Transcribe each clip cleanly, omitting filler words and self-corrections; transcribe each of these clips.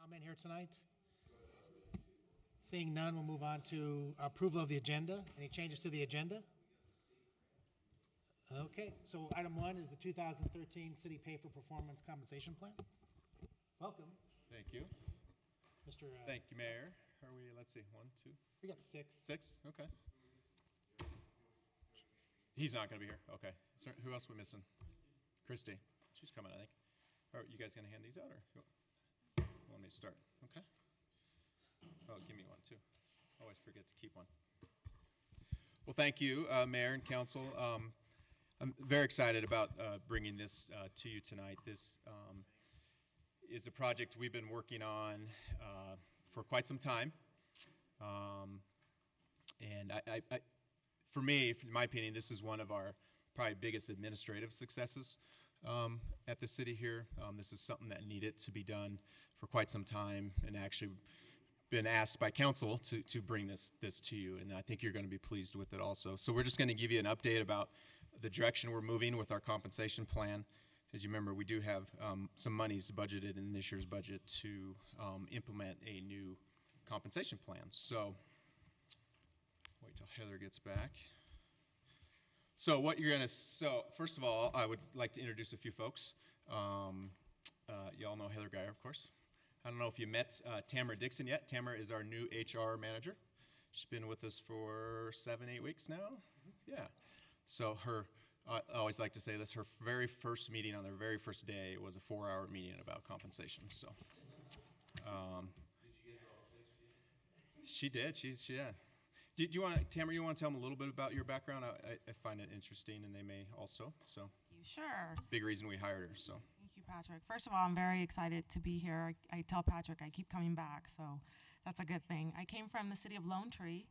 comment here tonight? Seeing none, we'll move on to approval of the agenda. Any changes to the agenda? Okay, so item 1 is the 2013 City Pay for Performance Compensation Plan. Welcome. Thank you. Mr. Thank you, Mayor. Are we, let's see, 1, 2? We got 6. 6? Okay. He's not going to be here. Okay. Who else are we missing? Christy. She's coming, I think. Are you guys going to hand these out, or want me to start? Okay. Oh, give me one, too. Always forget to keep one. Well, thank you, Mayor and Council. I'm very excited about bringing this to you tonight. This is a project we've been working on for quite some time. And for me, in my opinion, this is one of our probably biggest administrative successes at the city here. This is something that needed to be done for quite some time, and actually been asked by council to bring this to you, and I think you're going to be pleased with it also. So we're just going to give you an update about the direction we're moving with our compensation plan. As you remember, we do have some monies budgeted in this year's budget to implement a new compensation plan. So wait till Heather gets back. So what you're gonna, first of all, I would like to introduce a few folks. Y'all know Heather Geyer, of course. I don't know if you met Tamara Dixon yet. Tamara is our new HR manager. She's been with us for 7-8 weeks now. Yeah. So I always like to say this, her very first meeting on their very first day was a 4-hour meeting about compensation. So Did you get her all fixed yet? she did. Yeah. Do you want, Tamara, you want to tell them a little bit about your background? I find it interesting, and they may also. So Sure. big reason we hired her. So Thank you, Patrick. First of all, I'm very excited to be here. I tell Patrick I keep coming back, so that's a good thing. I came from the city of Lone Tree,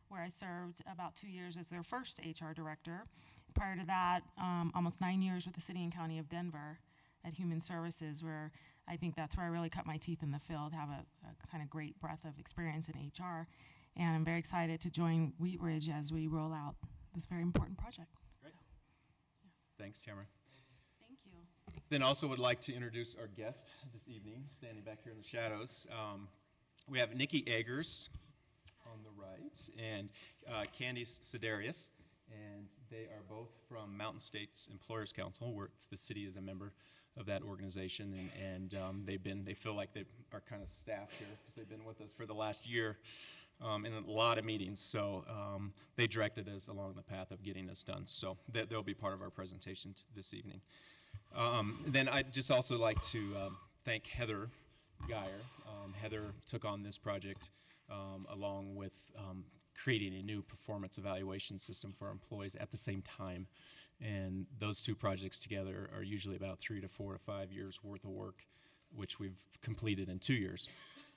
where I served about 2 years as their first HR director. Prior to that, almost 9 years with the city and county of Denver at Human Services, where I think that's where I really cut my teeth in the field, have a kind of great breadth of experience in HR. And I'm very excited to join Wheat Ridge as we roll out this very important project. great. Thanks, Tamara. Thank you. Then also would like to introduce our guest this evening, standing back here in the shadows. We have Nikki Eggers on the right and Candice Sedarius, and they are both from Mountain States Employers Council, where the city is a member of that organization, and they feel like they are kind of staff here because they've been with us for the last year in a lot of meetings. So they directed us along the path of getting this done. So they'll be part of our presentation this evening. Then I'd just also like to thank Heather Geyer. Heather took on this project along with creating a new performance evaluation system for our employees at the same time. And those two projects together are usually about 3 to 4 to 5 years worth of work, which we've completed in 2 years.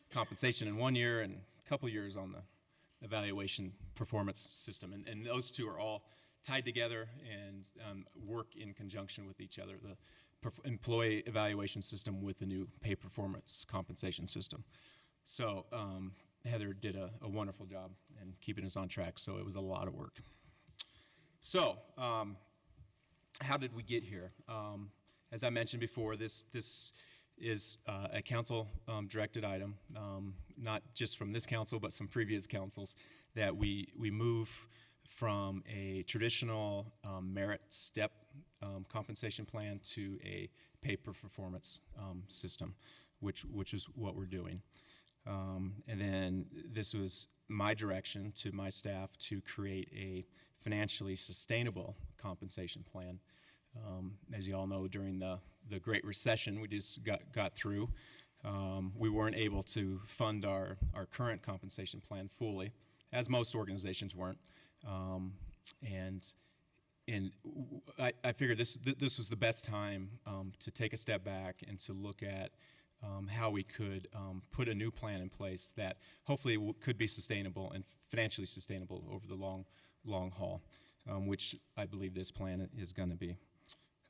Compensation in 1 year and a couple years on the evaluation performance system. And those two are all tied together and work in conjunction with each other. The employee evaluation system with the new pay performance compensation system. So Heather did a wonderful job in keeping us on track, so it was a lot of work. So how did we get here? As I mentioned before, this is a council directed item, not just from this council, but some previous councils, that we move from a traditional merit step compensation plan to a pay per performance system, which is what we're doing. And then this was my direction to my staff to create a financially sustainable compensation plan. As you all know, during the Great Recession we just got through, we weren't able to fund our current compensation plan fully, as most organizations weren't. And I figured this was the best time to take a step back and to look at how we could put a new plan in place that hopefully could be sustainable and financially sustainable over the long haul, which I believe this plan is going to be.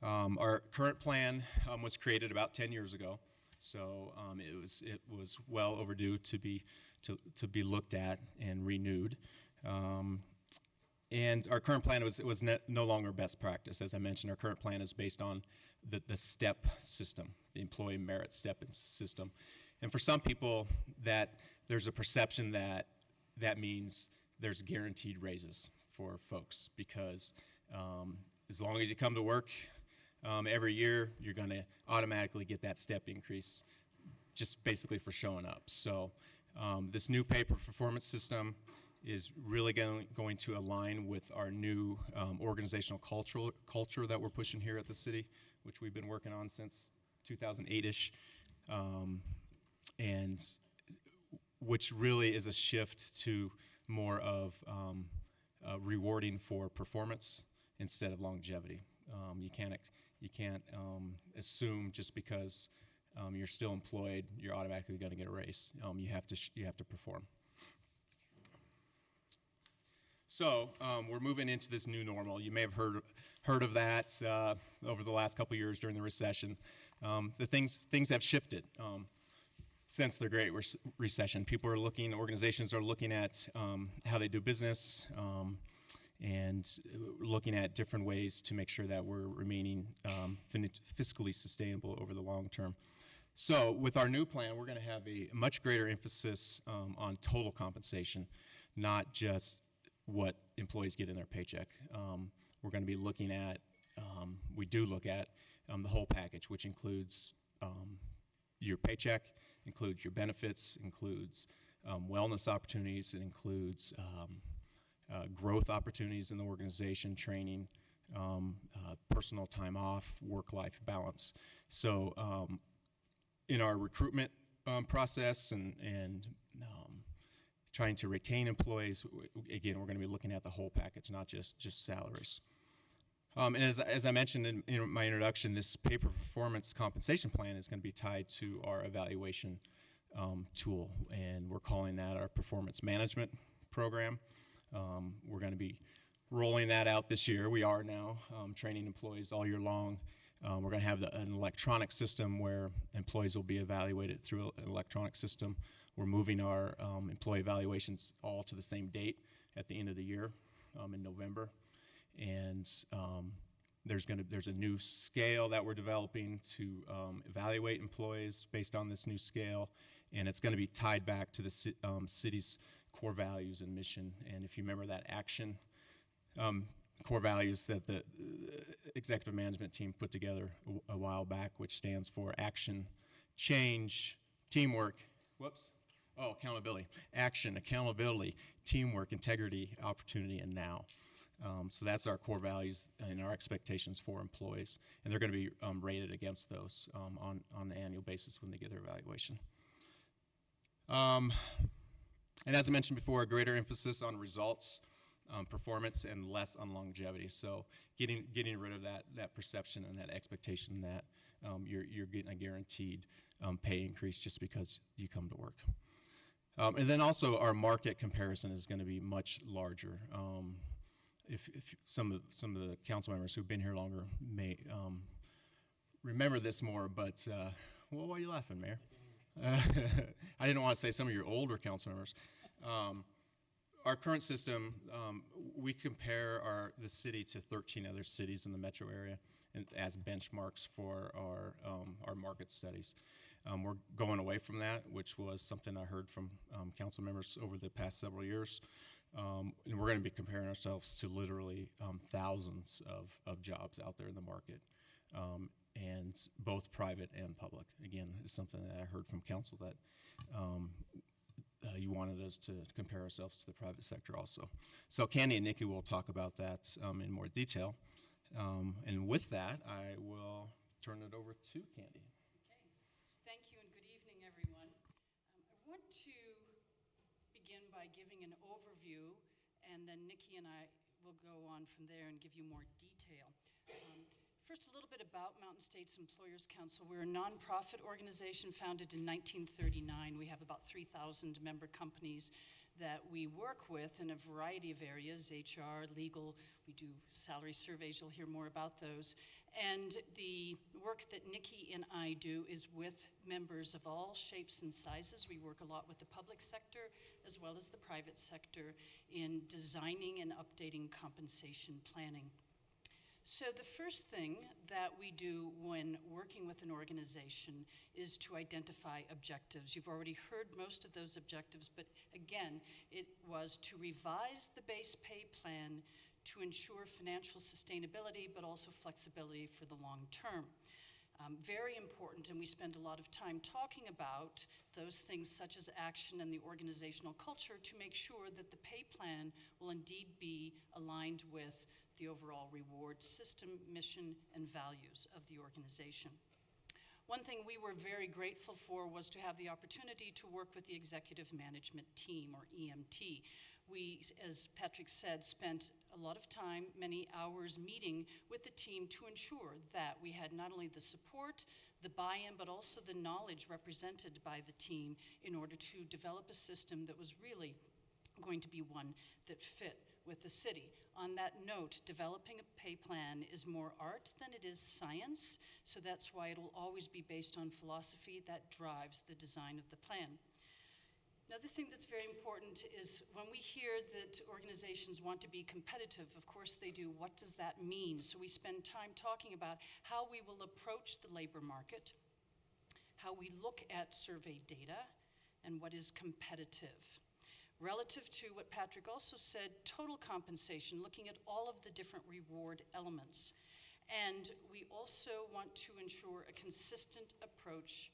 Our current plan was created about 10 years ago, so it was well overdue to be looked at and renewed. And our current plan was no longer best practice. As I mentioned, our current plan is based on the STEP system, the employee merit STEP system. And for some people, that there's a perception that that means there's guaranteed raises for folks because as long as you come to work every year, you're going to automatically get that step increase just basically for showing up. So this new pay performance system is really going to align with our new organizational culture that we're pushing here at the city, which we've been working on since 2008-ish, and which really is a shift to more of rewarding for performance instead of longevity. You can't assume just because you're still employed, you're automatically going to get a raise. You have to perform. So we're moving into this new normal. You may have heard of that over the last couple of years during the recession. The things have shifted since the Great Recession. Organizations are looking at how they do business and looking at different ways to make sure that we're remaining fiscally sustainable over the long term. So with our new plan, we're going to have a much greater emphasis on total compensation, not just what employees get in their paycheck. We're going to be looking at, we do look at the whole package, which includes your paycheck, includes your benefits, includes wellness opportunities, it includes growth opportunities in the organization, training, personal time off, work-life balance. So in our recruitment process and trying to retain employees, again, we're going to be looking at the whole package, not just salaries. And as I mentioned in my introduction, this pay for performance compensation plan is going to be tied to our evaluation tool, and we're calling that our performance management program. We're going to be rolling that out this year. We are now training employees all year long. We're going to have an electronic system where employees will be evaluated through an electronic system. We're moving our employee evaluations all to the same date at the end of the year in November. And there's a new scale that we're developing to evaluate employees based on this new scale, and it's going to be tied back to the city's core values and mission. And if you remember that action, core values that the executive management team put together a while back, which stands for action, change, teamwork, accountability. Action, accountability, teamwork, integrity, opportunity, and now. So that's our core values and our expectations for employees. And they're going to be rated against those on an annual basis when they get their evaluation. And as I mentioned before, a greater emphasis on results, performance, and less on longevity. So getting rid of that perception and that expectation that you're getting a guaranteed pay increase just because you come to work. And then also our market comparison is going to be much larger. If some of the council members who've been here longer may remember this more, but why are you laughing, Mayor? I didn't want to say some of your older council members. Our current system, we compare the city to 13 other cities in the metro area as benchmarks for our market studies. We're going away from that, which was something I heard from council members over the past several years. And we're going to be comparing ourselves to literally thousands of jobs out there in the market, and both private and public. Again, it's something that I heard from council that you wanted us to compare ourselves to the private sector also. So Candy and Nikki will talk about that in more detail. And with that, I will turn it over to Candy. Okay. Thank you and good evening, everyone. I want to begin by giving an overview, and then Nikki and I will go on from there and give you more detail. First, a little bit about Mountain States Employers Council. We're a nonprofit organization founded in 1939. We have about 3,000 member companies that we work with in a variety of areas, HR, legal. We do salary surveys. You'll hear more about those. And the work that Nikki and I do is with members of all shapes and sizes. We work a lot with the public sector as well as the private sector in designing and updating compensation planning. So the first thing that we do when working with an organization is to identify objectives. You've already heard most of those objectives, but again, it was to revise the base pay plan to ensure financial sustainability, but also flexibility for the long term. Very important, and we spend a lot of time talking about those things such as action and the organizational culture to make sure that the pay plan will indeed be aligned with the overall reward system, mission, and values of the organization. One thing we were very grateful for was to have the opportunity to work with the Executive Management Team, or EMT. We, as Patrick said, spent a lot of time, many hours meeting with the team to ensure that we had not only the support, the buy-in, but also the knowledge represented by the team in order to develop a system that was really going to be one that fit with the city. On that note, developing a pay plan is more art than it is science, so that's why it will always be based on philosophy that drives the design of the plan. Another thing that's very important is when we hear that organizations want to be competitive, of course they do. What does that mean? So we spend time talking about how we will approach the labor market, how we look at survey data, and what is competitive. Relative to what Patrick also said, total compensation, looking at all of the different reward elements. And we also want to ensure a consistent approach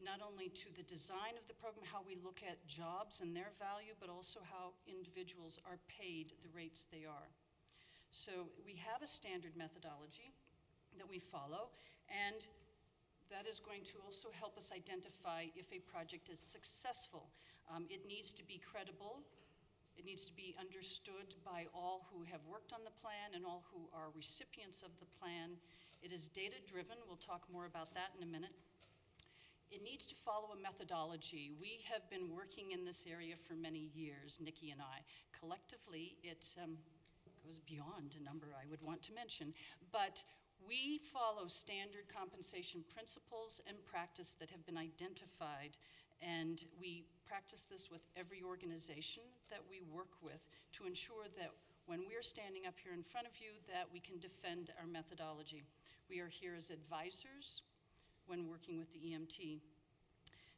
not only to the design of the program, how we look at jobs and their value, but also how individuals are paid the rates they are. So we have a standard methodology that we follow, and that is going to also help us identify if a project is successful. It needs to be credible. It needs to be understood by all who have worked on the plan and all who are recipients of the plan. It is data-driven. We'll talk more about that in a minute. It needs to follow a methodology. We have been working in this area for many years, Nikki and I. Collectively, it goes beyond a number I would want to mention, but we follow standard compensation principles and practice that have been identified, and we practice this with every organization that we work with to ensure that when we're standing up here in front of you, that we can defend our methodology. We are here as advisors when working with the EMT.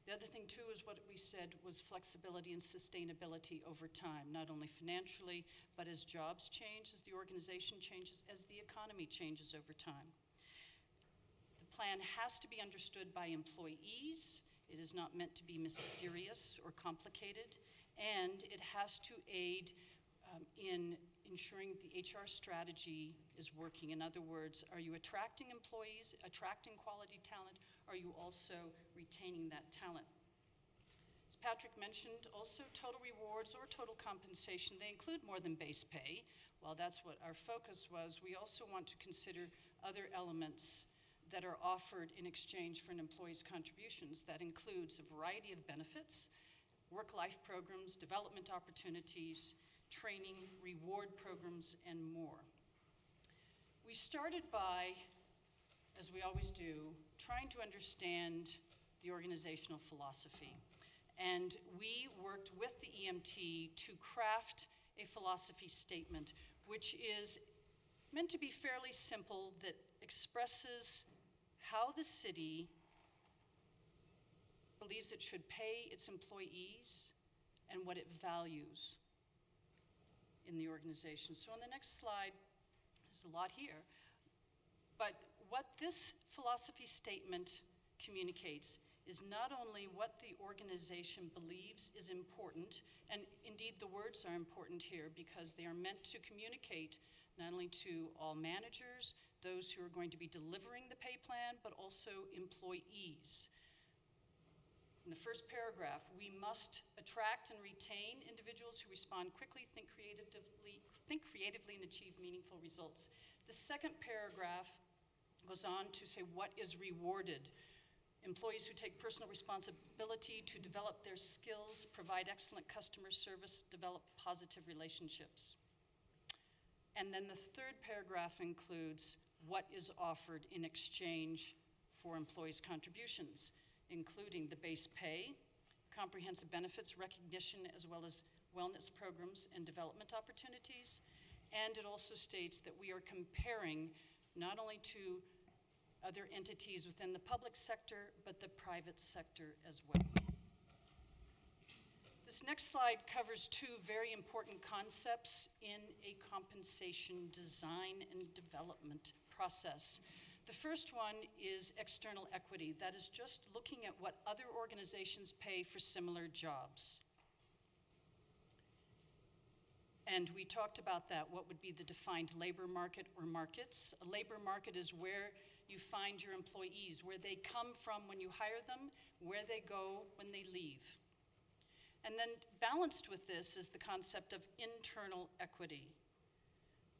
The other thing too is what we said was flexibility and sustainability over time, not only financially, but as jobs change, as the organization changes, as the economy changes over time. The plan has to be understood by employees. It is not meant to be mysterious or complicated, and it has to aid in ensuring the HR strategy is working. In other words, are you attracting employees, attracting quality talent? Are you also retaining that talent? As Patrick mentioned, also total rewards or total compensation, they include more than base pay. While that's what our focus was, we also want to consider other elements that are offered in exchange for an employee's contributions. That includes a variety of benefits, work-life programs, development opportunities, training, reward programs, and more. We started by, as we always do, trying to understand the organizational philosophy. And we worked with the EMT to craft a philosophy statement, which is meant to be fairly simple, that expresses how the city believes it should pay its employees and what it values in the organization. So on the next slide, there's a lot here, but what this philosophy statement communicates is not only what the organization believes is important, and indeed the words are important here because they are meant to communicate not only to all managers, those who are going to be delivering the pay plan, but also employees. In the first paragraph, we must attract and retain individuals who respond quickly, think creatively, and achieve meaningful results. The second paragraph goes on to say what is rewarded. Employees who take personal responsibility to develop their skills, provide excellent customer service, develop positive relationships. And then the third paragraph includes what is offered in exchange for employees' contributions, including the base pay, comprehensive benefits recognition, as well as wellness programs and development opportunities, And it also states that we are comparing not only to other entities within the public sector, but the private sector as well. This next slide covers two very important concepts in a compensation design and development process. The first one is external equity. That is just looking at what other organizations pay for similar jobs. And we talked about that, what would be the defined labor market or markets. A labor market is where you find your employees, where they come from when you hire them, where they go when they leave. And then balanced with this is the concept of internal equity.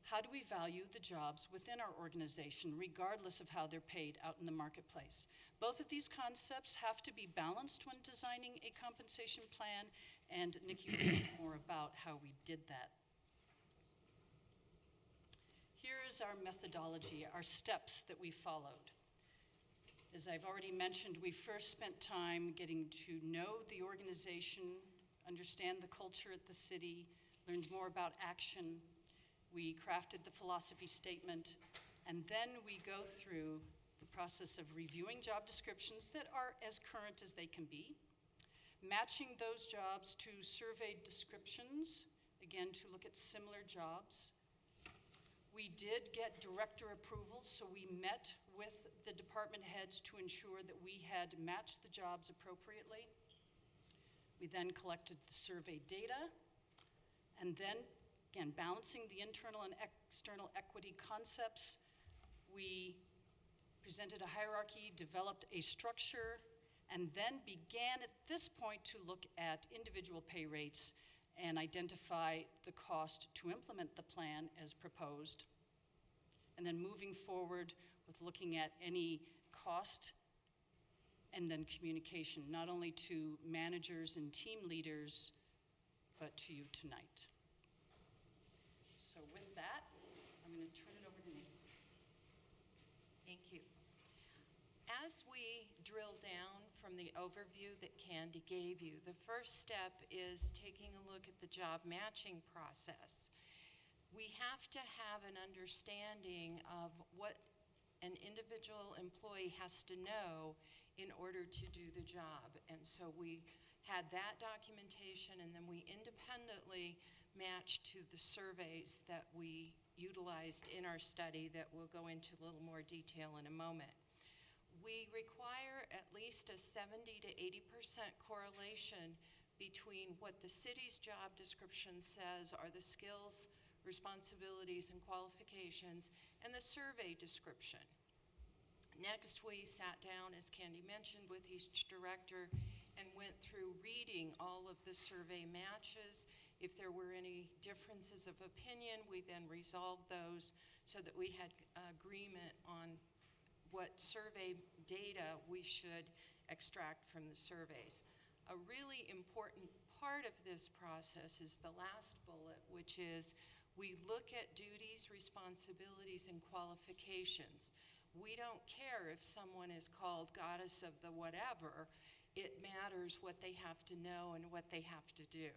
How do we value the jobs within our organization, regardless of how they're paid out in the marketplace? Both of these concepts have to be balanced when designing a compensation plan, and Nikki will talk more about how we did that. Here is our methodology, our steps that we followed. As I've already mentioned, we first spent time getting to know the organization, understand the culture at the city, learned more about action. We crafted the philosophy statement, and then we go through the process of reviewing job descriptions that are as current as they can be, matching those jobs to surveyed descriptions, again, to look at similar jobs. We did get director approval, so we met with the department heads to ensure that we had matched the jobs appropriately. We then collected the survey data, and then, again, balancing the internal and external equity concepts, we presented a hierarchy, developed a structure, and then began at this point to look at individual pay rates and identify the cost to implement the plan as proposed. And then moving forward with looking at any cost and then communication, not only to managers and team leaders, but to you tonight. So with that, I'm going to turn it over to Nikki. Thank you. As we drill down from the overview that Candy gave you, the first step is taking a look at the job matching process. We have to have an understanding of what an individual employee has to know in order to do the job. And so we had that documentation, and then we independently matched to the surveys that we utilized in our study that we'll go into a little more detail in a moment. We require at least a 70 to 80% correlation between what the city's job description says are the skills, responsibilities, and qualifications, and the survey description. Next, we sat down, as Candy mentioned, with each director and went through reading all of the survey matches. If there were any differences of opinion, we then resolved those so that we had agreement on what survey data we should extract from the surveys. A really important part of this process is the last bullet, which is we look at duties, responsibilities, and qualifications. We don't care if someone is called goddess of the whatever. It matters what they have to know and what they have to do.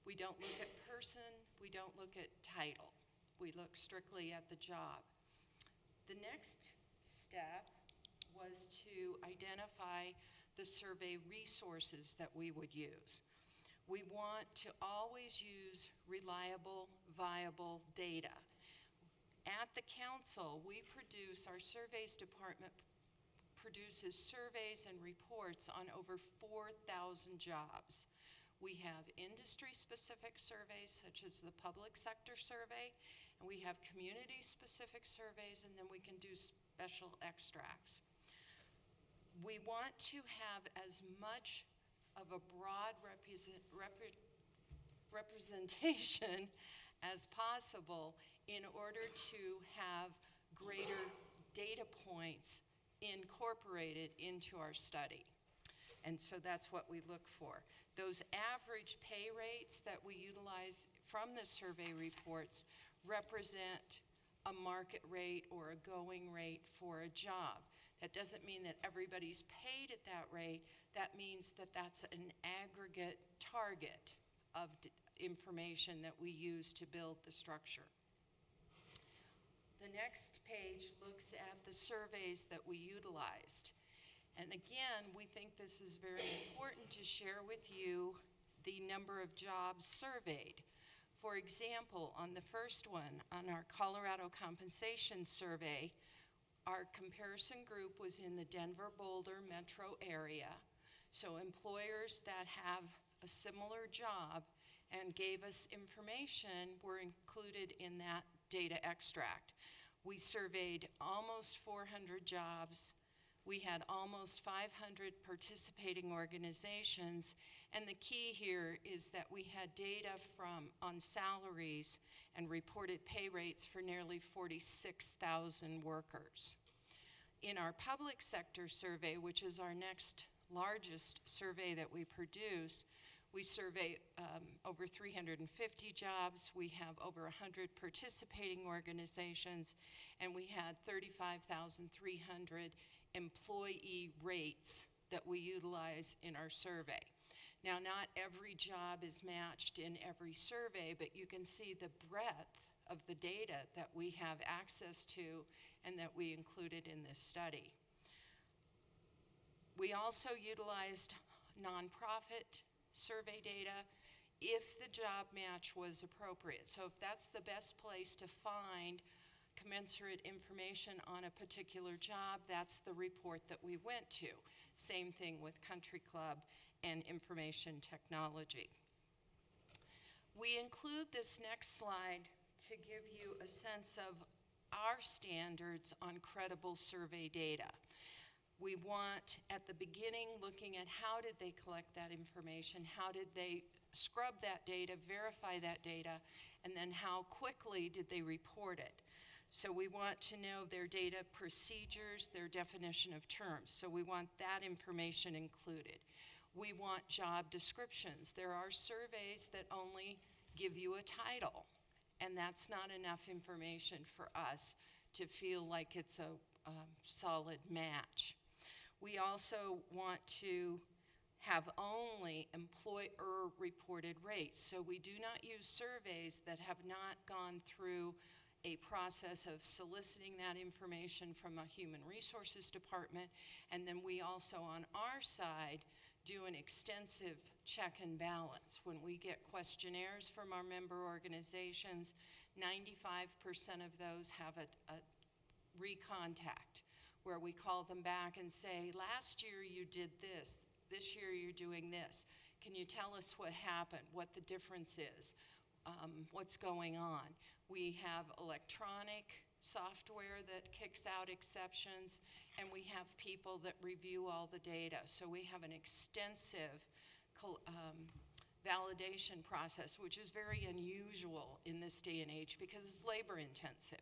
We don't look at person, we don't look at title. We look strictly at the job. The next step was to identify the survey resources that we would use. We want to always use reliable, viable data. At the council, our surveys department produces surveys and reports on over 4,000 jobs. We have industry-specific surveys, such as the public sector survey, and we have community-specific surveys, and then we can do special extracts. We want to have as much of a broad representation as possible in order to have greater data points incorporated into our study. And so that's what we look for. Those average pay rates that we utilize from the survey reports represent a market rate or a going rate for a job. That doesn't mean that everybody's paid at that rate. That means that that's an aggregate target of information that we use to build the structure. The next page looks at the surveys that we utilized. And again, we think this is very important to share with you the number of jobs surveyed. For example, on the first one, on our Colorado compensation survey, our comparison group was in the Denver-Boulder metro area. So employers that have a similar job and gave us information were included in that data extract. We surveyed almost 400 jobs. We had almost 500 participating organizations, and the key here is that we had data on salaries and reported pay rates for nearly 46,000 workers. In our public sector survey, which is our next largest survey that we produce, we survey over 350 jobs, we have over 100 participating organizations, and we had 35,300 employee rates that we utilize in our survey. Now, not every job is matched in every survey, but you can see the breadth of the data that we have access to and that we included in this study. We also utilized nonprofit survey data if the job match was appropriate. So if that's the best place to find commensurate information on a particular job, that's the report that we went to. Same thing with Country Club and information technology. We include this next slide to give you a sense of our standards on credible survey data. We want, at the beginning, looking at how did they collect that information, how did they scrub that data, verify that data, and then how quickly did they report it. So we want to know their data procedures, their definition of terms. So we want that information included. We want job descriptions. There are surveys that only give you a title, and that's not enough information for us to feel like it's a solid match. We also want to have only employer-reported rates. So we do not use surveys that have not gone through a process of soliciting that information from a human resources department. And then we also, on our side, do an extensive check and balance. When we get questionnaires from our member organizations, 95% of those have a recontact, where we call them back and say, last year you did this year you're doing this. Can you tell us what happened, what the difference is, what's going on? We have electronic software that kicks out exceptions, and we have people that review all the data. So we have an extensive validation process, which is very unusual in this day and age because it's labor intensive.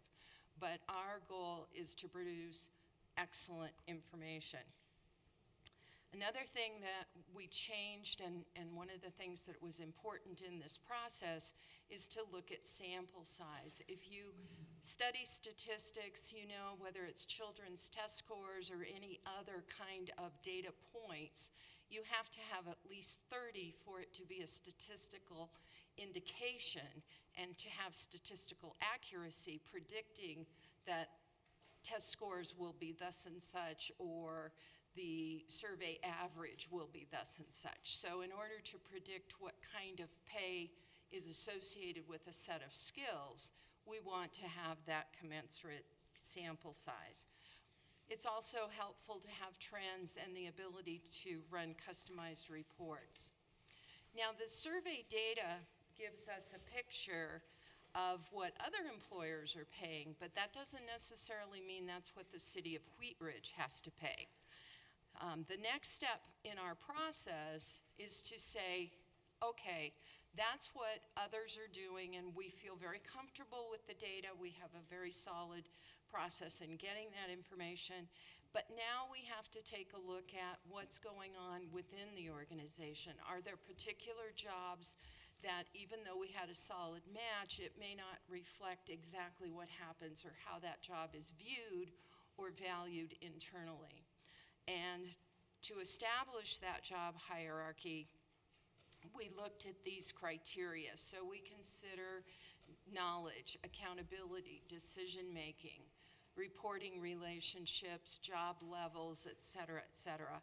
But our goal is to produce excellent information. Another thing that we changed, and one of the things that was important in this process, is to look at sample size. If you study statistics, you know, whether it's children's test scores or any other kind of data points, you have to have at least 30 for it to be a statistical indication and to have statistical accuracy predicting that test scores will be thus and such, or the survey average will be thus and such. So in order to predict what kind of pay is associated with a set of skills, we want to have that commensurate sample size. It's also helpful to have trends and the ability to run customized reports. Now, the survey data gives us a picture of what other employers are paying, but that doesn't necessarily mean that's what the city of Wheat Ridge has to pay. The next step in our process is to say, okay, that's what others are doing, and we feel very comfortable with the data. We have a very solid process in getting that information. But now we have to take a look at what's going on within the organization. Are there particular jobs that, even though we had a solid match, it may not reflect exactly what happens or how that job is viewed or valued internally? And to establish that job hierarchy, we looked at these criteria. So we consider knowledge, accountability, decision-making, reporting relationships, job levels, et cetera, et cetera.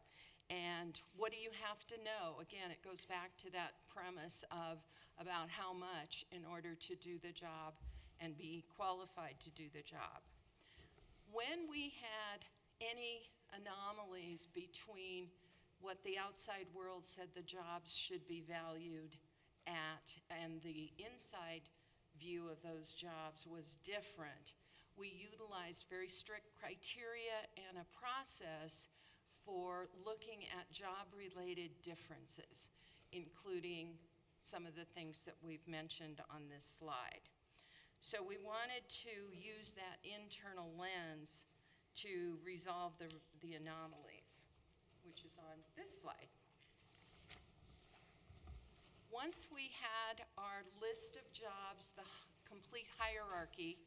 And what do you have to know? Again, it goes back to that premise of about how much in order to do the job and be qualified to do the job. When we had any anomalies between what the outside world said the jobs should be valued at and the inside view of those jobs was different, we utilized very strict criteria and a process for looking at job-related differences, including some of the things that we've mentioned on this slide. So we wanted to use that internal lens to resolve the anomalies, which is on this slide. Once we had our list of jobs, the complete hierarchy,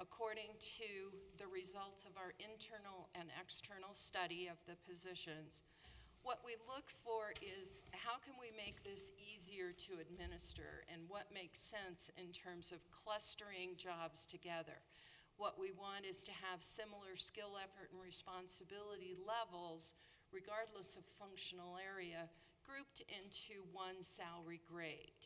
according to the results of our internal and external study of the positions, what we look for is how can we make this easier to administer and what makes sense in terms of clustering jobs together. What we want is to have similar skill, effort, and responsibility levels, regardless of functional area, grouped into one salary grade.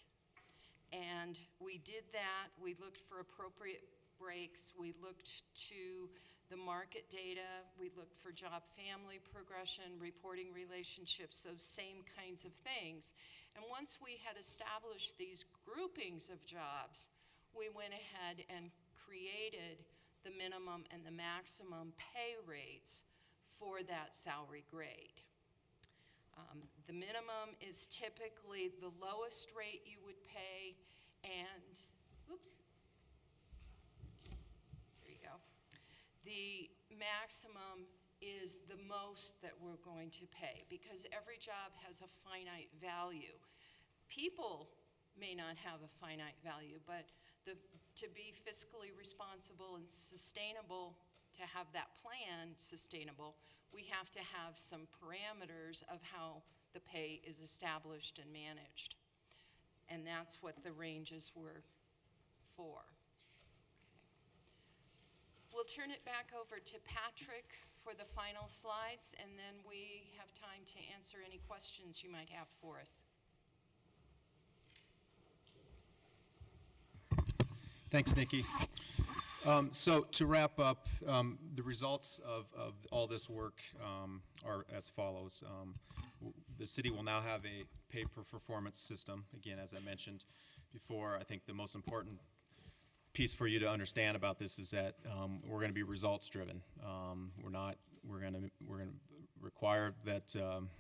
And we did that. We looked for appropriate breaks. We looked to the market data. We looked for job family progression, reporting relationships, those same kinds of things. And once we had established these groupings of jobs, we went ahead and created the minimum and the maximum pay rates for that salary grade. The minimum is typically the lowest rate you would pay, and, oops, there you go. The maximum is the most that we're going to pay because every job has a finite value. People may not have a finite value, but to be fiscally responsible and sustainable, to have that plan sustainable, we have to have some parameters of how the pay is established and managed. And that's what the ranges were for. Okay. We'll turn it back over to Patrick for the final slides, and then we have time to answer any questions you might have for us. Thanks, Nikki. So to wrap up, the results of all this work are as follows. The city will now have a pay-per-performance system. Again, as I mentioned before, I think the most important piece for you to understand about this is that we're going to be results-driven. We're going to require that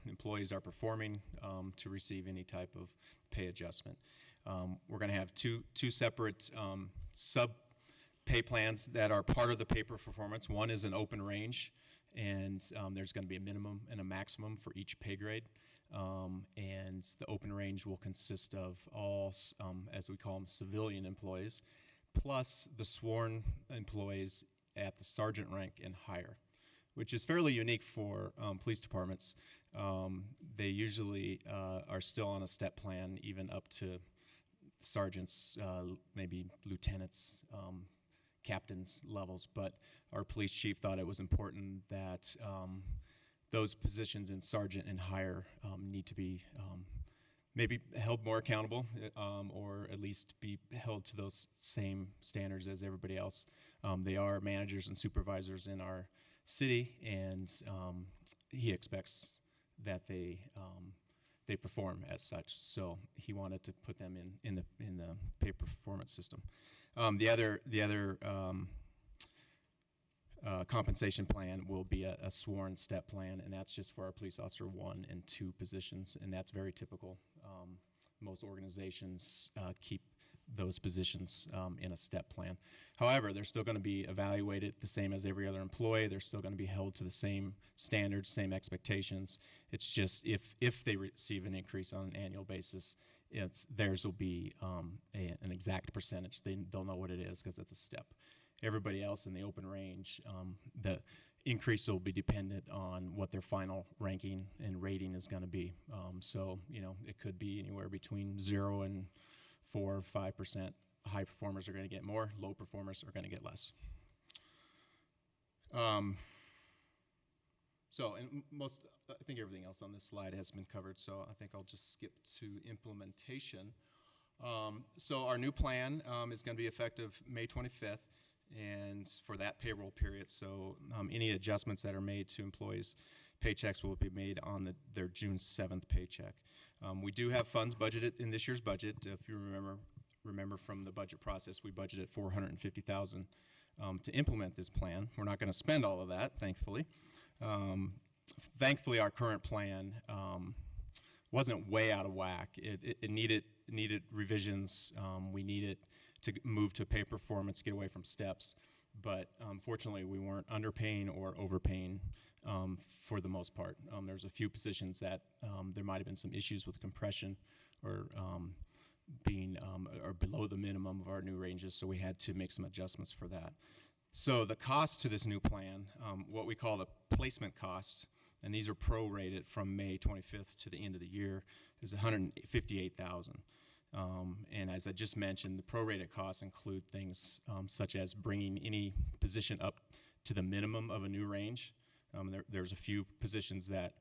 employees are performing to receive any type of pay adjustment. We're going to have two separate sub-pay plans that are part of the pay-per-performance. One is an open range, and there's going to be a minimum and a maximum for each pay grade. And the open range will consist of all, as we call them, civilian employees, plus the sworn employees at the sergeant rank and higher, which is fairly unique for police departments. They usually are still on a step plan, even up to sergeants, maybe lieutenants, captains levels. But our police chief thought it was important that those positions in sergeant and higher need to be maybe held more accountable, or at least be held to those same standards as everybody else. They are managers and supervisors in our city, and he expects that they perform as such. So he wanted to put them in the pay performance system. The other compensation plan will be a sworn step plan, and that's just for our police officer 1 and 2 positions, and that's very typical. Most organizations keep those positions in a step plan. However, they're still going to be evaluated the same as every other employee. They're still going to be held to the same standards, same expectations. It's just if they receive an increase on an annual basis, theirs will be an exact percentage. They'll know what it is because it's a step. Everybody else in the open range, the increase will be dependent on what their final ranking and rating is going to be. So, it could be anywhere between 0 and 4 or 5% high performers are going to get more, low performers are going to get less. I think everything else on this slide has been covered, so I think I'll just skip to implementation. So our new plan is going to be effective May 25th, and for that payroll period, so any adjustments that are made to employees' paychecks will be made on their June 7th paycheck. We do have funds budgeted in this year's budget. If you remember from the budget process, we budgeted $450,000 to implement this plan. We're not going to spend all of that, thankfully. Thankfully, our current plan wasn't way out of whack. It needed revisions. We needed to move to pay performance, get away from steps. But fortunately, we weren't underpaying or overpaying for the most part. There's a few positions that there might have been some issues with compression or being or below the minimum of our new ranges, so we had to make some adjustments for that. So the cost to this new plan, what we call the placement cost, and these are prorated from May 25th to the end of the year, is $158,000. And as I just mentioned, the prorated costs include things such as bringing any position up to the minimum of a new range. There's a few positions that,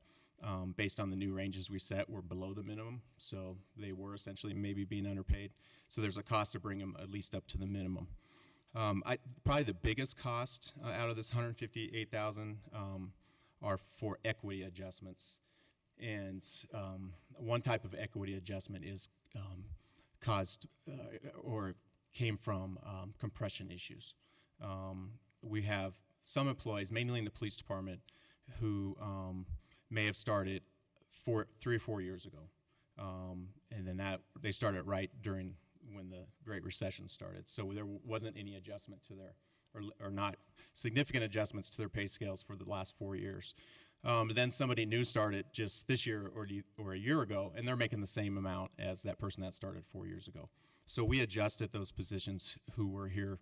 based on the new ranges we set, were below the minimum, so they were essentially maybe being underpaid. So there's a cost to bring them at least up to the minimum. Probably the biggest cost out of this $158,000 are for equity adjustments. And one type of equity adjustment is caused or came from compression issues. We have some employees, mainly in the police department, who may have started 3 or 4 years ago. And then they started right during when the Great Recession started. So there wasn't any adjustment to their, or not significant adjustments to their pay scales for the last 4 years. Then somebody new started just this year or a year ago, and they're making the same amount as that person that started 4 years ago. So we adjusted those positions who were here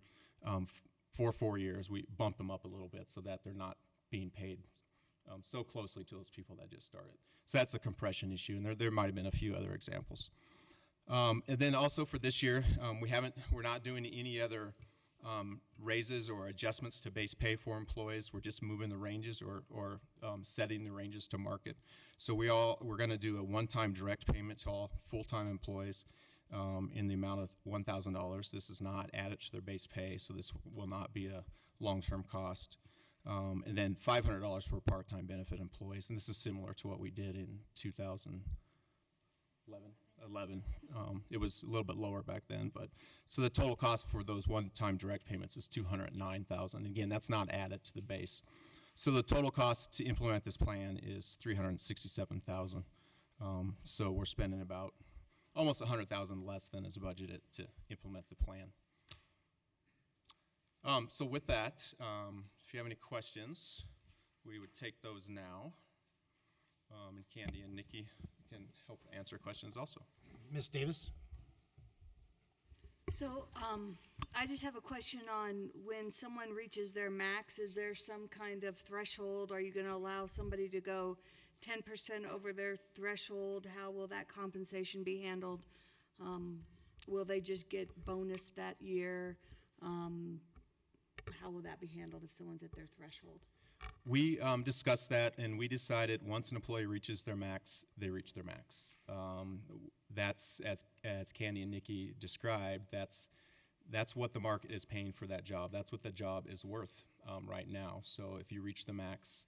for 4 years. We bumped them up a little bit so that they're not being paid so closely to those people that just started. So that's a compression issue, and there might have been a few other examples. And then also for this year, we're not doing any other raises or adjustments to base pay for employees. We're just moving the ranges or setting the ranges to market. So we're going to do a one-time direct payment to all full-time employees in the amount of $1,000. This is not added to their base pay, so this will not be a long-term cost. And then $500 for part-time benefit employees, and this is similar to what we did in 2011. It was a little bit lower back then, but so the total cost for those one-time direct payments is $209,000. Again, that's not added to the base. So the total cost to implement this plan is $367,000. So we're spending about almost $100,000 less than is budgeted to implement the plan. So with that, if you have any questions, we would take those now. And Candy and Nikki can help answer questions also. Ms. Davis? So I just have a question on when someone reaches their max, is there some kind of threshold? Are you going to allow somebody to go 10% over their threshold? How will that compensation be handled? Will they just get bonus that year? How will that be handled if someone's at their threshold? We discussed that, and we decided once an employee reaches their max, they reach their max. That's, as Candy and Nikki described, that's what the market is paying for that job. That's what the job is worth right now. So if you reach the max,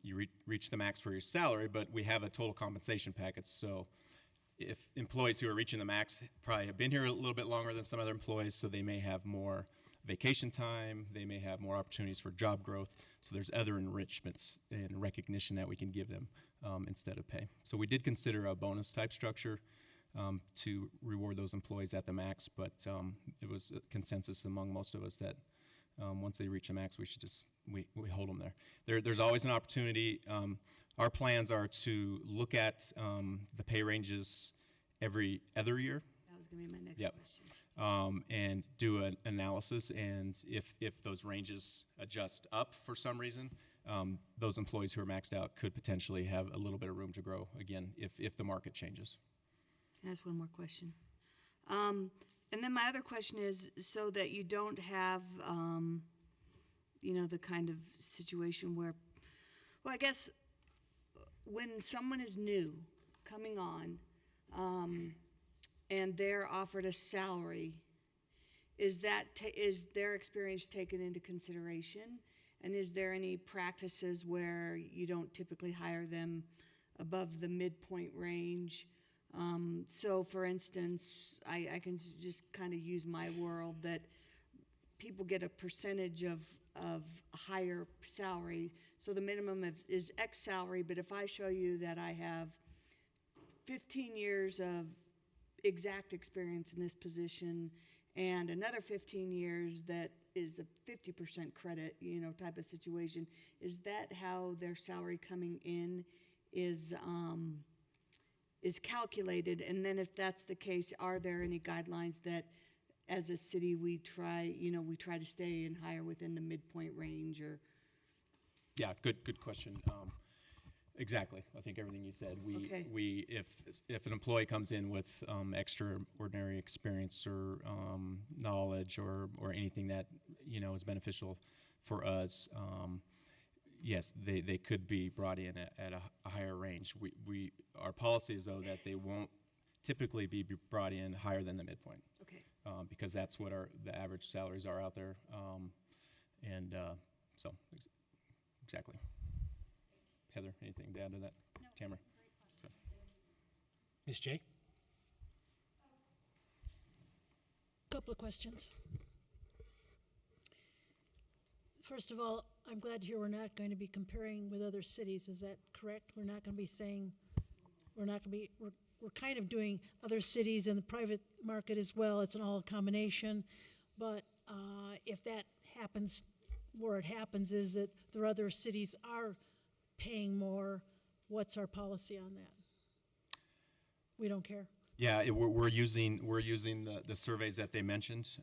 you reach the max for your salary, but we have a total compensation package. So if employees who are reaching the max probably have been here a little bit longer than some other employees, so they may have more vacation time, they may have more opportunities for job growth, so there's other enrichments and recognition that we can give them instead of pay. So we did consider a bonus type structure to reward those employees at the max, but it was a consensus among most of us that once they reach the max, we should just, we hold them there. There's always an opportunity. Our plans are to look at the pay ranges every other year. That was going to be my next Yep. question. And do an analysis, and if those ranges adjust up for some reason, those employees who are maxed out could potentially have a little bit of room to grow again if the market changes. Can I ask one more question? And then my other question is, so that you don't have, the kind of situation where, well, I guess when someone is new coming on, and they're offered a salary, is their experience taken into consideration? And is there any practices where you don't typically hire them above the midpoint range? So, for instance, I can just kind of use my world that people get a percentage of higher salary. So the minimum is X salary, but if I show you that I have 15 years of exact experience in this position and another 15 years that is a 50% credit, type of situation, is that how their salary coming in is calculated? And then if that's the case, are there any guidelines that as a city we try to stay and hire within the midpoint range? Or Yeah, good question. Exactly. I think everything you said. Okay. If an employee comes in with extraordinary experience or knowledge or anything that is beneficial for us, yes, they could be brought in at a higher range. Our policy is though that they won't typically be brought in higher than the midpoint. okay. Because that's what the average salaries are out there, so exactly. Heather, anything to add to that? No. Tamara? Okay. Ms. J? Couple of questions. First of all, I'm glad to hear we're not going to be comparing with other cities. Is that correct? We're not going to be saying, we're kind of doing other cities in the private market as well. It's an all combination. But if that happens, where it happens is that there are other cities are paying more. What's our policy on that? We don't care. Yeah, we're using the surveys that they mentioned,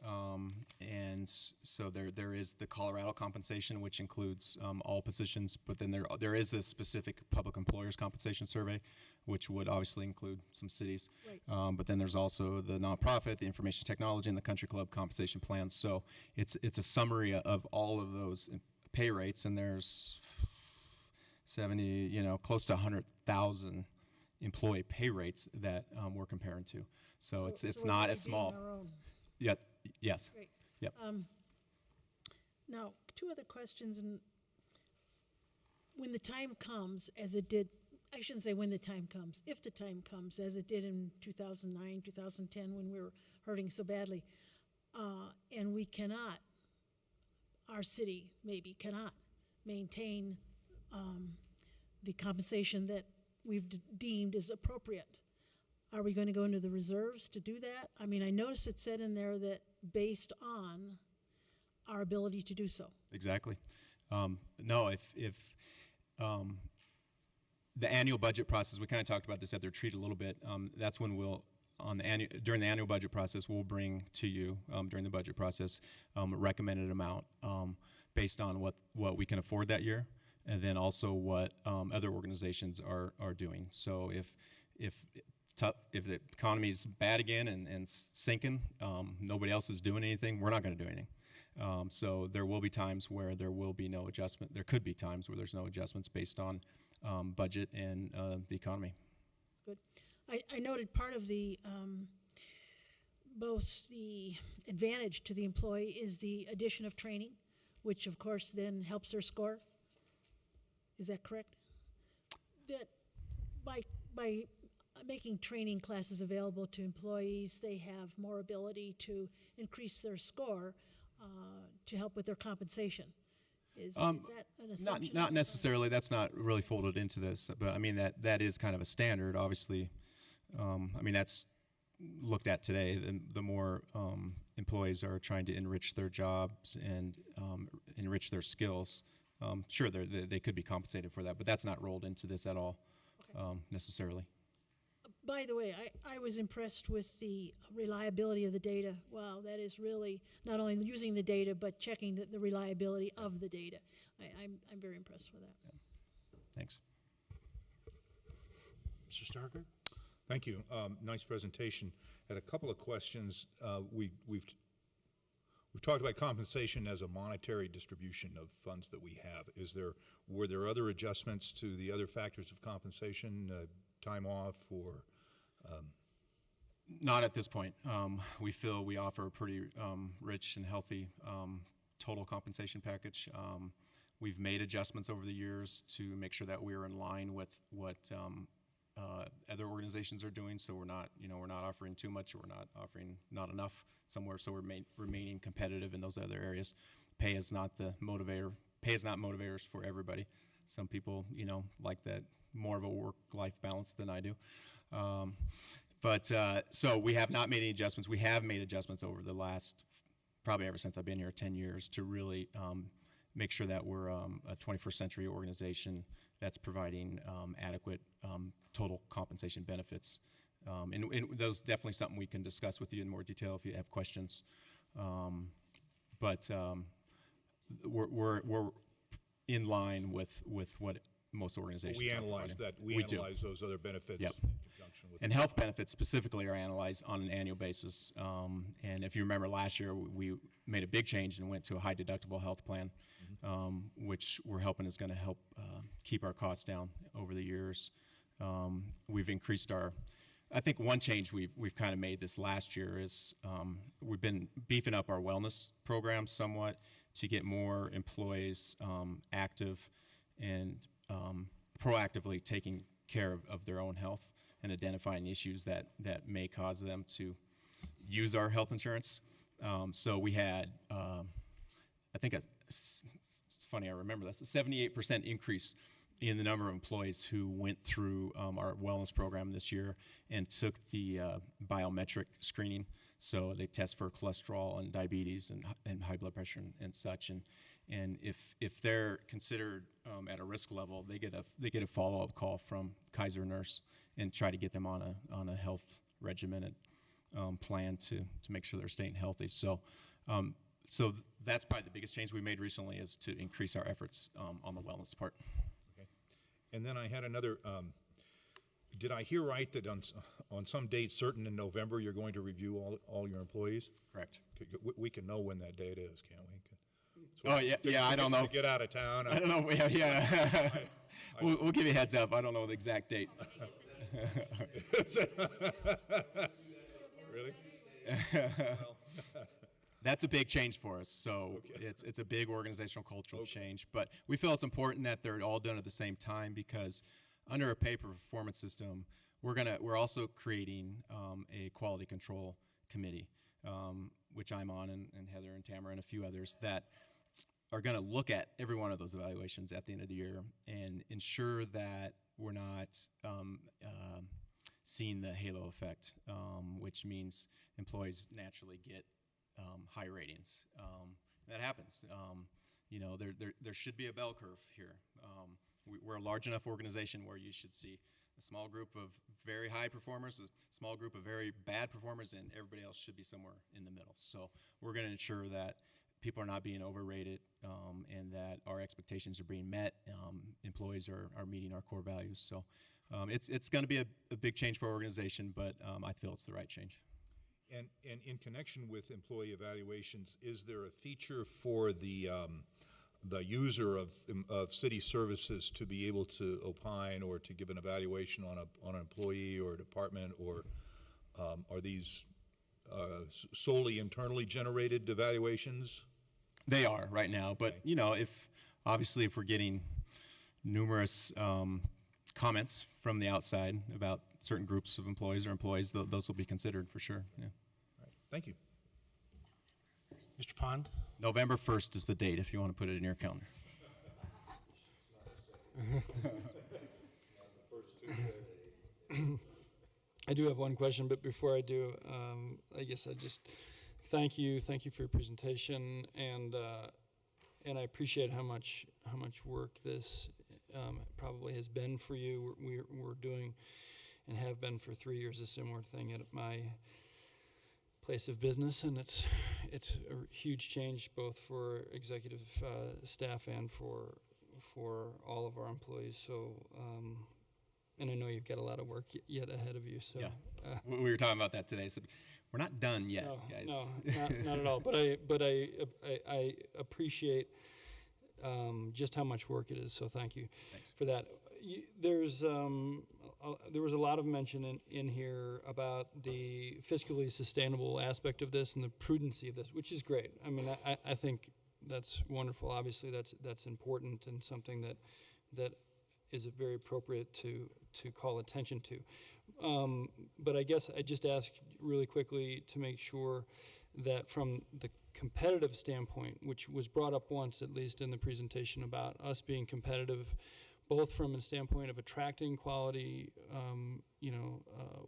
and so there is the Colorado compensation, which includes all positions, but then there is the specific public employers compensation survey, which would obviously include some cities. Right. But then there's also the nonprofit, the information technology, and the country club compensation plans. So it's a summary of all of those pay rates, and there's 70, close to 100,000 employee pay rates that we're comparing to. So it's we're not really as small. being our own. Yeah. Yes. Great. Yep. Now, two other questions. And when the time comes, as it did, I shouldn't say when the time comes, if the time comes, as it did in 2009, 2010, when we were hurting so badly, and we cannot, our city maybe cannot maintain the compensation that we've deemed is appropriate. Are we going to go into the reserves to do that? I mean, I noticed it said in there that based on our ability to do so. Exactly. No, if the annual budget process, we kind of talked about this at the retreat a little bit. That's when during the annual budget process, we'll bring to you during the budget process a recommended amount based on what we can afford that year, and then also what other organizations are doing. So if the economy's bad again and sinking, nobody else is doing anything, we're not going to do anything. So there will be times where there will be no adjustment. There could be times where there's no adjustments based on budget and the economy. Good. I noted part of the both the advantage to the employee is the addition of training, which of course then helps their score. Is that correct? That by making training classes available to employees, they have more ability to increase their score to help with their compensation. Is that an assumption? Not necessarily. That's not really folded into this, but I mean that is kind of a standard. Obviously, I mean that's looked at today. The more employees are trying to enrich their jobs and enrich their skills, sure they could be compensated for that, but that's not rolled into this at all, necessarily. By the way, I was impressed with the reliability of the data. Wow, that is really not only using the data, but checking the reliability of the data. I'm very impressed with that. Yeah. Thanks. Mr. Starker? Thank you. Nice presentation. Had a couple of questions. We've talked about compensation as a monetary distribution of funds that we have. Were there other adjustments to the other factors of compensation, time off, or? Not at this point. We feel we offer a pretty rich and healthy total compensation package. We've made adjustments over the years to make sure that we're in line with what other organizations are doing. So we're not offering too much, or we're not offering not enough somewhere. So we're remaining competitive in those other areas. Pay is not the motivator. Pay is not motivators for everybody. Some people, like that more of a work-life balance than I do. So we have not made any adjustments. We have made adjustments over the last, probably ever since I've been here, 10 years, to really make sure that we're a 21st century organization that's providing adequate total compensation benefits. And those definitely something we can discuss with you in more detail if you have questions. We're in line with what most organizations We are analyze providing. that. We analyze those other benefits Yep. in conjunction with. And health benefits specifically are analyzed on an annual basis. And if you remember last year, we made a big change and went to a high deductible health plan, which we're hoping is going to help keep our costs down over the years. We've increased I think one change we've kind of made this last year is we've been beefing up our wellness program somewhat to get more employees active and proactively taking care of their own health and identifying issues that may cause them to use our health insurance. So we had, I think, it's funny, I remember this, a 78% increase in the number of employees who went through our wellness program this year and took the biometric screening. So they test for cholesterol and diabetes and high blood pressure and such. And if they're considered at a risk level, they get a follow-up call from Kaiser Nurse and try to get them on a health regimented plan to make sure they're staying healthy. So that's probably the biggest change we made recently, is to increase our efforts on the wellness part. Okay. And then I had another. Did I hear right that on some date certain in November you're going to review all your employees? Correct. We can know when that date is, can't we? I don't know. To get out of town. I don't know. Yeah. We'll give you a heads up. I don't know the exact date. Really? That's a big change for us. So it's a big organizational cultural change. But we feel it's important that they're all done at the same time, because under a pay-for-performance system, we're also creating a quality control committee, which I'm on, and Heather and Tamara and a few others, that are going to look at every one of those evaluations at the end of the year and ensure that we're not seeing the halo effect, which means employees naturally get high ratings. That happens. There should be a bell curve here. We're a large enough organization where you should see a small group of very high performers, a small group of very bad performers, and everybody else should be somewhere in the middle. So we're going to ensure that people are not being overrated, and that our expectations are being met. Employees are meeting our core values. So it's going to be a big change for our organization, but I feel it's the right change. And in connection with employee evaluations, is there a feature for the user of city services to be able to opine or to give an evaluation on an employee or a department, or are these solely internally generated evaluations? They are right now, but Okay. if we're getting numerous comments from the outside about certain groups of employees or employees, those will be considered for sure. Yeah. All right. Thank you. Mr. Pond? November 1st is the date if you want to put it in your calendar. I do have one question, but before I do, I guess I just thank you for your presentation, and I appreciate how much work this probably has been for you. We're doing and have been for 3 years a similar thing at my place of business, and it's a huge change both for executive staff and for all of our employees. So and I know you've got a lot of work yet ahead of you, so. Yeah. We were talking about that today, so we're not done yet, No, guys. no, not at all. But I appreciate just how much work it is. So thank you for that. There was a lot of mention in here about the fiscally sustainable aspect of this and the prudency of this, which is great. I mean, I think that's wonderful. Obviously, that's important and something that is very appropriate to call attention to. But I guess I just ask really quickly to make sure that from the competitive standpoint, which was brought up once at least in the presentation about us being competitive, both from a standpoint of attracting quality,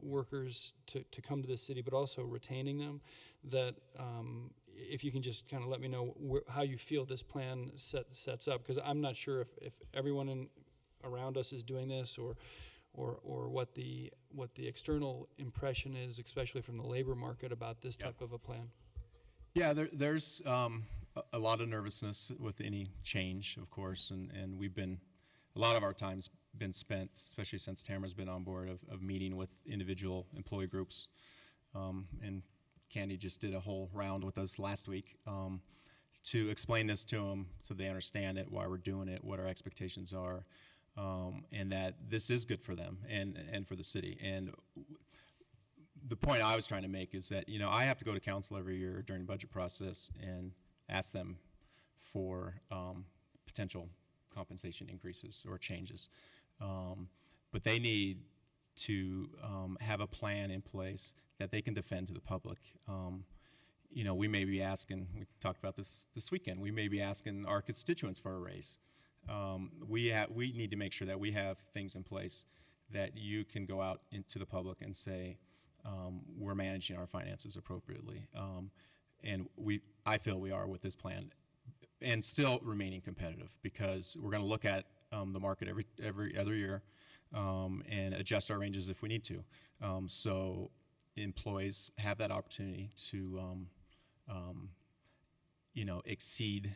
workers to come to the city, but also retaining them, that if you can just kind of let me know how you feel this plan sets up, because I'm not sure if everyone around us is doing this, or what the external impression is, especially from the labor market, about this type of a plan. Yeah, there's a lot of nervousness with any change, of course, and a lot of our time's been spent, especially since Tamara's been on board, of meeting with individual employee groups, and Candy just did a whole round with us last week to explain this to them so they understand it, why we're doing it, what our expectations are. And that this is good for them and for the city. And the point I was trying to make is that, I have to go to council every year during the budget process and ask them for potential compensation increases or changes. But they need to have a plan in place that they can defend to the public. We may be asking, we talked about this weekend, we may be asking our constituents for a raise. We need to make sure that we have things in place that you can go out into the public and say, we're managing our finances appropriately. And I feel we are with this plan, and still remaining competitive, because we're going to look at the market every other year and adjust our ranges if we need to. So employees have that opportunity to exceed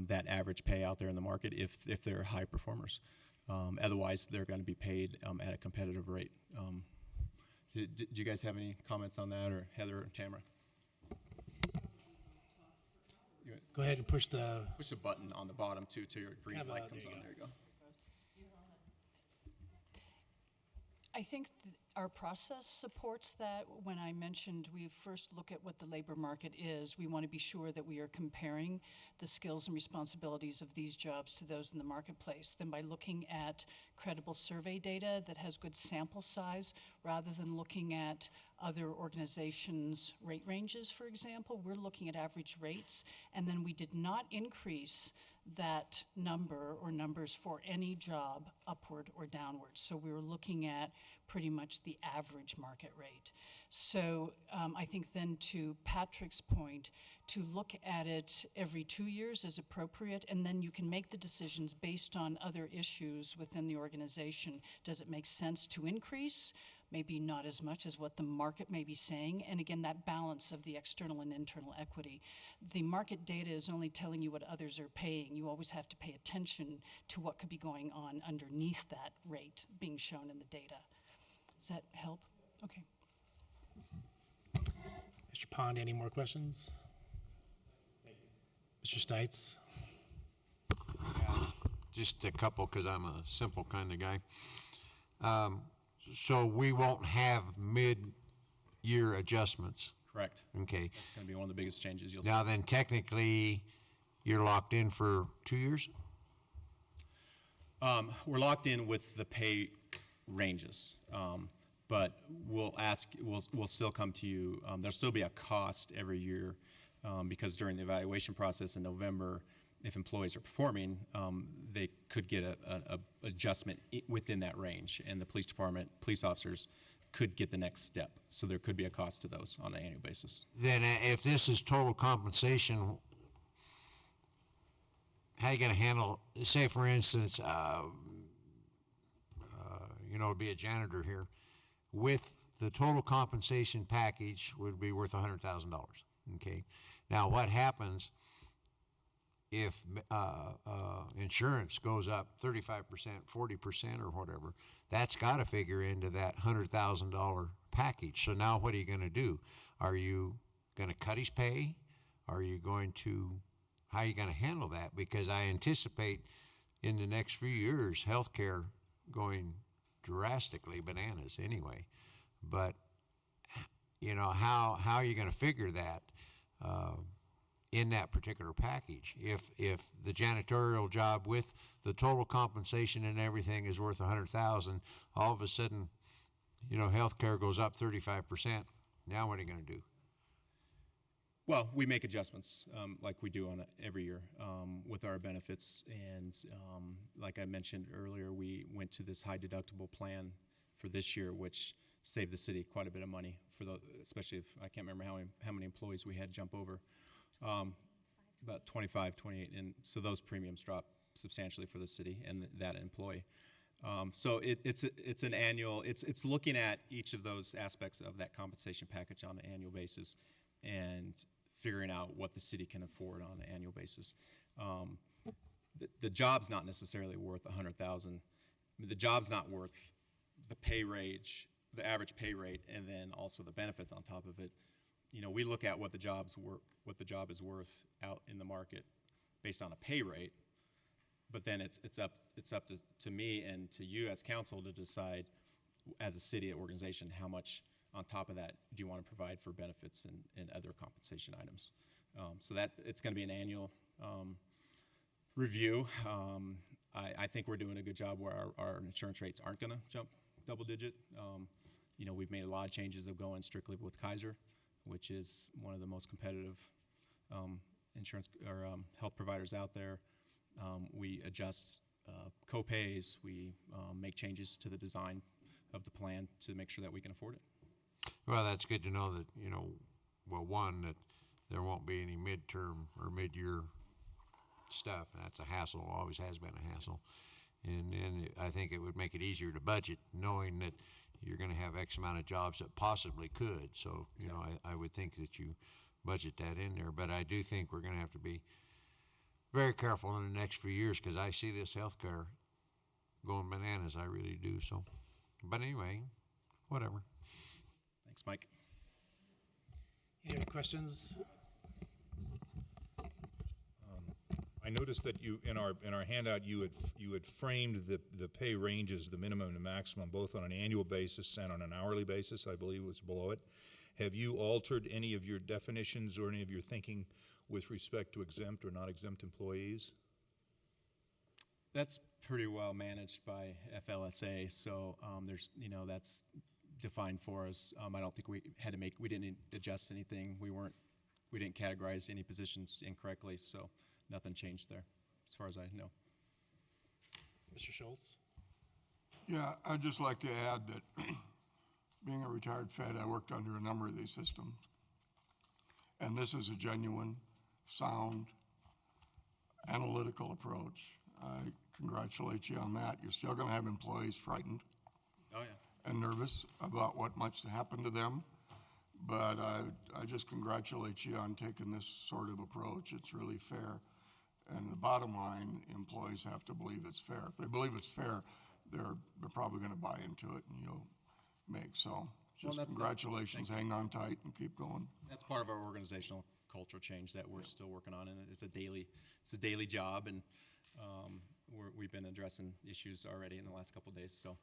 that average pay out there in the market if they're high performers. Otherwise, they're going to be paid at a competitive rate. Do you guys have any comments on that, or Heather or Tamara? Go ahead and push the button on the bottom too, till your green light comes on. There you go. I think our process supports that. When I mentioned we first look at what the labor market is, we want to be sure that we are comparing the skills and responsibilities of these jobs to those in the marketplace. Then by looking at credible survey data that has good sample size, rather than looking at other organizations' rate ranges, for example, we're looking at average rates, and then we did not increase that number or numbers for any job upward or downward. So we were looking at pretty much the average market rate. So I think then, to Patrick's point, to look at it every 2 years is appropriate, and then you can make the decisions based on other issues within the organization. Does it make sense to increase? Maybe not as much as what the market may be saying. And again, that balance of the external and internal equity. The market data is only telling you what others are paying. You always have to pay attention to what could be going on underneath that rate being shown in the data. Does that help? Okay. Mr. Pond, any more questions? Mr. Stites? Just a couple, because I'm a simple kind of guy. So we won't have mid-year adjustments? Correct. Okay. That's going to be one of the biggest changes you'll see. Now then, technically, you're locked in for 2 years? We're locked in with the pay ranges, but we'll still come to you. There'll still be a cost every year, because during the evaluation process in November, if employees are performing, they could get a adjustment within that range, and the police department, police officers could get the next step. So there could be a cost to those on an annual basis. Then if this is total compensation, how are you going to handle, say for instance, be a janitor here, with the total compensation package would be worth $100,000, okay? Now what happens if insurance goes up 35%, 40% or whatever, that's got to figure into that $100,000 package. So now what are you going to do? Are you going to cut his pay? How are you going to handle that? Because I anticipate in the next few years, healthcare going drastically bananas anyway. But, you know, how are you going to figure that in that particular package? If the janitorial job with the total compensation and everything is worth $100,000, all of a sudden, you know, healthcare goes up 35%. Now what are you going to do? Well, we make adjustments like we do on every year with our benefits, and like I mentioned earlier, we went to this high deductible plan for this year, which saved the city quite a bit of money for the, especially if I can't remember how many employees we had jump over, about 25, 28, and so those premiums drop substantially for the city and that employee. So it's an annual. It's looking at each of those aspects of that compensation package on an annual basis and figuring out what the city can afford on an annual basis. The job's not necessarily worth $100,000. The job's not worth the pay range, the average pay rate, and then also the benefits on top of it. You know, we look at what the job is worth out in the market based on a pay rate, but then it's up to me and to you as council to decide as a city organization how much on top of that do you want to provide for benefits and other compensation items. So that it's going to be an annual review. I think we're doing a good job where our insurance rates aren't going to jump double digit. You know, we've made a lot of changes of going strictly with Kaiser, which is one of the most competitive insurance or health providers out there. We adjust co-pays. We make changes to the design of the plan to make sure that we can afford it. Well, that's good to know that, you know, well, one, that there won't be any midterm or mid-year stuff. That's a hassle, always has been a hassle. And then I think it would make it easier to budget knowing that you're going to have X amount of jobs that possibly could. So, you know, I would think that you budget that in there. But I do think we're going to have to be very careful in the next few years because I see this healthcare going bananas. I really do. So, but anyway, whatever. Thanks, Mike. Any other questions? I noticed that you, in our handout, you had framed the pay ranges, the minimum and maximum, both on an annual basis and on an hourly basis. I believe it was below it. Have you altered any of your definitions or any of your thinking with respect to exempt or not exempt employees? That's pretty well managed by FLSA, so there's, you know, that's defined for us. I don't think we didn't adjust anything. We didn't categorize any positions incorrectly, so nothing changed there, as far as I know. Mr. Schultz? Yeah, I'd just like to add that being a retired Fed, I worked under a number of these systems. And this is a genuine, sound, analytical approach. I congratulate you on that. You're still going to have employees frightened and nervous about what might happen to them. But I just congratulate you on taking this sort of approach. It's really fair. And the bottom line, employees have to believe it's fair. If they believe it's fair, they're probably going to buy into it, and you'll make. So just congratulations. Hang on tight and keep going. That's part of our organizational cultural change that we're still working on, and it's a daily job, and we've been addressing issues already in the last couple of days. So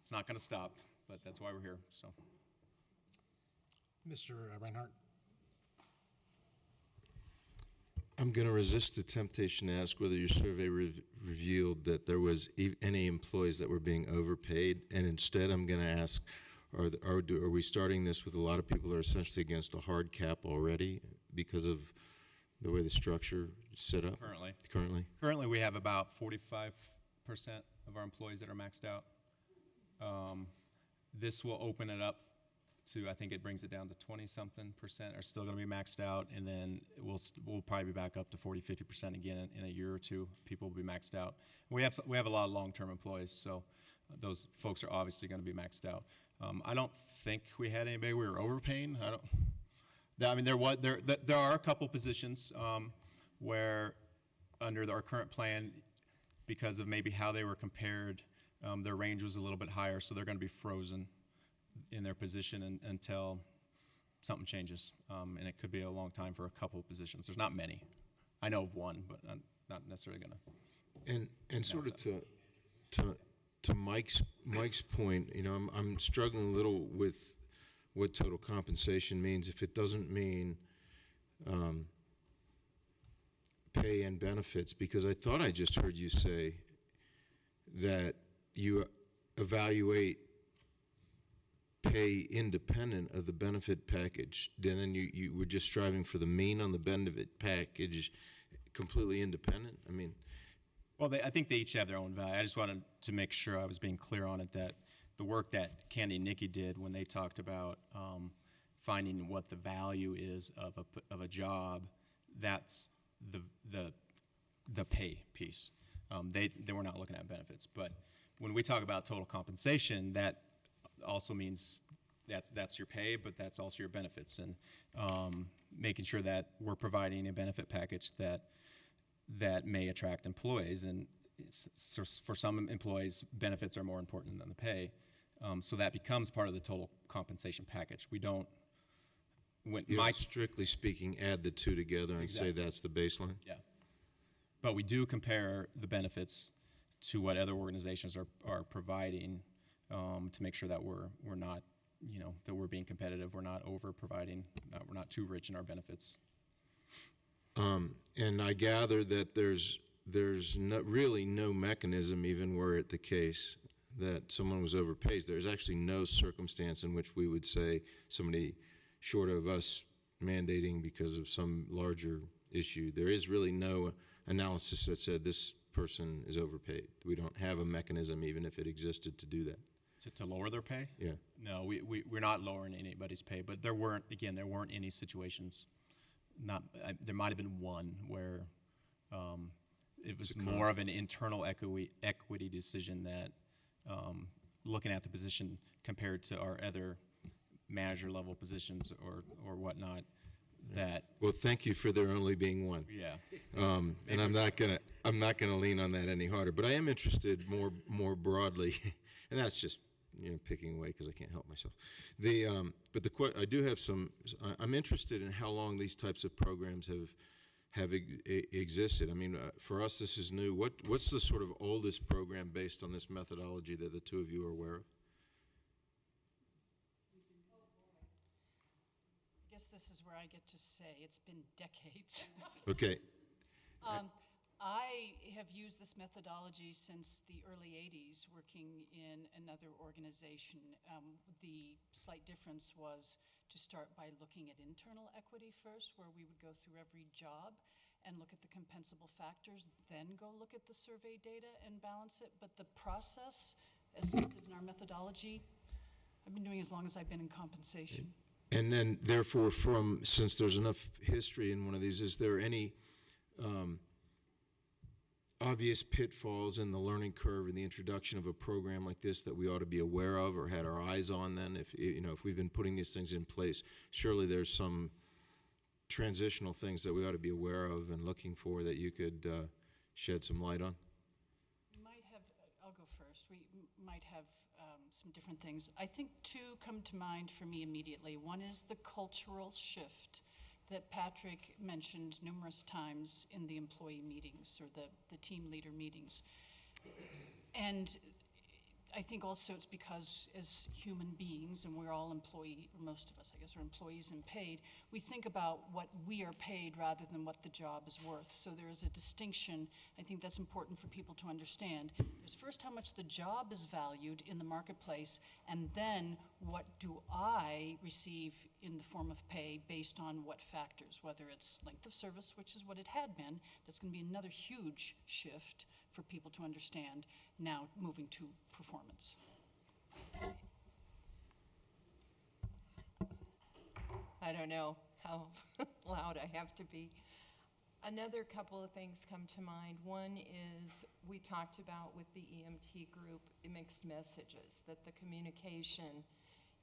it's not going to stop, but that's why we're here. So, Mr. Reinhardt? I'm going to resist the temptation to ask whether your survey revealed that there was any employees that were being overpaid, and instead I'm going to ask, are we starting this with a lot of people that are essentially against a hard cap already because of the way the structure is set up? Currently, we have about 45% of our employees that are maxed out. This will open it up to, I think it brings it down to 20-something% are still going to be maxed out, and then we'll probably be back up to 40-50% again in a year or two. People will be maxed out. We have a lot of long-term employees, so those folks are obviously going to be maxed out. I don't think we had anybody we were overpaying. There are a couple positions where under our current plan, because of maybe how they were compared, their range was a little bit higher, so they're going to be frozen in their position until something changes. And it could be a long time for a couple of positions. There's not many. I know of one, but I'm not necessarily going to. And sort of to Mike's point, you know, I'm struggling a little with what total compensation means if it doesn't mean pay and benefits, because I thought I just heard you say that you evaluate pay independent of the benefit package. Then you were just striving for the mean on the benefit package, completely independent. I mean, well, I think they each have their own value. I just wanted to make sure I was being clear on it, that the work that Candy and Nikki did when they talked about finding what the value is of a job, that's the pay piece. They were not looking at benefits, but when we talk about total compensation, that also means that's your pay, but that's also your benefits, and making sure that we're providing a benefit package that may attract employees. And for some employees, benefits are more important than the pay, so that becomes part of the total compensation package. We don't. Strictly speaking, add the two together and say that's the baseline? Yeah. But we do compare the benefits to what other organizations are providing to make sure that we're not, you know, that we're being competitive, we're not over-providing, we're not too rich in our benefits. And I gather that there's really no mechanism, even were it the case that someone was overpaid. There's actually no circumstance in which we would say somebody, short of us mandating because of some larger issue, there is really no analysis that said this person is overpaid. We don't have a mechanism, even if it existed, to do that. To lower their pay? Yeah. No, we're not lowering anybody's pay, but there weren't any situations. There might have been one where it was more of an internal equity decision that looking at the position compared to our other manager level positions or whatnot. That well, thank you for there only being one. Yeah. And I'm not gonna lean on that any harder. But I am interested more broadly, and that's just, you know, picking away because I can't help myself. I do have some. I'm interested in how long these types of programs have existed. I mean, for us, this is new. What's the sort of oldest program based on this methodology that the two of you are aware of? I guess this is where I get to say it's been decades. Okay. I have used this methodology since the early 80s, working in another organization. The slight difference was to start by looking at internal equity first, where we would go through every job and look at the compensable factors, then go look at the survey data and balance it. But the process, as listed in our methodology, I've been doing as long as I've been in compensation. And then, therefore, since there's enough history in one of these, is there any obvious pitfalls in the learning curve in the introduction of a program like this that we ought to be aware of or had our eyes on? Then, if we've been putting these things in place, surely there's some transitional things that we ought to be aware of and looking for that you could shed some light on. I'll go first. We might have some different things. I think two come to mind for me immediately. One is the cultural shift that Patrick mentioned numerous times in the employee meetings or the team leader meetings. And I think also it's because as human beings, and we're all or most of us, I guess, are employees and paid, we think about what we are paid rather than what the job is worth. So there is a distinction. I think that's important for people to understand. There's first how much the job is valued in the marketplace, and then what do I receive in the form of pay based on what factors, whether it's length of service, which is what it had been. That's going to be another huge shift for people to understand, now moving to performance. I don't know how loud I have to be. Another couple of things come to mind. One is we talked about with the EMT group mixed messages, that the communication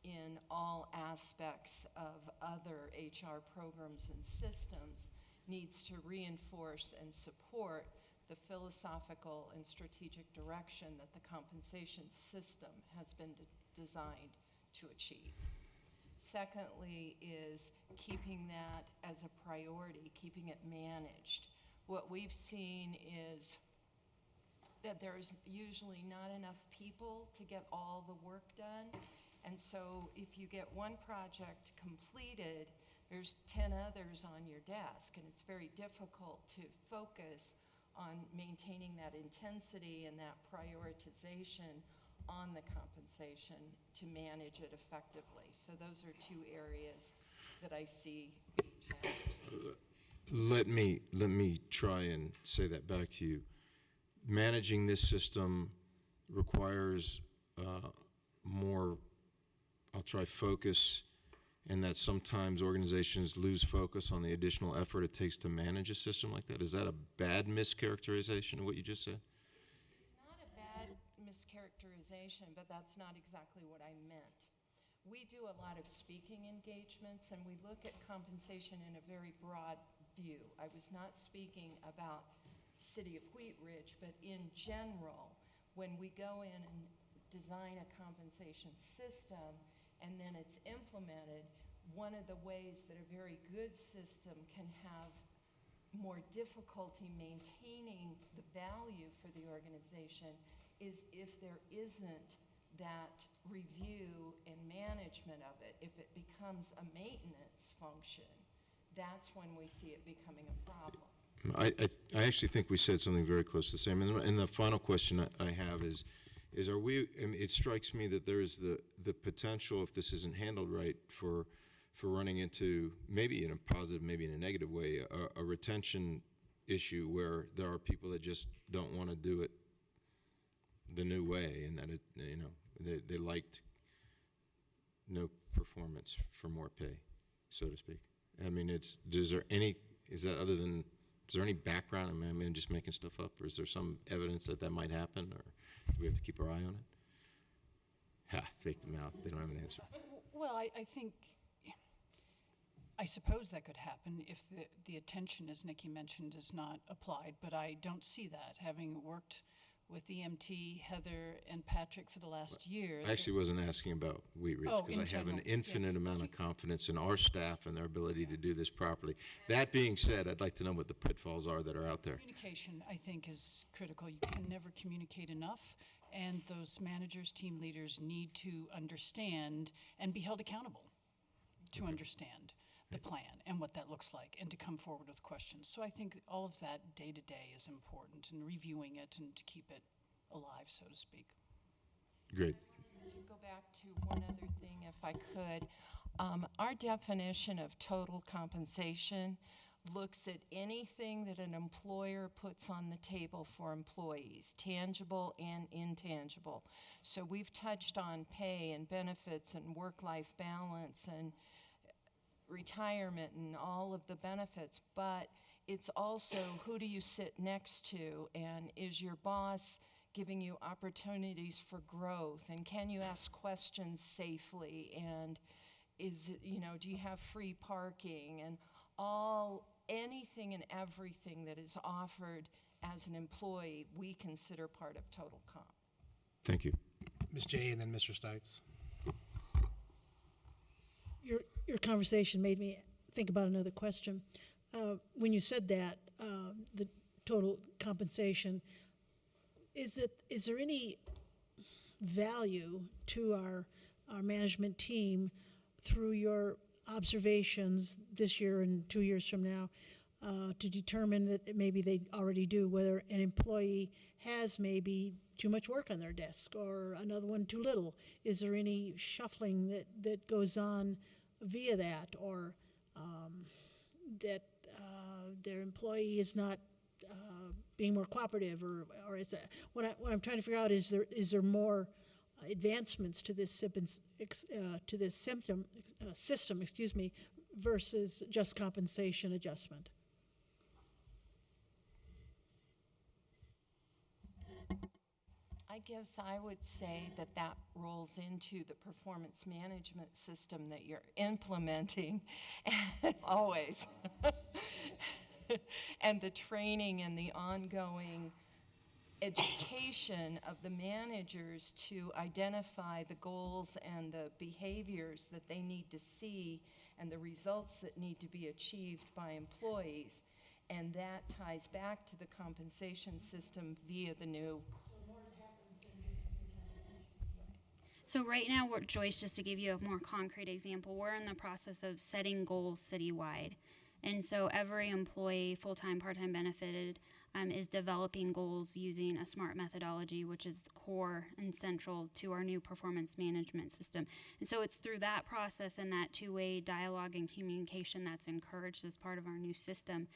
in all aspects of other HR programs and systems needs to reinforce and support the philosophical and strategic direction that the compensation system has been designed to achieve. Secondly is keeping that as a priority, keeping it managed. What we've seen is that there's usually not enough people to get all the work done. And so if you get one project completed, there's 10 others on your desk, and it's very difficult to focus on maintaining that intensity and that prioritization on the compensation to manage it effectively. So those are two areas that I see being challenges. Let me try and say that back to you. Managing this system requires more, I'll try focus, and that sometimes organizations lose focus on the additional effort it takes to manage a system like that. Is that a bad mischaracterization of what you just said? It's not a bad mischaracterization, but that's not exactly what I meant. We do a lot of speaking engagements, and we look at compensation in a very broad view. I was not speaking about City of Wheat Ridge, but in general, when we go in and design a compensation system and then it's implemented, one of the ways that a very good system can have more difficulty maintaining the value for the organization is if there isn't that review and management of it. If it becomes a maintenance function, that's when we see it becoming a problem. I actually think we said something very close to the same. And the final question I have is are we, I mean, it strikes me that there is the potential, if this isn't handled right, for running into, maybe in a positive, maybe in a negative way, a retention issue where there are people that just don't want to do it the new way, and that it, you know, they liked no performance for more pay, so to speak. I mean, is there any background? I mean, I'm just making stuff up, or is there some evidence that might happen, or do we have to keep our eye on it? Fake them out. They don't have an answer. Well, I suppose that could happen if the attention, as Nikki mentioned, is not applied, but I don't see that. Having worked with EMT, Heather, and Patrick for the last year. I actually wasn't asking about Wheat Ridge, because I have an infinite amount of confidence in our staff and their ability to do this properly. That being said, I'd like to know what the pitfalls are that are out there. Communication, I think, is critical. You can never communicate enough, and those managers, team leaders need to understand and be held accountable to understand the plan and what that looks like, and to come forward with questions. So I think all of that day to day is important, and reviewing it and to keep it alive, so to speak. Great. I wanted to go back to one other thing, if I could. Our definition of total compensation looks at anything that an employer puts on the table for employees, tangible and intangible. So we've touched on pay and benefits and work-life balance and retirement and all of the benefits, but it's also who do you sit next to, and is your boss giving you opportunities for growth, and can you ask questions safely, and is it, you know, do you have free parking, and anything and everything that is offered as an employee we consider part of total comp. Thank you. Ms. J. and then Mr. Stites. Your conversation made me think about another question. When you said that, the total compensation, is there any value to our management team through your observations this year and 2 years from now to determine that maybe they already do, whether an employee has maybe too much work on their desk or another one too little? Is there any shuffling that goes on via that, or that their employee is not being more cooperative, or is that what I'm trying to figure out? Is there more advancements to this system, excuse me, versus just compensation adjustment? I guess I would say that rolls into the performance management system that you're implementing always. and the training and the ongoing education of the managers to identify the goals and the behaviors that they need to see and the results that need to be achieved by employees. And that ties back to the compensation system via the new. So right now, Joyce, just to give you a more concrete example, we're in the process of setting goals citywide. And so every employee, full-time, part-time, benefited, is developing goals using a SMART methodology, which is core and central to our new performance management system. And so it's through that process and that two-way dialogue and communication that's encouraged as part of our new system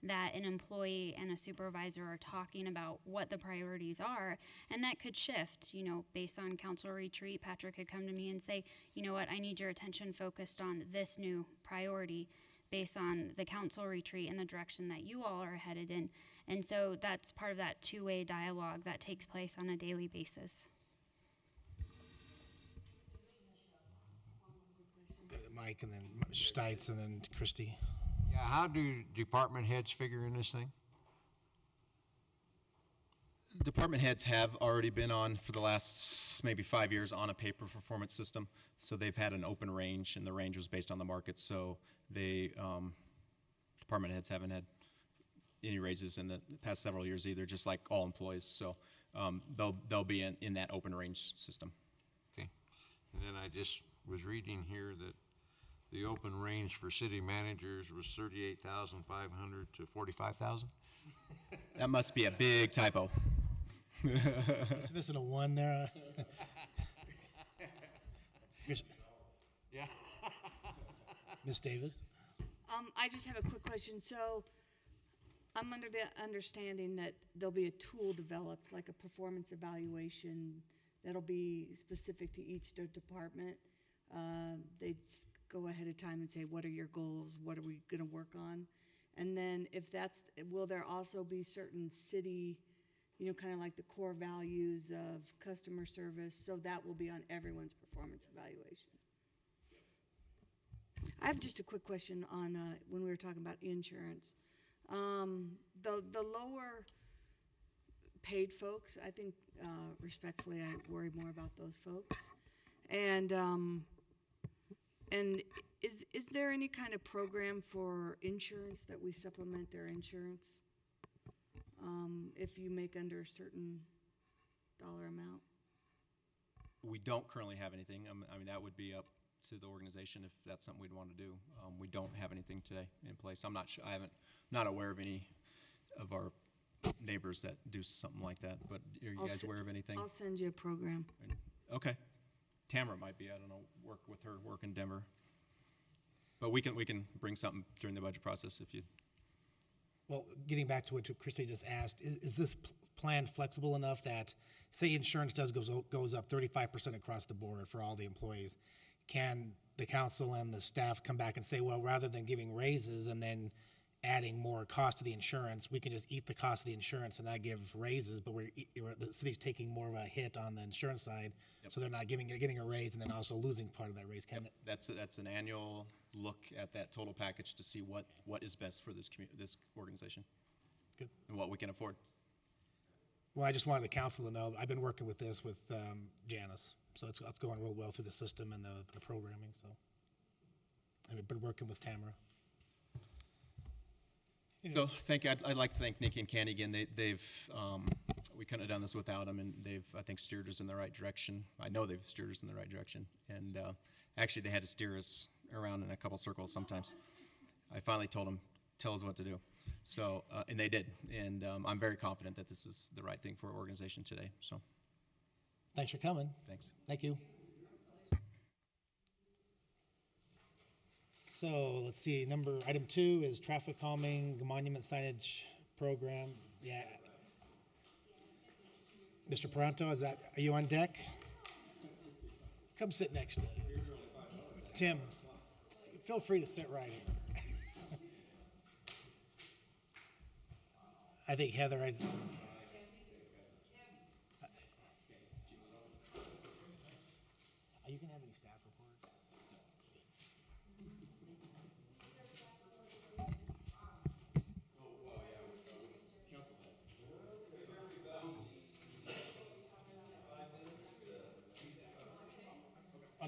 that an employee and a supervisor are talking about what the priorities are. And that could shift, based on council retreat. Patrick could come to me and say, you know what, I need your attention focused on this new priority based on the council retreat and the direction that you all are headed in. And so that's part of that two-way dialogue that takes place on a daily basis. Mike, and then Stites, and then Christie. Yeah, how do department heads figure in this thing? Department heads have already been on, for the last maybe 5 years, on a pay per performance system. So they've had an open range, and the range was based on the market. So they, department heads haven't had any raises in the past several years either, just like all employees. So they'll be in that open range system. Okay. And then I just was reading here that the open range for city managers was 38,500 to 45,000. That must be a big typo. Missing a one there. Yeah. Ms. Davis? I just have a quick question. So I'm under the understanding that there'll be a tool developed, like a performance evaluation, that'll be specific to each department. They'd go ahead of time and say, what are your goals? What are we going to work on? And then if that's, will there also be certain city, kind of like the core values of customer service? So that will be on everyone's performance evaluation. I have just a quick question on when we were talking about insurance. The lower paid folks, I think, respectfully, I worry more about those folks. And is there any kind of program for insurance that we supplement their insurance if you make under a certain dollar amount? We don't currently have anything. I mean, that would be up to the organization if that's something we'd want to do. We don't have anything today in place. I'm not sure. Not aware of any of our neighbors that do something like that. But are you guys aware of anything? I'll send you a program. Okay. Tamara might be. I don't know. Work with her. Work in Denver. But we can bring something during the budget process if you. Well, getting back to what Christy just asked, is this plan flexible enough that, say, insurance goes up 35% across the board for all the employees? Can the council and the staff come back and say, well, rather than giving raises and then adding more cost to the insurance, we can just eat the cost of the insurance and not give raises, but the city's taking more of a hit on the insurance side, so they're not getting a raise and then also losing part of that raise. That's an annual look at that total package to see what is best for this organization. Good. And what we can afford. Well, I just wanted the council to know, I've been working with this with Janice, so it's going real well through the system and the programming, so. And we've been working with Tamara. So thank you. I'd like to thank Nikki and Candy again. They've we couldn't have done this without them, and they've, I think, steered us in the right direction. I know they've steered us in the right direction, and actually they had to steer us around in a couple circles sometimes. I finally told them, tell us what to do. So, and they did, and I'm very confident that this is the right thing for our organization today. So, thanks for coming. Thanks. Thank you. So let's see. Item 2 is traffic calming monument signage program. Yeah. Mr. Paranto, are you on deck? Come sit next to Tim. Feel free to sit right here. I think Heather. Are you gonna have any staff reports?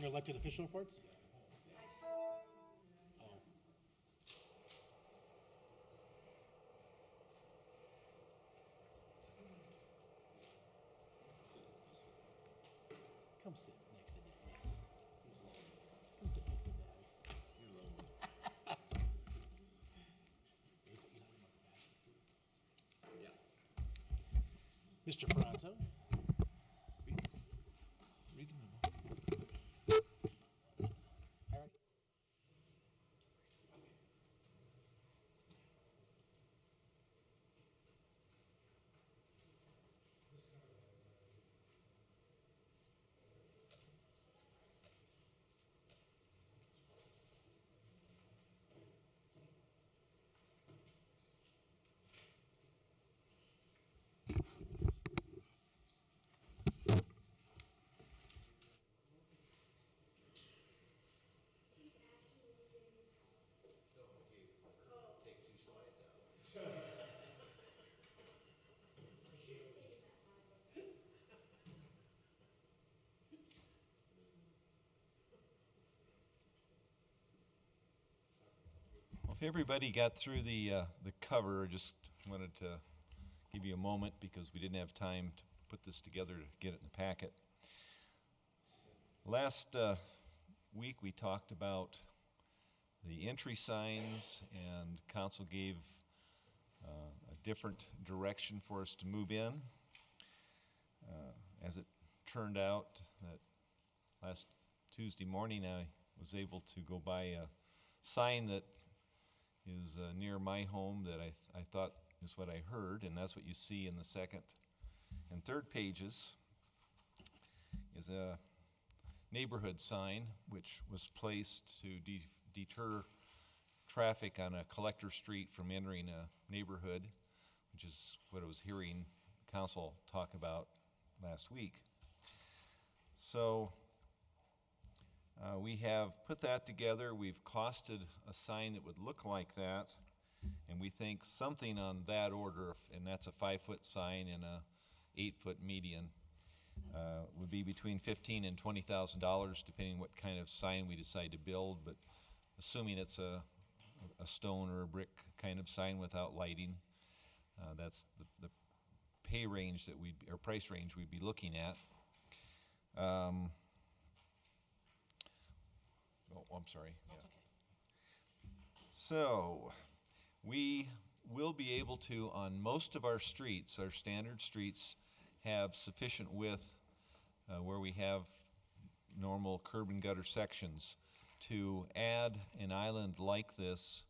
Under elected official reports? Oh. Come sit next to Daddy. Come sit next to Daddy. Mr. Pronto? Read the memo. All right. Well, if everybody got through the cover, I just wanted to give you a moment because we didn't have time to put this together to get it in the packet. Last week we talked about the entry signs, and council gave a different direction for us to move in. As it turned out, that last Tuesday morning I was able to go by a sign that is near my home that I thought is what I heard, and that's what you see in the second and third pages, is a neighborhood sign which was placed to deter traffic on a collector street from entering a neighborhood, which is what I was hearing council talk about last week. So we have put that together. We've costed a sign that would look like that, and we think something on that order, and that's a 5-foot sign and a 8-foot median, would be between $15,000 and $20,000, depending what kind of sign we decide to build. But assuming it's a stone or a brick kind of sign without lighting, that's the pay range that or price range we'd be looking at. I'm sorry. Yeah. So we will be able to, on most of our streets, our standard streets, have sufficient width where we have normal curb and gutter sections to add an island like this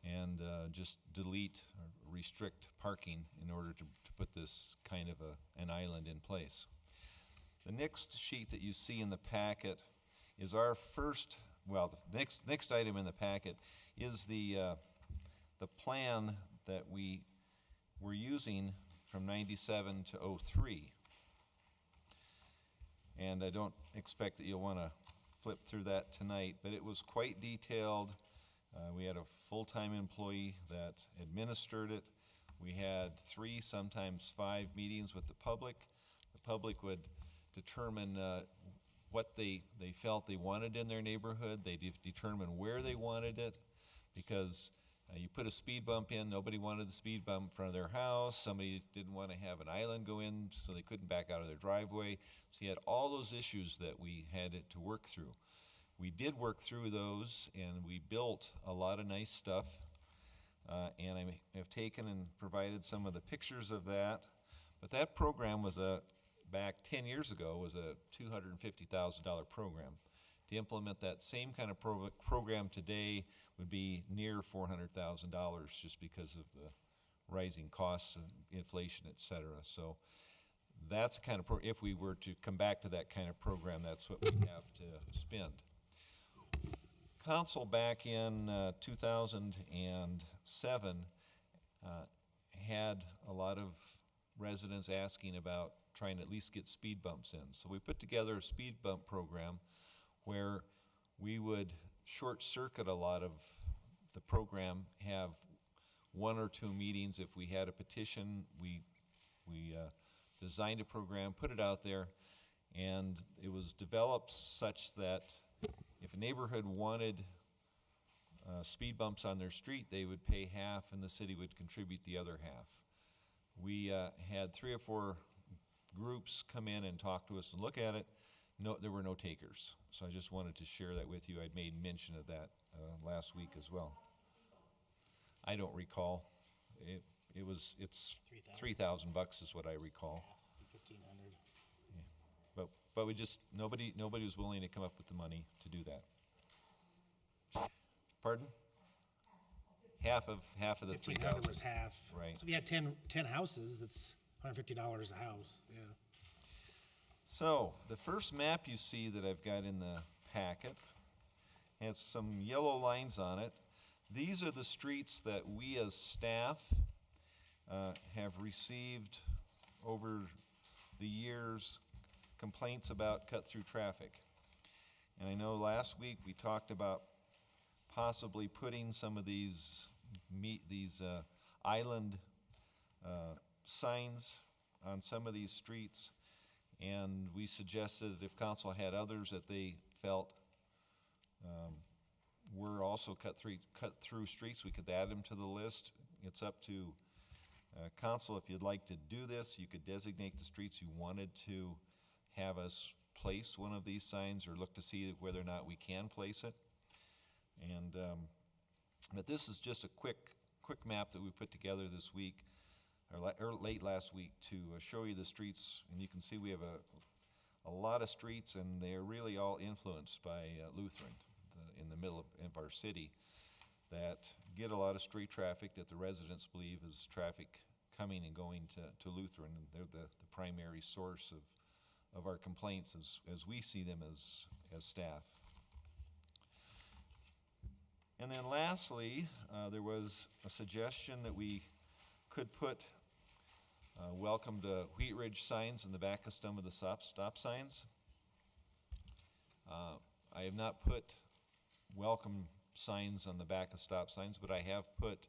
and just delete or restrict parking in order to put this kind of an island in place. The next sheet that you see in the packet is our first, well, the next item in the packet is the plan that we were using from 97 to 03. And I don't expect that you'll want to flip through that tonight, but it was quite detailed. We had a full-time employee that administered it. We had 3, sometimes 5 meetings with the public. The public would determine what they felt they wanted in their neighborhood. They determine where they wanted it, because you put a speed bump in, nobody wanted the speed bump in front of their house. Somebody didn't want to have an island go in, so they couldn't back out of their driveway. So you had all those issues that we had to work through. We did work through those, and we built a lot of nice stuff. And I have taken and provided some of the pictures of that. But that program was back 10 years ago, was a $250,000 program. To implement that same kind of program today would be near $400,000, just because of the rising costs and inflation, et cetera. So that's the kind of if we were to come back to that kind of program, that's what we have to spend. Council back in 2007 had a lot of residents asking about trying to at least get speed bumps in. So we put together a speed bump program where we would short circuit a lot of the program, have 1 or 2 meetings. If we had a petition, we designed a program, put it out there, And it was developed such that if a neighborhood wanted speed bumps on their street, they would pay half and the city would contribute the other half. We had 3 or 4 groups come in and talk to us and look at it. No, there were no takers. So I just wanted to share that with you. I'd made mention of that last week as well. I don't recall. It's $3,000 is what I recall. 1,500. Yeah. But we just, nobody was willing to come up with the money to do that. Pardon? Half of the 1,500 was half. Right. So if you had 10 houses, it's $150 a house, yeah. So, the first map you see that I've got in the packet has some yellow lines on it. These are the streets that we as staff have received over the years complaints about cut-through traffic. And I know last week we talked about possibly putting some of these island signs on some of these streets, and we suggested that if council had others that they felt were also cut-through streets, we could add them to the list. It's up to council. If you'd like to do this, you could designate the streets you wanted to have us place one of these signs, or look to see whether or not we can place it. And but this is just a quick map that we put together this week, or late last week, to show you the streets. And you can see we have a lot of streets, and they're really all influenced by Lutheran, in the middle of our city, that get a lot of street traffic that the residents believe is traffic coming and going to Lutheran. And they're the primary source of our complaints as we see them as staff. And then lastly, there was a suggestion that we could put welcome to Wheat Ridge signs in the back of some of the stop signs. I have not put welcome signs on the back of stop signs, but I have put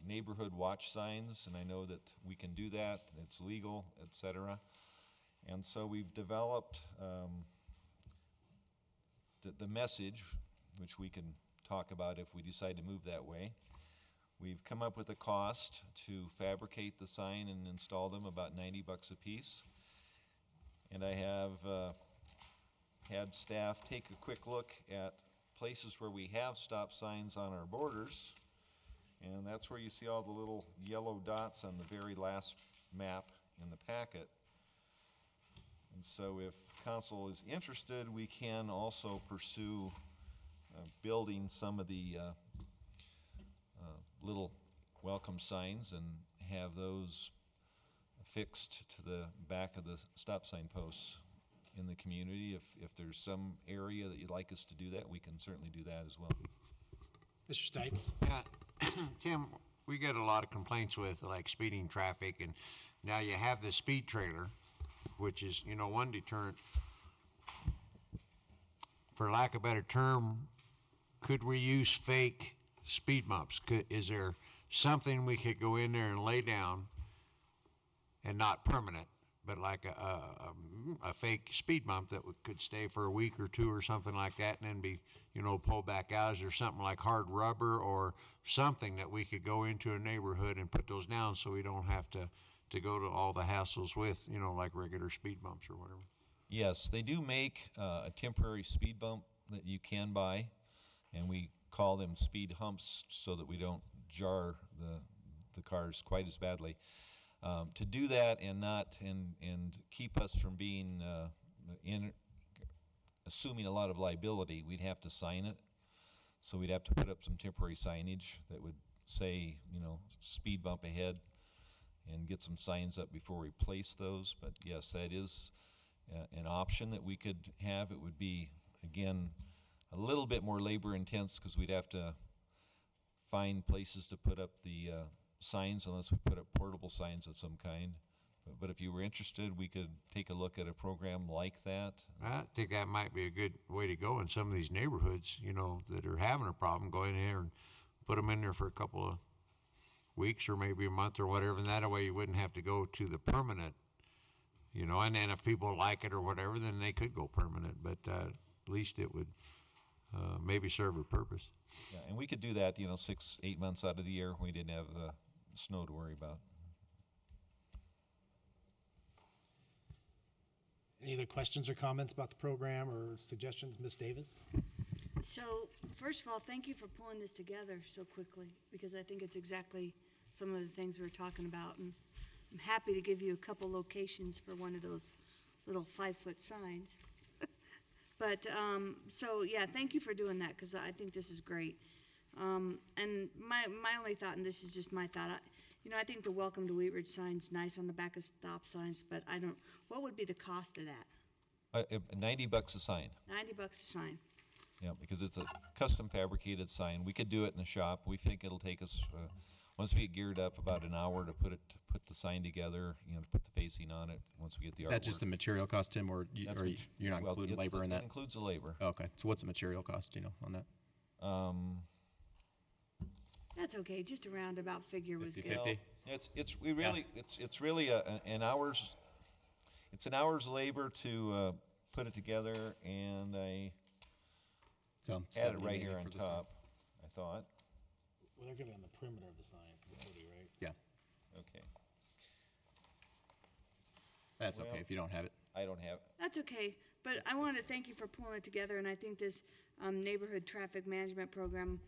neighborhood watch signs, and I know that we can do that, it's legal, etc. And so we've developed the message, which we can talk about if we decide to move that way. We've come up with a cost to fabricate the sign and install them, about $90 a piece. And I have had staff take a quick look at places where we have stop signs on our borders, and that's where you see all the little yellow dots on the very last map in the packet. And so if council is interested, we can also pursue building some of the little welcome signs and have those affixed to the back of the stop sign posts in the community. If there's some area that you'd like us to do that, we can certainly do that as well. Mr. Stites? Yeah, Tim, we get a lot of complaints with like speeding traffic, and now you have the speed trailer, which is, one deterrent. For lack of a better term, could we use fake speed bumps? Is there something we could go in there and lay down, and not permanent, but like a fake speed bump that could stay for a week or two or something like that, and then be, pulled back out? Is there something like hard rubber or something that we could go into a neighborhood and put those down so we don't have to go to all the hassles with, like regular speed bumps or whatever? Yes, they do make a temporary speed bump that you can buy, and we call them speed humps so that we don't jar the cars quite as badly. To do that and keep us from being assuming a lot of liability, we'd have to sign it. So we'd have to put up some temporary signage that would say, speed bump ahead, and get some signs up before we place those. But yes, that is an option that we could have. It would be, again, a little bit more labor intense because we'd have to find places to put up the signs unless we put up portable signs of some kind. But if you were interested, we could take a look at a program like that. I think that might be a good way to go in some of these neighborhoods, that are having a problem. Go in there and put them in there for a couple of weeks or maybe a month or whatever, and that way you wouldn't have to go to the permanent, you know, and then if people like it or whatever, then they could go permanent, but at least it would maybe serve a purpose. Yeah, and we could do that, 6, 8 months out of the year. We didn't have snow to worry about. Any other questions or comments about the program or suggestions, Ms. Davis? So, first of all, thank you for pulling this together so quickly, because I think it's exactly some of the things we're talking about. And I'm happy to give you a couple locations for one of those little 5-foot signs. But, so, yeah, thank you for doing that, because I think this is great. And my only thought, and this is just my thought, I think the Welcome to Wheat Ridge sign's nice on the back of stop signs, but what would be the cost of that? $90 a sign. $90 a sign. Yeah, because it's a custom fabricated sign. We could do it in a shop. We think it'll take us, once we get geared up, about an hour to put the sign together, to put the facing on it, once we get the artwork. Is that just the material cost, Tim, or you're not including labor in that? It includes the labor. Oh, okay, so what's the material cost, on that? That's okay, just a roundabout figure was good. 50-50? It's really an hour's, it's an hour's labor to put it together, and I So had it right maybe here on for the sign. top, I thought. Well, they're gonna be on the perimeter of the sign for the city, right? Yeah, Okay. that's Well- okay if you don't have it. I don't have it. That's okay, but I want to thank you for pulling it together, and I think this neighborhood traffic management program,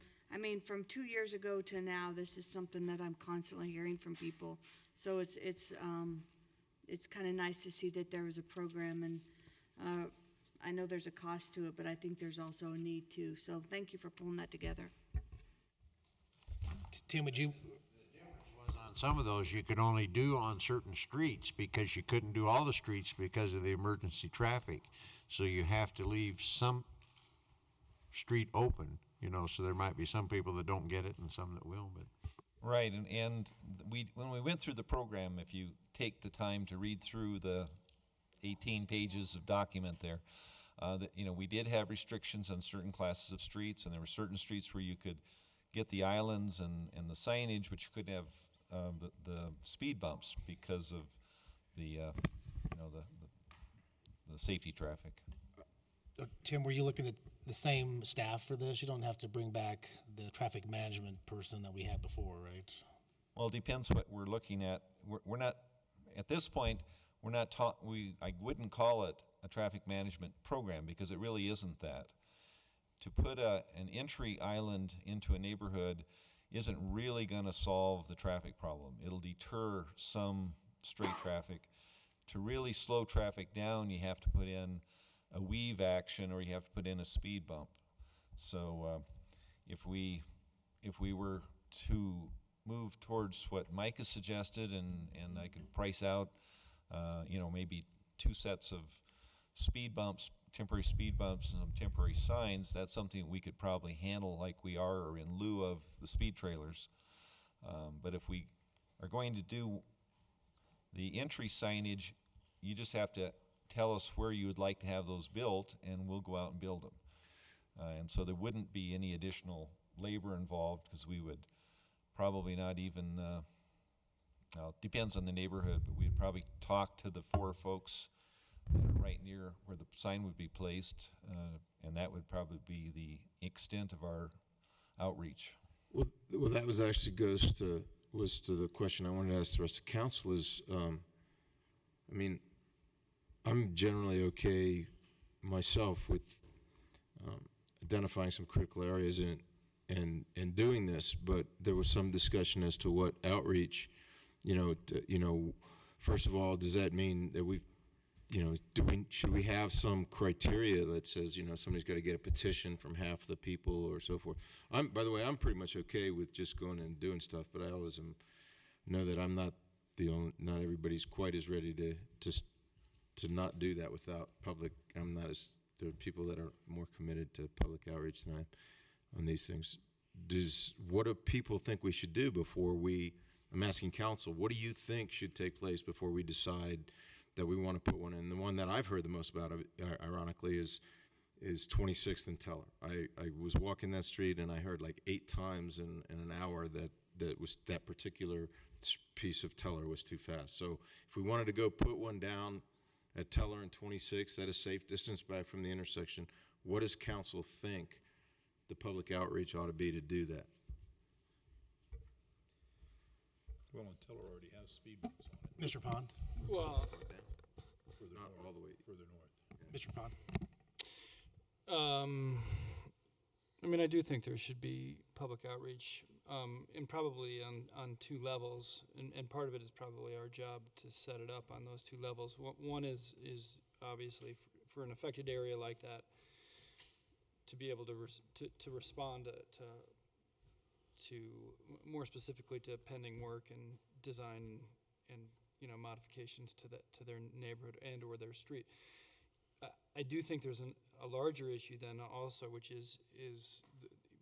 from 2 years ago to now, this is something that I'm constantly hearing from people. So it's kind of nice to see that there was a program, and I know there's a cost to it, but I think there's also a need too. So thank you for pulling that together. Tim, would you, On some of those, you could only do on certain streets because you couldn't do all the streets because of the emergency traffic. So you have to leave some street open, so there might be some people that don't get it and some that will, but. Right, and when we went through the program, if you take the time to read through the 18 pages of document there, we did have restrictions on certain classes of streets, and there were certain streets where you could get the islands and the signage, but you couldn't have the speed bumps because of the safety traffic. Tim, were you looking at the same staff for this? You don't have to bring back the traffic management person that we had before, right? Well, it depends what we're looking at. We're not, at this point, we're not I wouldn't call it a traffic management program because it really isn't that. To put an entry island into a neighborhood isn't really going to solve the traffic problem. It'll deter some stray traffic. To really slow traffic down, you have to put in a weave action or you have to put in a speed bump. So if we were to move towards what Mike has suggested, and I could price out, maybe 2 sets of speed bumps, temporary speed bumps, and some temporary signs, that's something we could probably handle like we are or in lieu of the speed trailers. But if we are going to do the entry signage, you just have to tell us where you would like to have those built, and we'll go out and build them. And so there wouldn't be any additional labor involved because we would probably not even, it depends on the neighborhood, but we'd probably talk to the 4 folks that are right near where the sign would be placed, and that would probably be the extent of our outreach. Well, that was actually was to the question I wanted to ask the rest of council is, I'm generally okay myself with identifying some critical areas and doing this, but there was some discussion as to what outreach, first of all, does that mean that should we have some criteria that says, somebody's got to get a petition from half the people or so forth? By the way, I'm pretty much okay with just going and doing stuff, but I always know that I'm not not everybody's quite as ready to not do that without public. There are people that are more committed to public outreach than I am on these things. What do people think we should do before I'm asking council, what do you think should take place before we decide that we want to put one in? The one that I've heard the most about, ironically, is 26th and Teller. I was walking that street and I heard like 8 times in an hour that particular piece of Teller was too fast. So if we wanted to go put one down at Teller and 26, at a safe distance back from the intersection. What does council think the public outreach ought to be to do that? Well, and Teller already has speed bumps on it. Mr. Pond? Well, Further Not north, all the way. Further north. Mr. Pond? I mean, I do think there should be public outreach, and probably on two levels, and part of it is probably our job to set it up on those two levels. One is obviously for an affected area like that, to be able to respond to more specifically to pending work and design and modifications to their neighborhood and or their street. I do think there's a larger issue then also, which is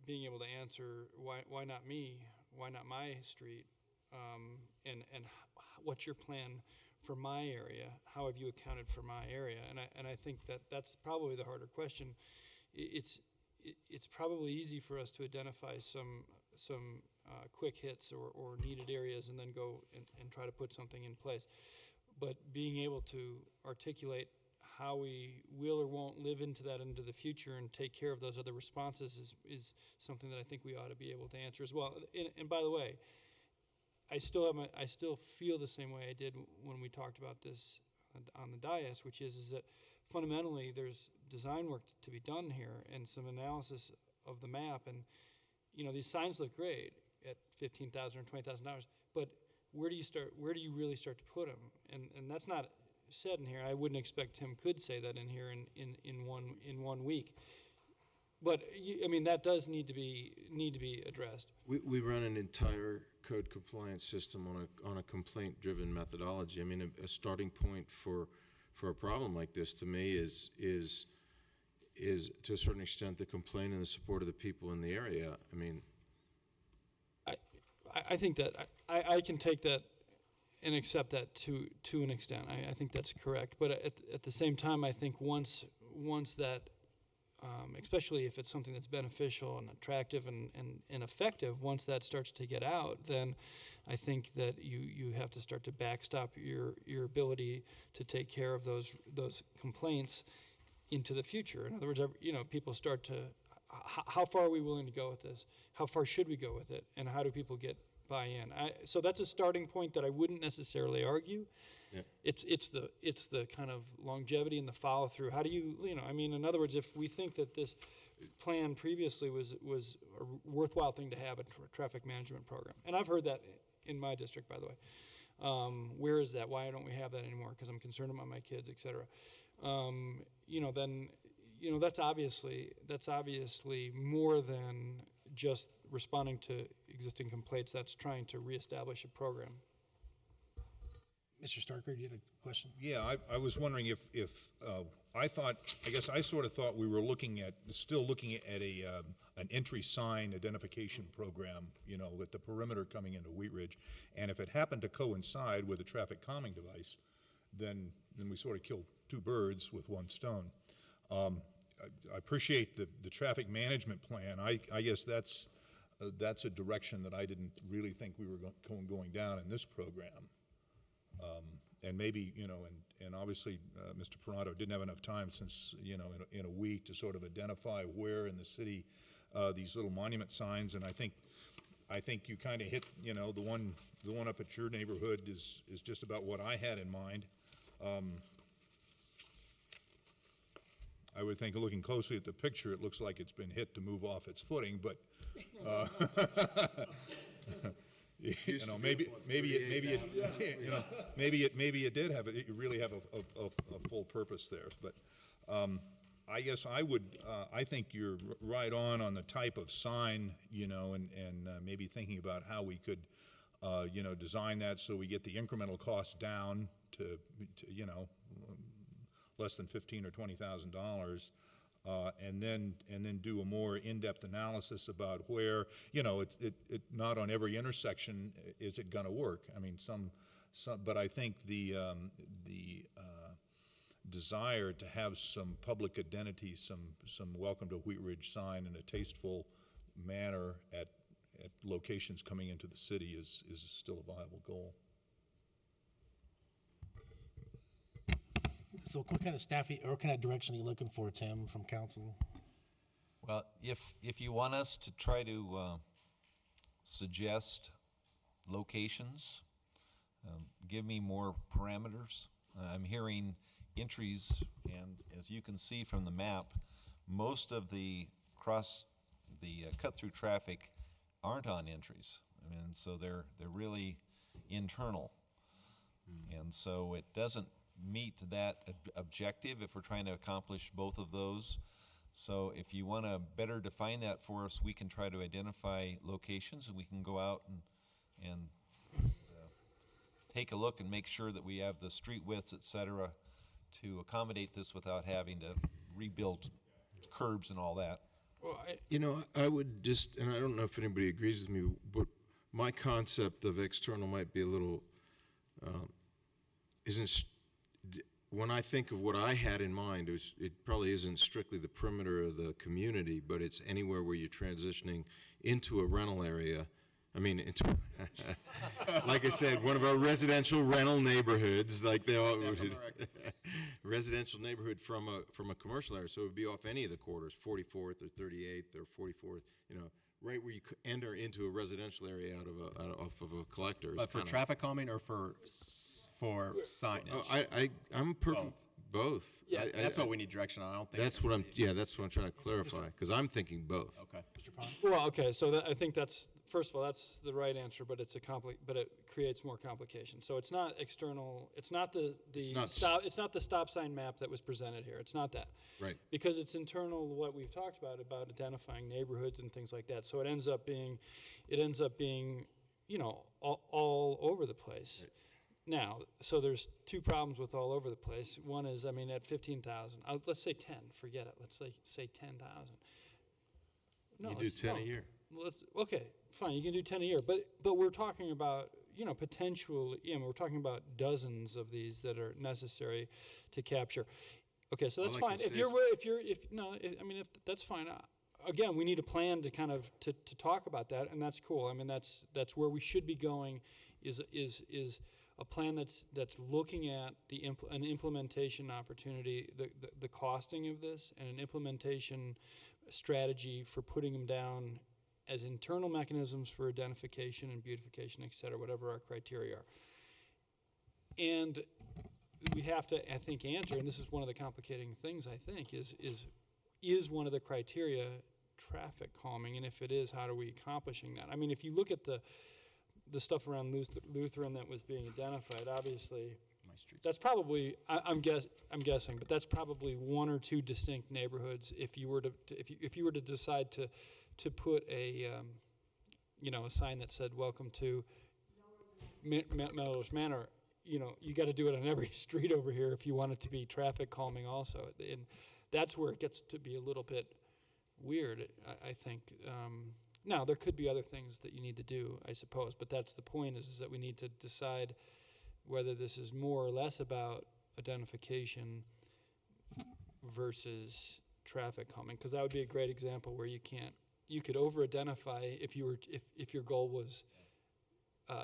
being able to answer why not me, why not my street, and what's your plan for my area? How have you accounted for my area? And I think that's probably the harder question. It's probably easy for us to identify some quick hits or needed areas and then go and try to put something in place. But being able to articulate how we will or won't live into the future and take care of those other responses is something that I think we ought to be able to answer as well. And by the way, I still feel the same way I did when we talked about this on the dais, which is that fundamentally there's design work to be done here and some analysis of the map. And these signs look great at $15,000 or $20,000, but where do you start? Where do you really start to put them? And that's not said in here. I wouldn't expect Tim could say that in here in one week. But that does need to be addressed. We run an entire code compliance system on a complaint-driven methodology. I mean, a starting point for a problem like this to me is to a certain extent the complaint and the support of the people in the area. I mean, I think that I can take that and accept that to an extent. I think that's correct. But at the same time, I think once that, especially if it's something that's beneficial and attractive and effective, once that starts to get out, then I think that you have to start to backstop your ability to take care of those complaints into the future. In other words, people start to, how far are we willing to go with this? How far should we go with it? And how do people get buy-in? So that's a starting point that I wouldn't necessarily argue. Yeah. It's the kind of longevity and the follow through. How do you in other words, if we think that this plan previously was a worthwhile thing to have a traffic management program, and I've heard that in my district, by the way. Where is that? Why don't we have that anymore? Because I'm concerned about my kids, et cetera. Then that's obviously more than just responding to existing complaints. That's trying to reestablish a program. Mr. Starker, you had a question? Yeah, I was wondering if I guess I sort of thought we were still looking at an entry sign identification program, with the perimeter coming into Wheat Ridge, and if it happened to coincide with a traffic calming device, then we sort of killed two birds with one stone. I appreciate the traffic management plan. I guess that's a direction that I didn't really think we were going down in this program. And maybe, and obviously Mr. Perato didn't have enough time since, in a week to sort of identify where in the city these little monument signs, and I think you kind of hit, the one up at your neighborhood is just about what I had in mind. I would think, looking closely at the picture, it looks like it's been hit to move off its footing, but maybe it did have it really have a full purpose there. But I guess I think you're right on the type of sign, and maybe thinking about how we could design that so we get the incremental cost down to less than $15,000 or $20,000, and then do a more in-depth analysis about where, it not on every intersection is it going to work. I mean, but I think the desire to have some public identity, some welcome to Wheat Ridge sign in a tasteful manner at locations coming into the city is still a viable goal. So what kind of staff, or what kind of direction are you looking for, Tim, from council? Well, if you want us to try to suggest locations, give me more parameters. I'm hearing entries, and as you can see from the map, most of the cut-through traffic aren't on entries. I mean, so they're really internal. And so it doesn't meet that objective if we're trying to accomplish both of those. So if you want to better define that for us, we can try to identify locations, and we can go out and take a look and make sure that we have the street widths, et cetera, to accommodate this without having to rebuild curbs and all that. Well, I would just, and I don't know if anybody agrees with me, but my concept of external might be a little, when I think of what I had in mind, it probably isn't strictly the perimeter of the community, but it's anywhere where you're transitioning into a rental area. I mean, like I said, one of our residential rental neighborhoods, like they all residential neighborhood from a commercial area. So it would be off any of the quarters, 44th or 38th or 44th, right where you enter into a residential area off of a collector. But for traffic calming or for signage? I'm perfect. Both. Yeah, that's what we need direction on. I don't think that's what I'm trying to clarify, because I'm thinking both. Okay. Mr. Pond? Well, okay, so I think that's, first of all, that's the right answer, but it creates more complications. So it's not external, it's not it's not the stop sign map that was presented here. It's not that. Right. Because it's internal, what we've talked about identifying neighborhoods and things like that. So it ends up being, all over the place. Right. Now, so there's two problems with all over the place. One is, at 15,000, let's say 10, forget it. Let's say 10,000. No, you do 10 a year. Okay, fine, you can do 10 a year, but we're talking about, potentially, we're talking about dozens of these that are necessary to capture. Okay, so that's fine. If that's fine. Again, we need a plan to kind of to talk about that, and that's cool. That's where we should be going. Is a plan that's looking at an implementation opportunity, the costing of this, and an implementation strategy for putting them down as internal mechanisms for identification and beautification, et cetera, whatever our criteria are. And we have to, I think, answer, and this is one of the complicating things, I think, is one of the criteria traffic calming, and if it is, how are we accomplishing that? If you look at the stuff around Lutheran that was being identified, obviously, that's probably, I'm guessing, but that's probably one or two distinct neighborhoods. If you were to decide to put a sign that said "Welcome to Melrose Manor," you got to do it on every street over here if you want it to be traffic calming also, and that's where it gets to be a little bit weird, I think. Now, there could be other things that you need to do, I suppose, but that's the point, is that we need to decide whether this is more or less about identification versus traffic calming, because that would be a great example where you could over-identify if your goal was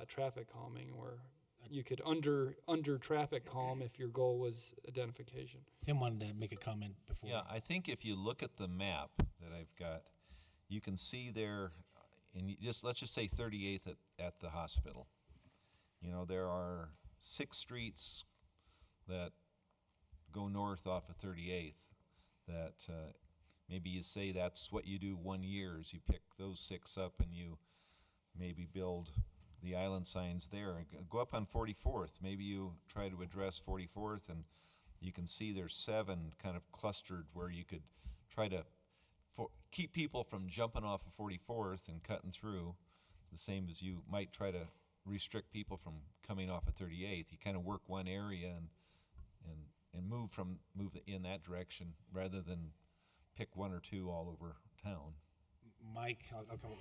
traffic calming, or you could under traffic calm if your goal was identification. Tim wanted to make a comment before. Yeah, I think if you look at the map that I've got, you can see there, and let's just say 38th at the hospital. There are 6 streets that go north off of 38th that maybe you say that's what you do 1 year, is you pick those 6 up and you maybe build the island signs there. And go up on 44th. Maybe you try to address 44th, and you can see there's 7 kind of clustered where you could try to keep people from jumping off of 44th and cutting through, the same as you might try to restrict people from coming off of 38th. You kind of work one area and move in that direction rather than pick 1 or 2 all over town. Mike, I'll come.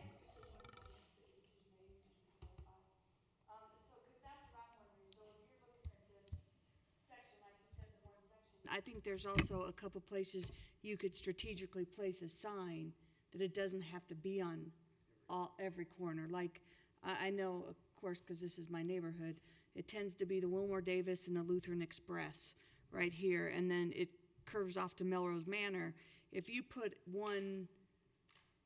I think there's also a couple places you could strategically place a sign that it doesn't have to be on every corner. Like, I know, of course, because this is my neighborhood, it tends to be the Wilmore Davis and the Lutheran Express, right here, and then it curves off to Melrose Manor. If you put one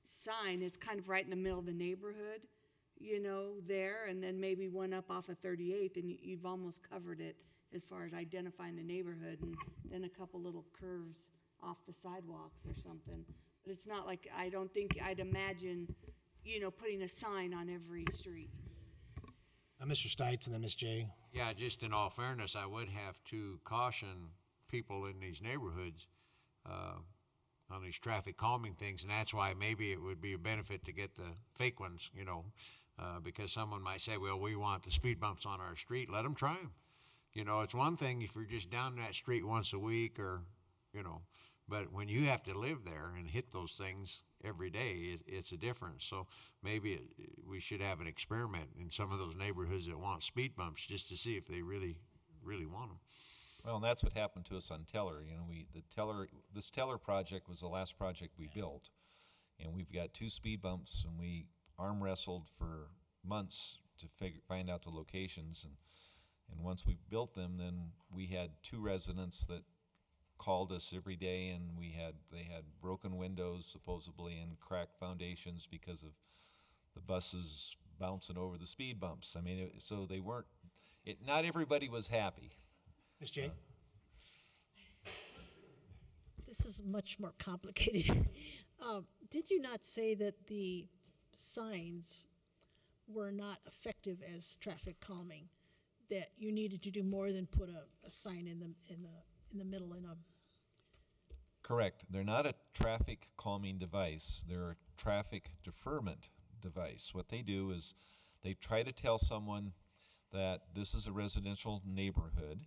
sign, it's kind of right in the middle of the neighborhood, you know, there, and then maybe one up off of 38th, and you've almost covered it as far as identifying the neighborhood, and then a couple little curves off the sidewalks or something. But it's not like, I don't think I'd imagine, you know, putting a sign on every street. Mr. Stites and then Ms. J. Yeah, just in all fairness, I would have to caution people in these neighborhoods on these traffic calming things, and that's why maybe it would be a benefit to get the fake ones, you know, because someone might say, well, we want the speed bumps on our street. Let them try them. You know, it's one thing if you're just down that street once a week or, you know, but when you have to live there and hit those things every day, it's a difference. So maybe we should have an experiment in some of those neighborhoods that want speed bumps just to see if they really want them. Well, and that's what happened to us on Teller. You know, this Teller project was the last project we built, and we've got 2 speed bumps, and we arm wrestled for months to find out the locations, and once we built them, then we had 2 residents that called us every day, and they had broken windows supposedly and cracked foundations because of the buses bouncing over the speed bumps. I mean, so they weren't. Not everybody was happy. Ms. J. This is much more complicated. Did you not say that the signs were not effective as traffic calming? That you needed to do more than put a sign in the middle in a. Correct. They're not a traffic calming device. They're a traffic deferment device. What they do is they try to tell someone that this is a residential neighborhood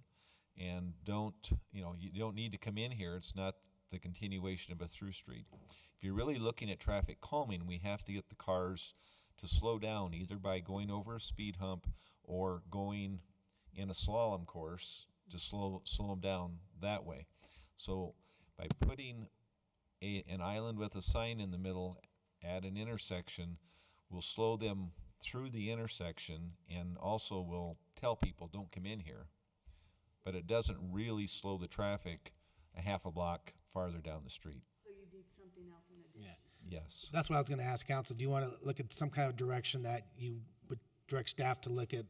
and you don't need to come in here. It's not the continuation of a through street. If you're really looking at traffic calming, we have to get the cars to slow down either by going over a speed hump or going in a slalom course to slow them down that way. So by putting an island with a sign in the middle at an intersection, we'll slow them through the intersection and also will tell people don't come in here. But it doesn't really slow the traffic a half a block farther down the street. So you need something else in addition? Yeah. Yes. That's what I was going to ask council. Do you want to look at some kind of direction that you would direct staff to look at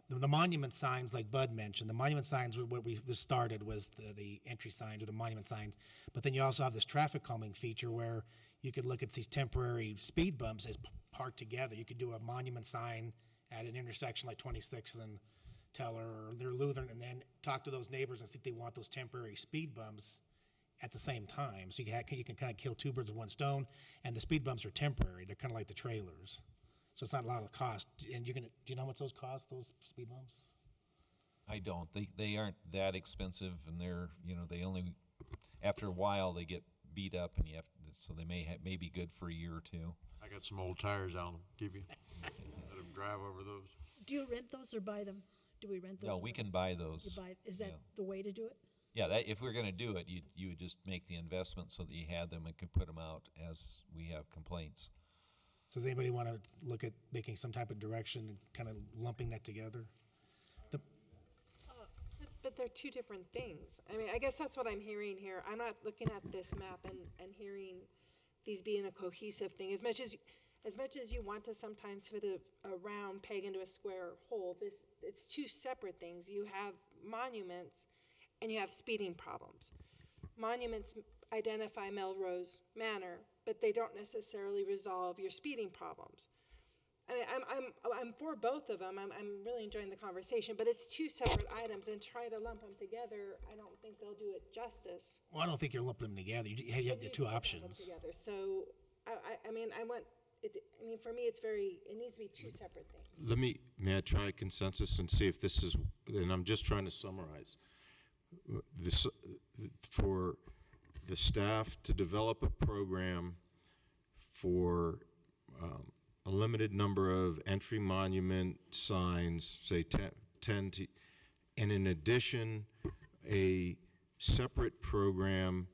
the monument signs like Bud mentioned? The monument signs were what this started was the entry signs or the monument signs. But then you also have this traffic calming feature where you could look at these temporary speed bumps as part together. You could do a monument sign at an intersection like 26th and Teller or near Lutheran, and then talk to those neighbors and see if they want those temporary speed bumps at the same time. So you can kind of kill 2 birds with 1 stone, and the speed bumps are temporary. They're kind of like the trailers. So it's not a lot of cost. And do you know how much those cost, those speed bumps? I don't. They aren't that expensive, and they only, after a while, they get beat up, and so they may be good for a year or 2. I got some old tires I'll give you. Let them drive over those. Do you rent those or buy them? Do we rent those? No, we can buy those. Is that the way to do it? Yeah, if we're going to do it, you would just make the investment so that you had them and could put them out as we have complaints. So does anybody want to look at making some type of direction and kind of lumping that together? But they're 2 different things. I mean, I guess that's what I'm hearing here. I'm not looking at this map and hearing these being a cohesive thing. As much as you want to sometimes fit a round peg into a square hole, it's 2 separate things. You have monuments and you have speeding problems. Monuments identify Melrose Manor, but they don't necessarily resolve your speeding problems. I mean, I'm for both of them. I'm really enjoying the conversation, but it's 2 separate items, and try to lump them together, I don't think they'll do it justice. Well, I don't think you're lumping them together. You have the 2 options. Together. So, I mean, for me, it needs to be 2 separate things. May I try consensus and see if this is, and I'm just trying to summarize. This, for the staff to develop a program for a limited number of entry monument signs, say 10 to, and in addition, a separate program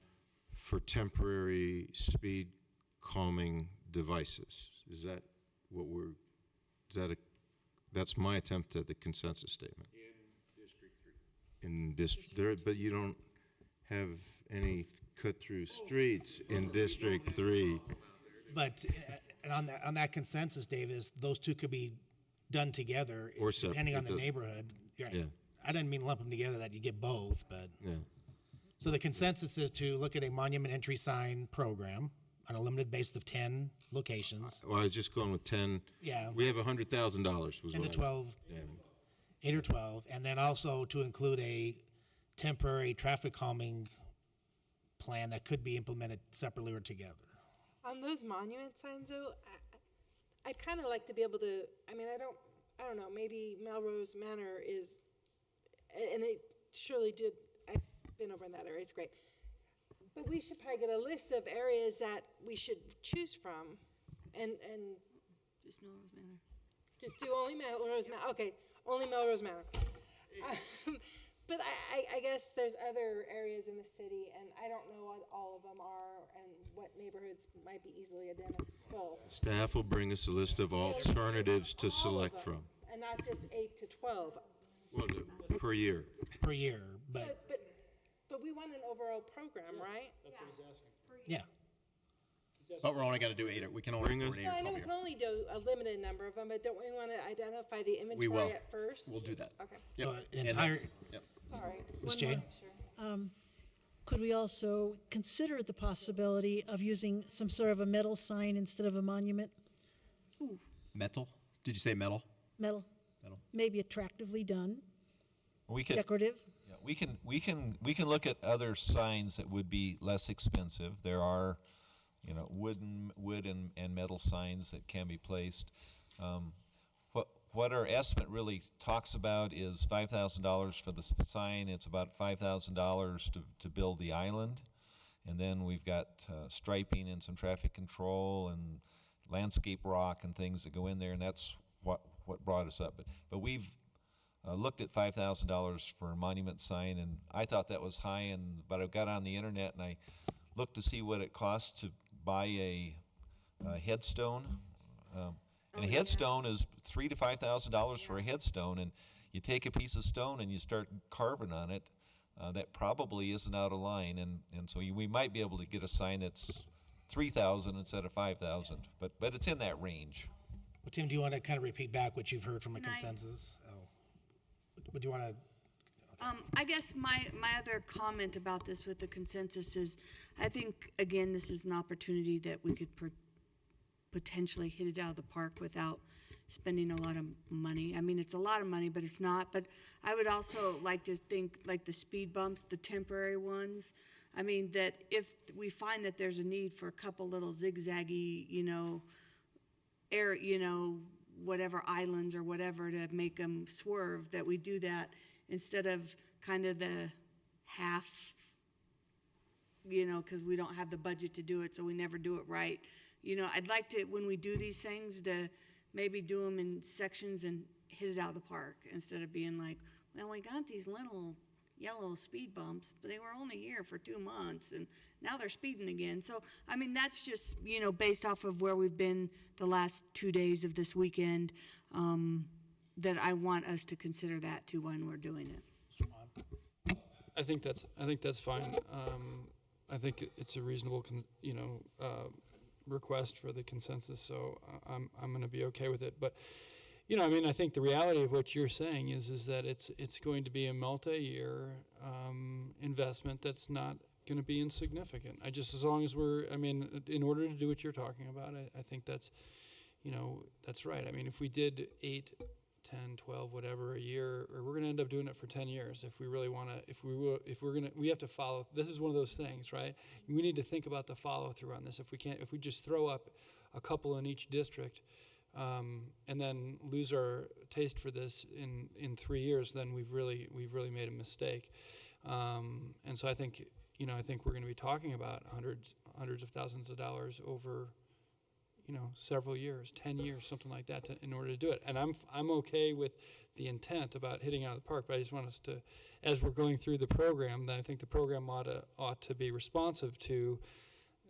for temporary speed calming devices. Is that what that's my attempt at the consensus statement. In District 3. in District, but you don't have any cut-through streets in District 3. But, and on that consensus, Dave, is those two could be done together. Or separate. Depending on the It does- neighborhood. Right. Yeah. I didn't mean lump them together that you get both, but. Yeah. So the consensus is to look at a monument entry sign program on a limited basis of 10 locations. Well, I was just going with 10. Yeah. We have $100,000 was 10 to what I- 12, Yeah. 8 or 12, and then also to include a temporary traffic calming plan that could be implemented separately or together. On those monument signs, though, I'd kind of like to be able to. I mean, I don't know. Maybe Melrose Manor is, and it surely did. I've been over in that area. It's great, but we should probably get a list of areas that we should choose from, and Just Melrose Manor. just do only Melrose Manor. Okay, only Melrose Manor. But I guess there's other areas in the city, and I don't know what all of them are and what neighborhoods might be easily identifiable. Staff will bring us a list of alternatives to select from. And not just 8 to 12. Well, per year. Per year, but But we want an overall program, right? That's what he's asking. yeah. But we're only gonna do 8, we can only Bring us- afford 8 No, or I know 12 we a can year. only do a limited number of them, but don't we want to identify the We will. inventory at first? We'll do that. Okay, So Yep. an And entire, Yep. sorry. Ms. One Jane? more, sure. Could we also consider the possibility of using some sort of a metal sign instead of a monument? Metal? Did you say metal? Metal, Metal. maybe attractively done, We could, decorative. yeah, we can look at other signs that would be less expensive. There are, wood and metal signs that can be placed. What our estimate really talks about is $5,000 for the sign. It's about $5,000 to build the island. And then we've got striping and some traffic control and landscape rock and things that go in there, and that's what brought us up. But we've looked at $5,000 for a monument sign, and I thought that was high, but I got on the internet and I looked to see what it costs to buy a headstone. And a headstone is $3,000 to $5,000 for a headstone, and you take a piece of stone and you start carving on it. That probably isn't out of line, and so we might be able to get a sign that's $3,000 instead of $5,000, but it's in that range. well, Tim, do you want to kind of repeat back what you've heard from a Can I- consensus? Would you want to? I guess my other comment about this with the consensus is, I think, again, this is an opportunity that we could potentially hit it out of the park without spending a lot of money. I mean, it's a lot of money, but it's not. But I would also like to think, like the speed bumps, the temporary ones, I mean, that if we find that there's a need for a couple little zigzaggy, whatever islands or whatever to make them swerve, that we do that instead of kind of the half, because we don't have the budget to do it, so we never do it right. I'd like to, when we do these things, to maybe do them in sections and hit it out of the park instead of being like, well, we got these little yellow speed bumps, but they were only here for 2 months, and now they're speeding again. So, I mean, that's just, based off of where we've been the last 2 days of this weekend, that I want us to consider that too when we're doing it. I think that's fine. I think it's a reasonable, request for the consensus, so I'm going to be okay with it. But, I think the reality of what you're saying is that it's going to be a multi-year investment that's not going to be insignificant. As long as in order to do what you're talking about, I think that's, that's right. I mean, if we did 8, 10, 12, whatever a year, or we're going to end up doing it for 10 years if we really want to, we have to follow. This is one of those things, right? We need to think about the follow through on this. If we just throw up a couple in each district, and then lose our taste for this in 3 years, then we've really made a mistake. And so I think we're going to be talking about hundreds of thousands of dollars over, several years, 10 years, something like that, in order to do it. And I'm okay with the intent about hitting out of the park, but I just want us to, as we're going through the program, then I think the program ought to be responsive to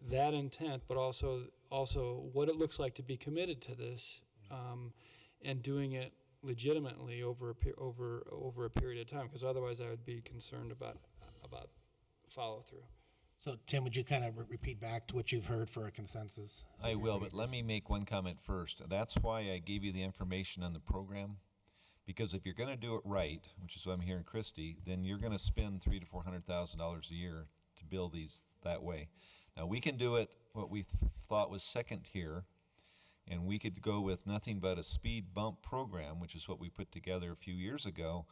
that intent, but also what it looks like to be committed to this, and doing it legitimately over a period of time, because otherwise I would be concerned about follow through. So Tim, would you kind of repeat back to what you've heard for a consensus? I will, but let me make one comment first. That's why I gave you the information on the program, because if you're going to do it right, which is what I'm hearing Christie, then you're going to spend $300,000 to $400,000 a year to build these that way. Now we can do it what we thought was second tier, and we could go with nothing but a speed bump program, which is what we put together a few years ago,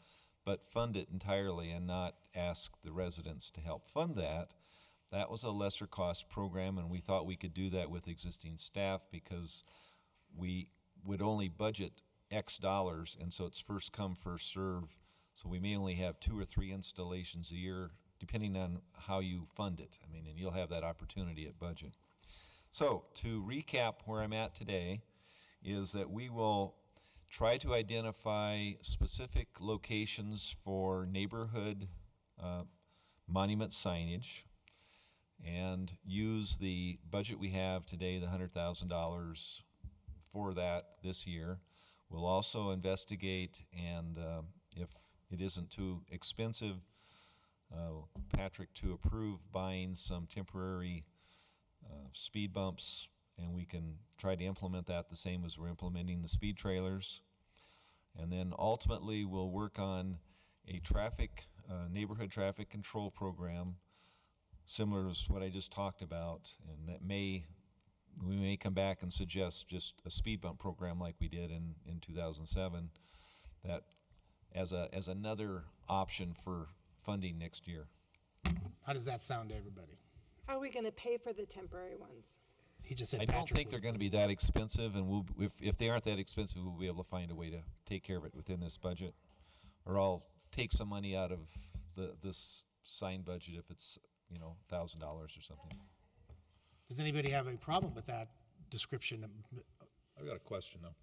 but fund it entirely and not ask the residents to help fund that. That was a lesser cost program, and we thought we could do that with existing staff because we would only budget X dollars, and so it's first come, first serve. So we may only have 2 or 3 installations a year, depending on how you fund it. I mean, and you'll have that opportunity at budget. So to recap where I'm at today is that we will try to identify specific locations for neighborhood monument signage and use the budget we have today, the $100,000 for that this year. We'll also investigate, and if it isn't too expensive, Patrick to approve buying some temporary speed bumps, and we can try to implement that the same as we're implementing the speed trailers. And then ultimately we'll work on a neighborhood traffic control program similar to what I just talked about, and that we may come back and suggest just a speed bump program like we did in 2007, that as another option for funding next year. How does that sound to everybody? How are we going to pay for the temporary ones? He just said I don't think they're going to be that expensive, and if they aren't that expensive, we'll be able to find a way to take care of it within this budget, or I'll take some money out of this sign budget if it's $1,000 or something. Does anybody have a problem with that description? I've got a question though.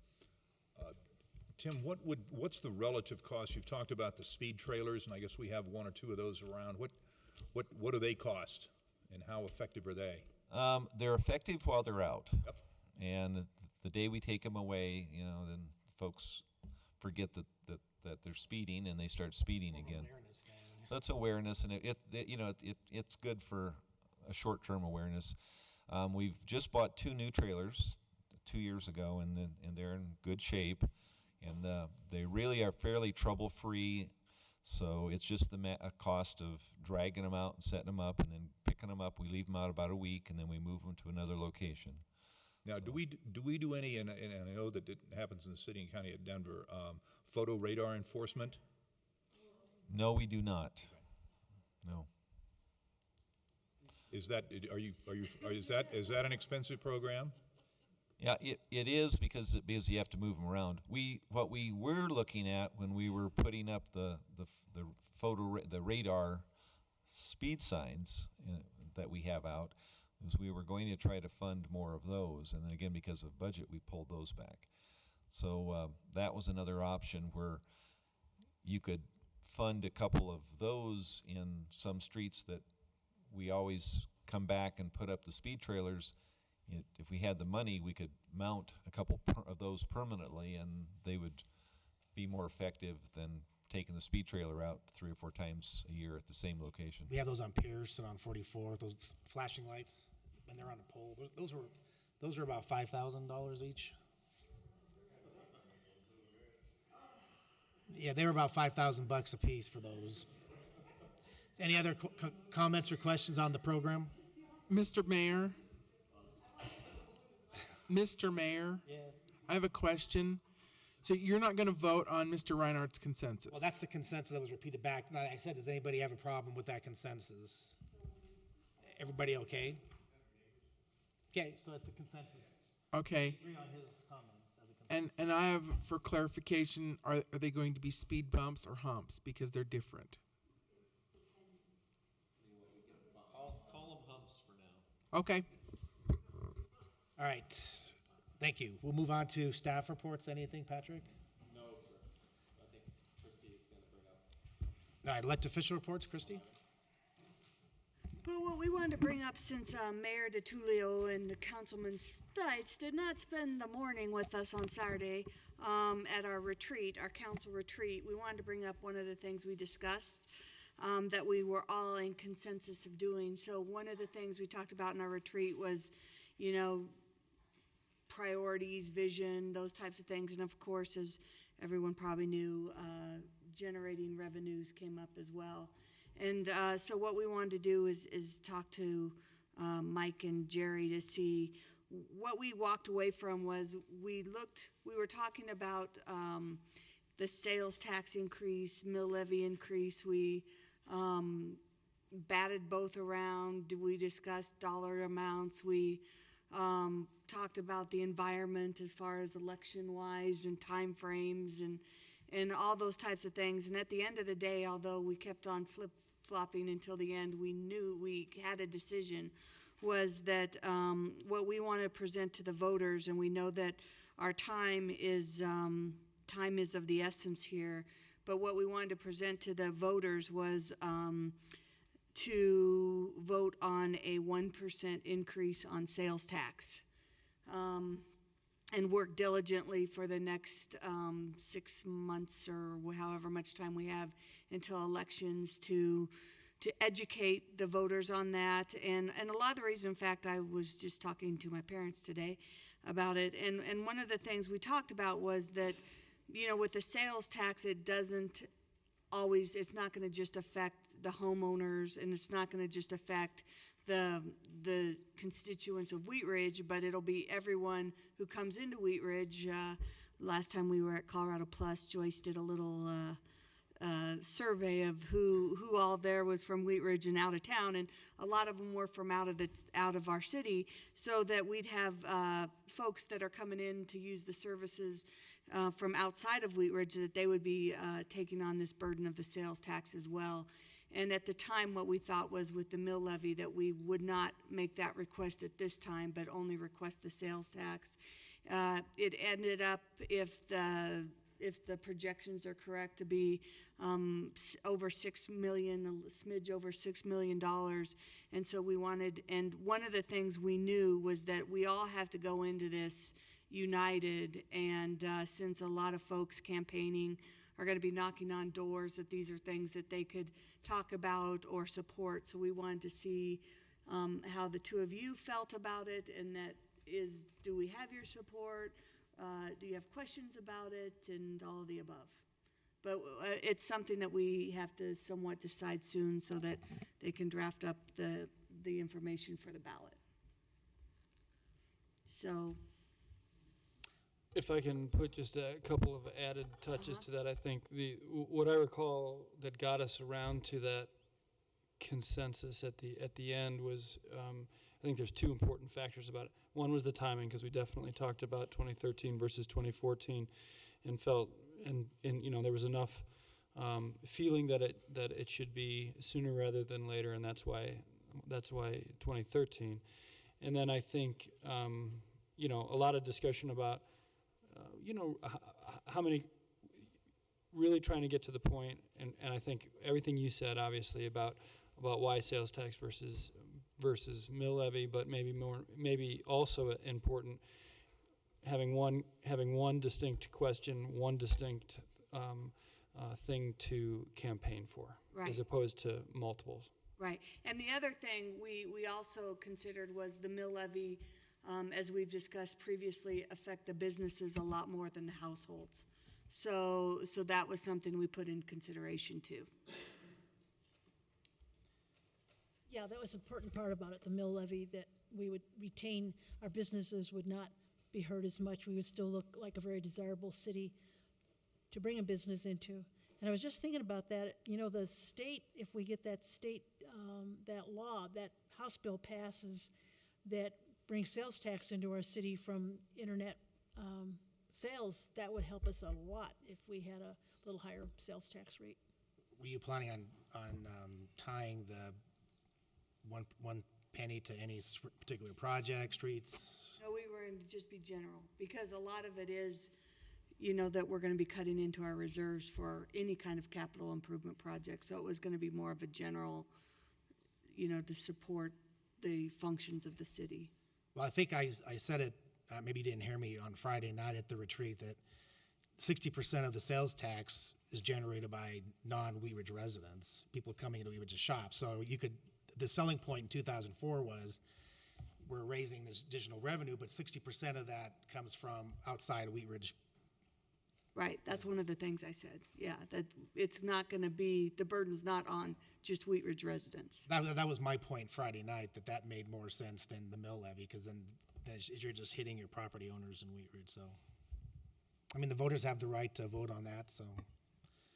Tim, what's the relative cost? You've talked about the speed trailers, and I guess we have 1 or 2 of those around. What do they cost, and how effective are they? They're effective while they're out. Yep. And the day we take them away, then folks forget that they're speeding and they start speeding again. So it's awareness, and it's good for a short-term awareness. We've just bought 2 new trailers 2 years ago, and they're in good shape, and they really are fairly trouble-free. So it's just a cost of dragging them out and setting them up, and then picking them up. We leave them out about a week, and then we move them to another location. Now, do we do any, and I know that it happens in the city and county of Denver, photo radar enforcement? No, we do not. No. Is that is that an expensive program? Yeah, it is because you have to move them around. What we were looking at when we were putting up the radar speed signs that we have out is we were going to try to fund more of those, and then again because of budget we pulled those back. So that was another option where you could fund a couple of those in some streets that we always come back and put up the speed trailers. If we had the money, we could mount a couple of those permanently, and they would be more effective than taking the speed trailer out 3 or 4 times a year at the same location. We have those on Pierce and on 44, those flashing lights, and they're on a pole. Those are about $5,000 each. Yeah, they were about $5,000 a piece for those. Any other comments or questions on the program? Mr. Mayor? Mr. Mayor? Yeah. I have a question. So you're not going to vote on Mr. Reinhardt's consensus? Well, that's the consensus that was repeated back. And I said, does anybody have a problem with that consensus? Everybody okay? Okay, so it's a consensus. Okay. Agree on his comments as a consensus. And I have, for clarification, are they going to be speed bumps or humps? Because they're different. Call them humps for now. Okay. All right. Thank you. We'll move on to staff reports. Anything, Patrick? No, sir. I think Christie is going to bring up. All right, elected official reports. Christie? Well, what we wanted to bring up, since Mayor DiTullio and the Councilman Stites did not spend the morning with us on Saturday, at our retreat, our council retreat, we wanted to bring up one of the things we discussed that we were all in consensus of doing. So one of the things we talked about in our retreat was, you know, priorities, vision, those types of things. And of course, as everyone probably knew, generating revenues came up as well. And so what we wanted to do is talk to Mike and Jerry to see what we walked away from was we were talking about the sales tax increase, mill levy increase. We batted both around. We discussed dollar amounts. We talked about the environment as far as election-wise and time frames and all those types of things. And at the end of the day, although we kept on flip-flopping until the end, we knew we had a decision, was that what we want to present to the voters, and we know that our time is of the essence here, but what we wanted to present to the voters was to vote on a 1% increase on sales tax. And work diligently for the next 6 months or however much time we have until elections to educate the voters on that. And a lot of the reason, in fact, I was just talking to my parents today about it. And one of the things we talked about was that, you know, with the sales tax, it's not going to just affect the homeowners, and it's not going to just affect the constituents of Wheat Ridge, but it'll be everyone who comes into Wheat Ridge. Last time we were at Colorado Plus, Joyce did a little survey of who all there was from Wheat Ridge and out of town, and a lot of them were from out of our city, so that we'd have folks that are coming in to use the services from outside of Wheat Ridge, that they would be taking on this burden of the sales tax as well. And at the time, what we thought was with the mill levy that we would not make that request at this time, but only request the sales tax. It ended up, if the projections are correct, to be over $6 million, a smidge over $6 million. And so we wanted, and one of the things we knew was that we all have to go into this united. And since a lot of folks campaigning are going to be knocking on doors, that these are things that they could talk about or support. So we wanted to see how the two of you felt about it, and that is, do we have your support? Do you have questions about it, and all of the above? But it's something that we have to somewhat decide soon so that they can draft up the information for the ballot. So. If I can put just a couple of added touches to that, I think what I recall that got us around to that consensus at the end was, I think there's two important factors about it. One was the timing, because we definitely talked about 2013 versus 2014, and felt and you know, there was enough feeling that it should be sooner rather than later, and that's why 2013. And then I think you know, a lot of discussion about you know, how many, really trying to get to the point, and I think everything you said, obviously, about why sales tax versus mill levy, but maybe also important, having one distinct question, one distinct thing to campaign for, right, as opposed to multiples. Right, and the other thing we also considered was the mill levy, as we've discussed previously, affect the businesses a lot more than the households. So that was something we put in consideration too. Yeah, that was an important part about it, the mill levy, that we would retain, our businesses would not be hurt as much. We would still look like a very desirable city to bring a business into. And I was just thinking about that, you know, the state, if we get that state, that law, that House bill passes that brings sales tax into our city from internet sales, that would help us a lot if we had a little higher sales tax rate. Were you planning on tying the one penny to any particular project, streets? No, we were going to just be general, because a lot of it is, you know, that we're going to be cutting into our reserves for any kind of capital improvement project. So it was going to be more of a general, you know, to support the functions of the city. Well, I think I said it, maybe you didn't hear me on Friday night at the retreat, that 60% of the sales tax is generated by non-Wheat Ridge residents, people coming into Wheat Ridge to shop. So the selling point in 2004 was we're raising this additional revenue, but 60% of that comes from outside Wheat Ridge. Right, that's one of the things I said, yeah, that it's not gonna be, the burden's not on just Wheat Ridge residents. That was my point Friday night, that made more sense than the mill levy, because then you're just hitting your property owners in Wheat Ridge, so. I mean, the voters have the right to vote on that, so.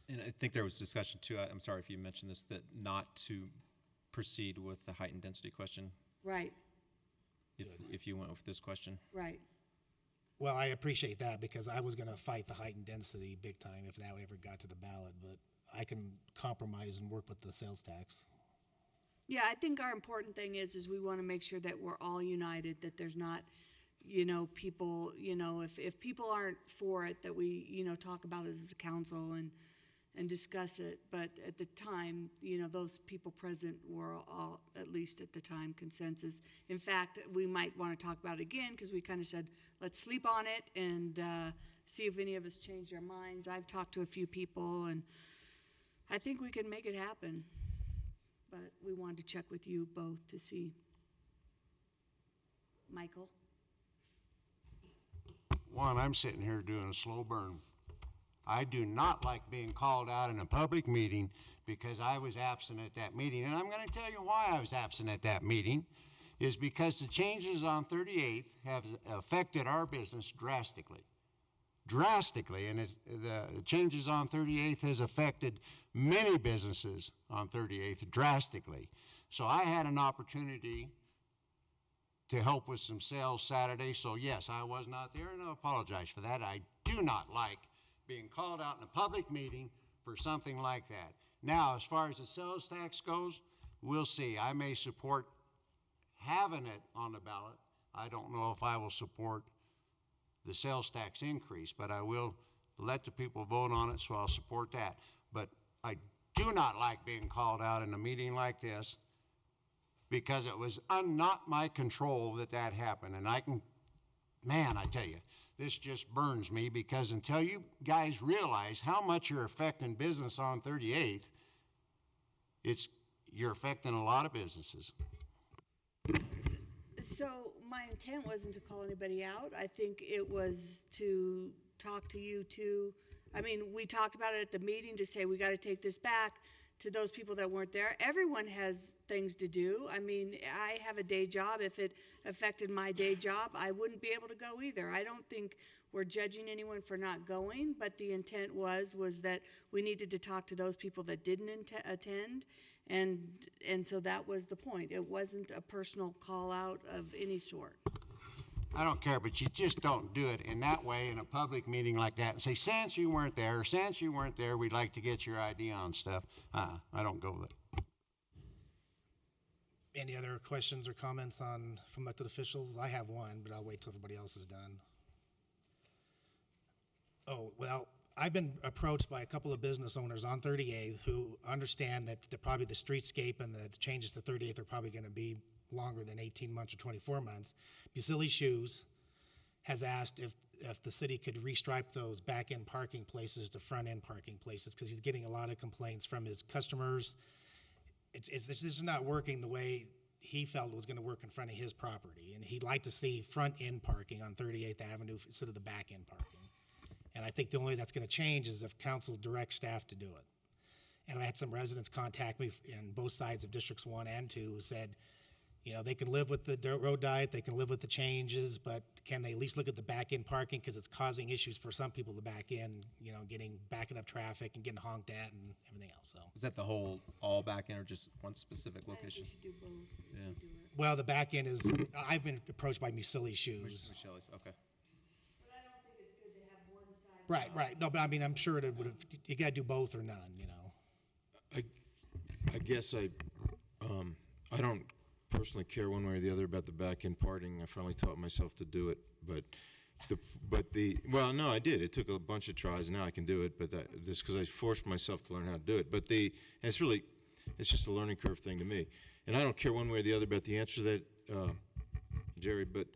And I think there was discussion too, I'm sorry if you mentioned this, that not to proceed with the height and density question. Right, If you went with this question. right. Well, I appreciate that, because I was gonna fight the height and density big time if that ever got to the ballot, but I can compromise and work with the sales tax. Yeah, I think our important thing is we want to make sure that we're all united, that there's not, people, if people aren't for it, that we, talk about it as a council and discuss it. But at the time, those people present were all, at least at the time, consensus. In fact, we might want to talk about it again, because we kind of said, let's sleep on it and see if any of us change our minds. I've talked to a few people, and I think we can make it happen. But we wanted to check with you both to see. Michael? One, I'm sitting here doing a slow burn. I do not like being called out in a public meeting because I was absent at that meeting. And I'm going to tell you why I was absent at that meeting, is because the changes on 38th have affected our business drastically. Drastically, and the changes on 38th has affected many businesses on 38th drastically. So I had an opportunity to help with some sales Saturday, so yes, I was not there, and I apologize for that. I do not like being called out in a public meeting for something like that. Now, as far as the sales tax goes, we'll see. I may support having it on the ballot. I don't know if I will support the sales tax increase, but I will let the people vote on it, so I'll support that. But I do not like being called out in a meeting like this, because it was not my control that happened. And I tell you, this just burns me, because until you guys realize how much you're affecting business on 38th, you're affecting a lot of businesses. So my intent wasn't to call anybody out. I think it was to talk to you too. I mean, we talked about it at the meeting to say we got to take this back to those people that weren't there. Everyone has things to do. I mean, I have a day job. If it affected my day job, I wouldn't be able to go either. I don't think we're judging anyone for not going, but the intent was that we needed to talk to those people that didn't attend, and so that was the point. It wasn't a personal call out of any sort. I don't care, but you just don't do it in that way in a public meeting like that and say, since you weren't there, we'd like to get your idea on stuff. I don't go with it. Any other questions or comments from elected officials? I have one, but I'll wait till everybody else is done. Oh, well, I've been approached by a couple of business owners on 38th who understand that probably the streetscape and the changes to 38th are probably going to be longer than 18 months or 24 months. Busili Shoes has asked if the city could restripe those back-end parking places to front-end parking places, because he's getting a lot of complaints from his customers. This is not working the way he felt it was going to work in front of his property, and he'd like to see front-end parking on 38th Avenue instead of the back-end parking. And I think the only way that's going to change is if council directs staff to do it. And I had some residents contact me in both sides of Districts 1 and 2 who said, they can live with the dirt road diet, they can live with the changes, but can they at least look at the back-end parking, because it's causing issues for some people to back in, backing up traffic and getting honked at and everything else. So Is that the whole all back end or just one specific location? I think we should do both. Yeah. Do it. Well, the back end is, I've been approached by Musili Shoes. Michelle's, okay. But I don't think it's good to have one side. Right. No, but I mean, I'm sure it would have, you got to do both or none, I guess I don't personally care one way or the other about the back-end parting. I finally taught myself to do it, well, no, I did. It took a bunch of tries, and now I can do it, but just because I forced myself to learn how to do it. And it's just a learning curve thing to me. And I don't care one way or the other about the answer to that, Jerry, but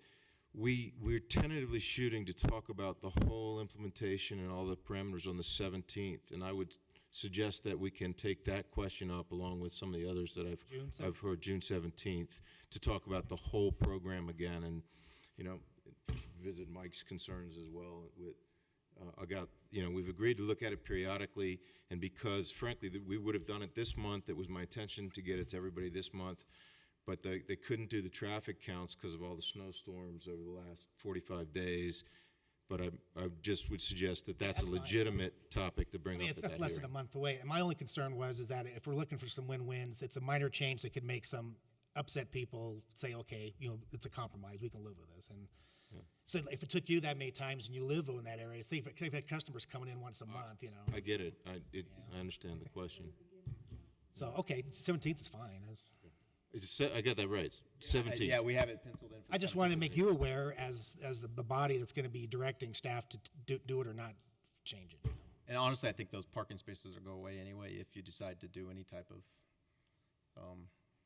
we're tentatively shooting to talk about the whole implementation and all the parameters on the 17th, and I would suggest that we can take that question up along with some of the others that I've heard, June 17th, to talk about the whole program again, and visit Mike's concerns as well with we've agreed to look at it periodically, and because frankly we would have done it this month. It was my intention to get it to everybody this month, but they couldn't do the traffic counts because of all the snowstorms over the last 45 days. But I just would suggest that that's a legitimate topic to bring up. That's less than a month away. And my only concern is that if we're looking for some win-wins, it's a minor change that could make some upset people say, okay, it's a compromise. We can live with this. And so if it took you that many times and you live in that area, say if you had customers coming in once a month, I get it. I understand the question. So, okay, 17th is fine. I got that right. 17th. Yeah, we have it penciled in. I just wanted to make you aware as the body that's going to be directing staff to do it or not change it. And honestly, I think those parking spaces will go away anyway if you decide to do any type of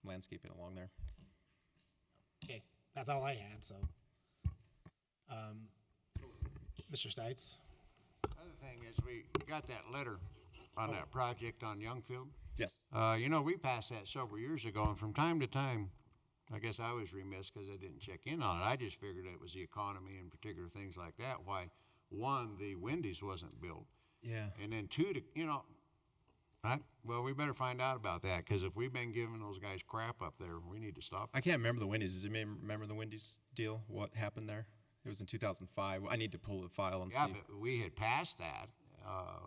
landscaping along there. Okay, that's all I had. So, Mr. Stites. Other thing is we got that letter on that project on Youngfield. Yes. We passed that several years ago, and from time to time, I guess I was remiss because I didn't check in on it. I just figured it was the economy and particular things like that. Why, one, the Wendy's wasn't built. Yeah. And then two, we better find out about that, because if we've been giving those guys crap up there, we need to stop it. I can't remember the Wendy's. Does anybody remember the Wendy's deal? What happened there? It was in 2005. I need to pull the file and see. Yeah, but we had passed that,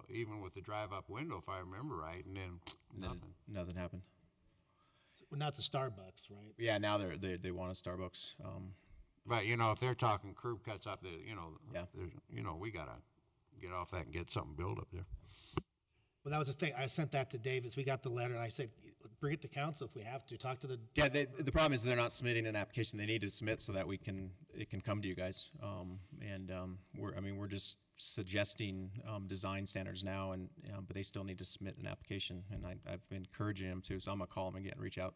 even with the drive-up window, if I remember right, and then nothing. Nothing happened. Well, now it's a Starbucks, right? Yeah, now they want a Starbucks. But if they're talking curb cuts up there, we gotta get off that and get something built up there. Well, that was the thing. I sent that to Davis. We got the letter, and I said, bring it to council if we have to. Talk to the. Yeah, the problem is they're not submitting an application. They need to submit so that it can come to you guys. We're just suggesting design standards now, but they still need to submit an application, and I've been encouraging them to. So I'm gonna call them again, reach out,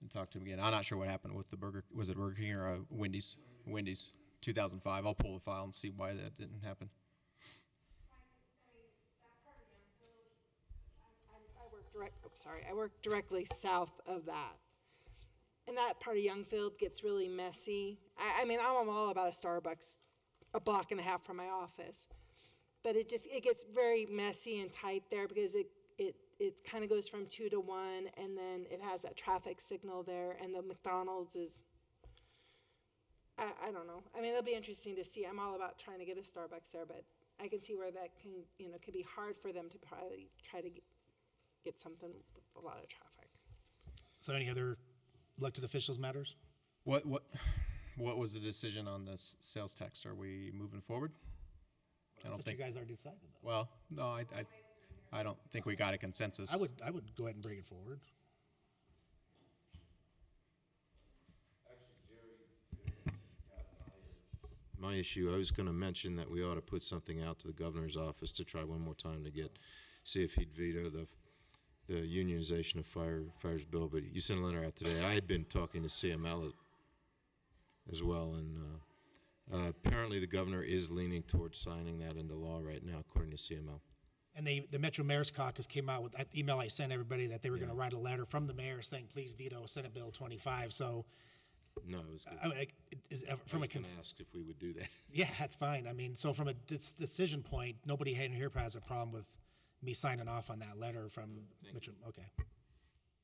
and talk to them again. I'm not sure what happened with the Burger. Was it Burger King or Wendy's? Wendy's, 2005. I'll pull the file and see why that didn't happen. I work directly south of that. And that part of Youngfield gets really messy. I'm all about a Starbucks a block and a half from my office. But it gets very messy and tight there because it kind of goes from 2 to 1, and then it has that traffic signal there, and the McDonald's is, I don't know. It'll be interesting to see. I'm all about trying to get a Starbucks there, but I can see where that could be hard for them to probably try to get something with a lot of traffic. So any other elected officials matters? What was the decision on this sales tax? Are we moving forward? I don't think you guys already decided that. Well, no, I don't think we got a consensus. I would go ahead and bring it forward. My issue, I was going to mention that we ought to put something out to the governor's office to try one more time to see if he'd veto the unionization of fires bill, but you sent a letter out today. I had been talking to CML as well, and apparently the governor is leaning towards signing that into law right now, according to CML. And the Metro Mayor's Caucus came out with that email I sent everybody that they were going to write a letter from the mayor saying, please veto Senate Bill 25. So, no, it was good. From I was going to ask if we would do that. Yeah, that's fine. So from a decision point, nobody in here has a problem with me signing off on that letter from Metro. Okay.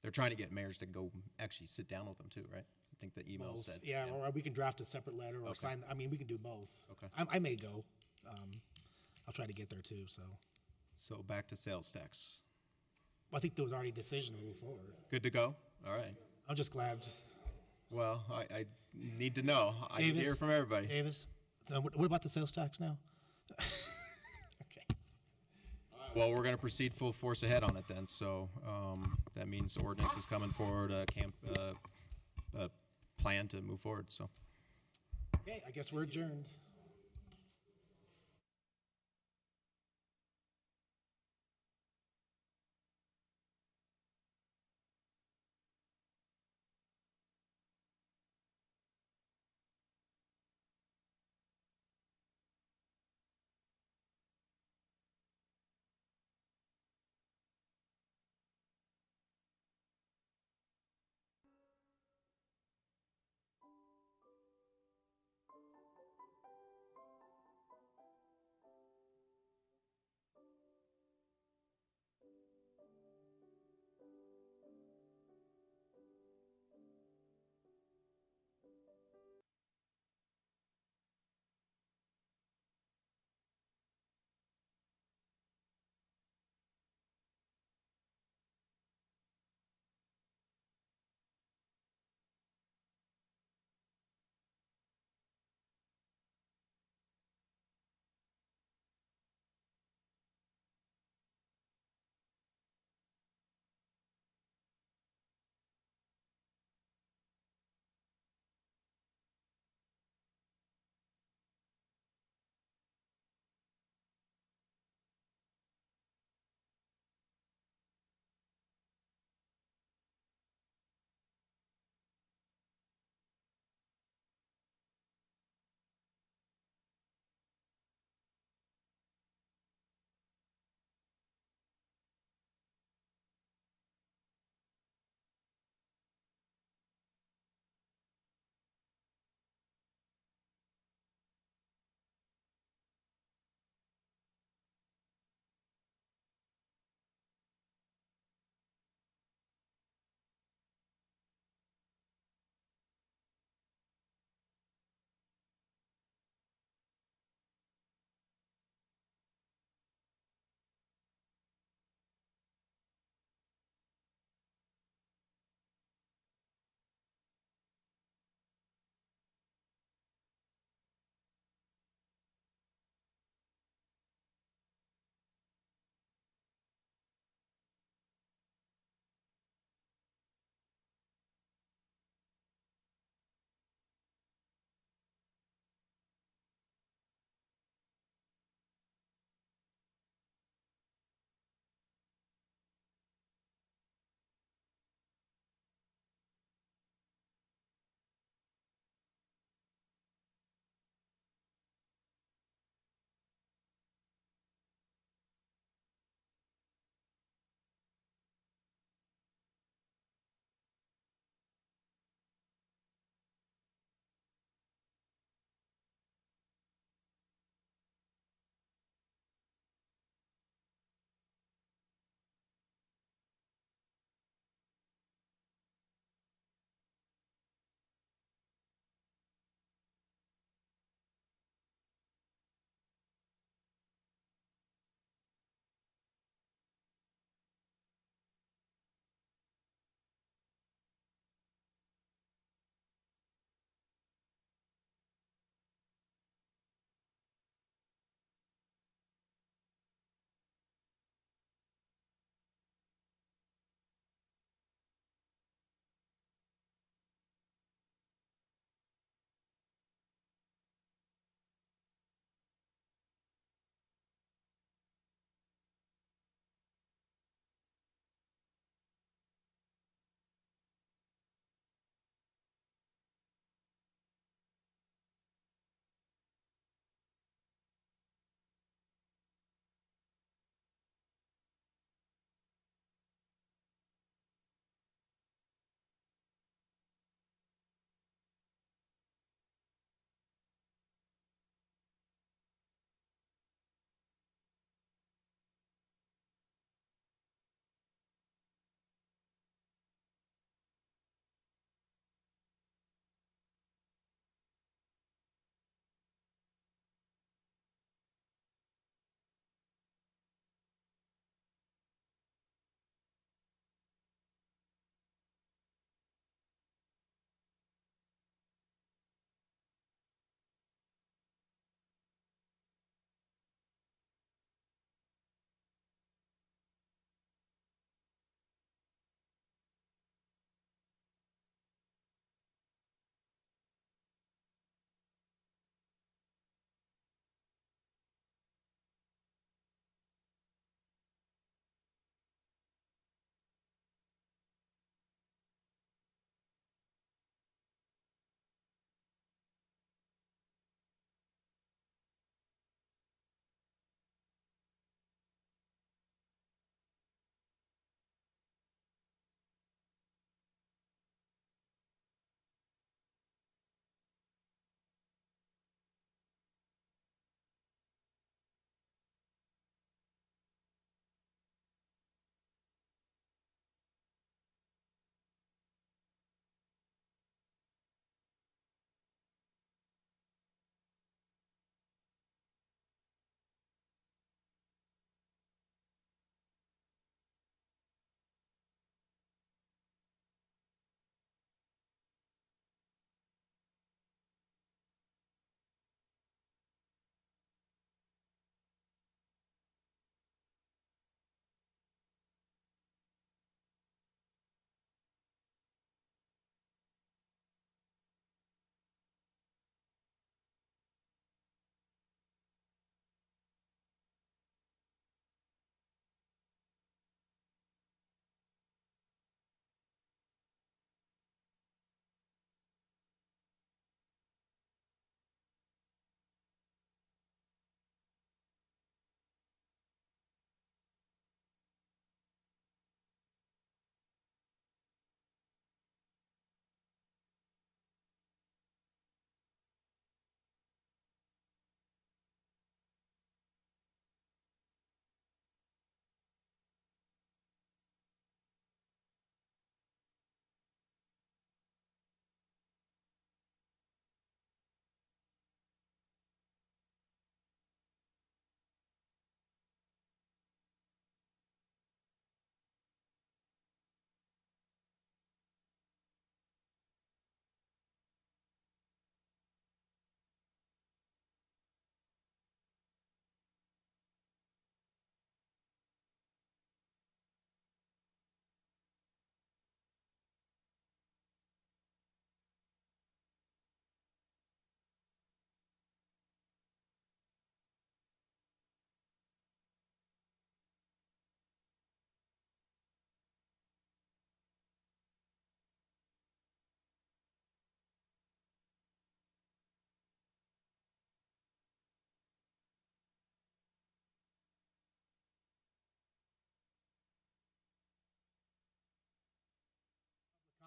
They're trying to get mayors to go actually sit down with them too, right? I think the email said. Yeah, or we can draft a separate letter or sign. We can do both. Okay. I may go. I'll try to get there too. So back to sales tax. Well, I think there was already a decision to move forward. Good to go? All right. I'm just glad. Well, I need to know. I need to hear from everybody. Davis, so what about the sales tax now? Well, we're going to proceed full force ahead on it then. So that means ordinance is coming forward, a plan to move forward. So. Okay, I guess we're adjourned.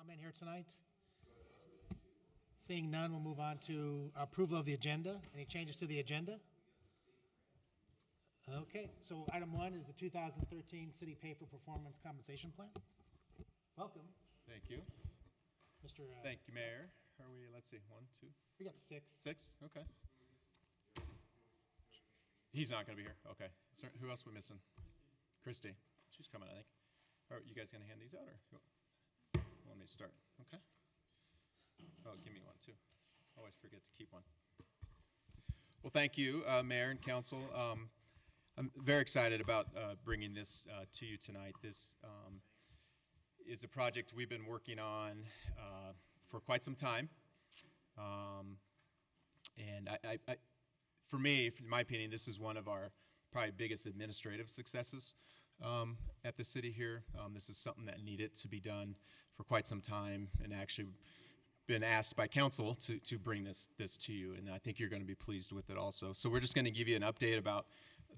comment here tonight? Seeing none, we'll move on to approval of the agenda. Any changes to the agenda? Okay, so item 1 is the 2013 City Pay for Performance Compensation Plan. Welcome. Thank you. Mr. Thank you, Mayor. Are we, let's see, 1, 2? We got 6. 6, okay. He's not going to be here, okay. Who else are we missing? Christy. She's coming, I think. Are you guys going to hand these out, or? Let me start, okay. Oh, give me one, too. Always forget to keep one. Well, thank you, Mayor and Council. I'm very excited about bringing this to you tonight. This is a project we've been working on for quite some time. And for me, in my opinion, this is one of our probably biggest administrative successes at the city here. This is something that needed to be done for quite some time, and actually been asked by council to bring this to you, and I think you're going to be pleased with it also. So we're just going to give you an update about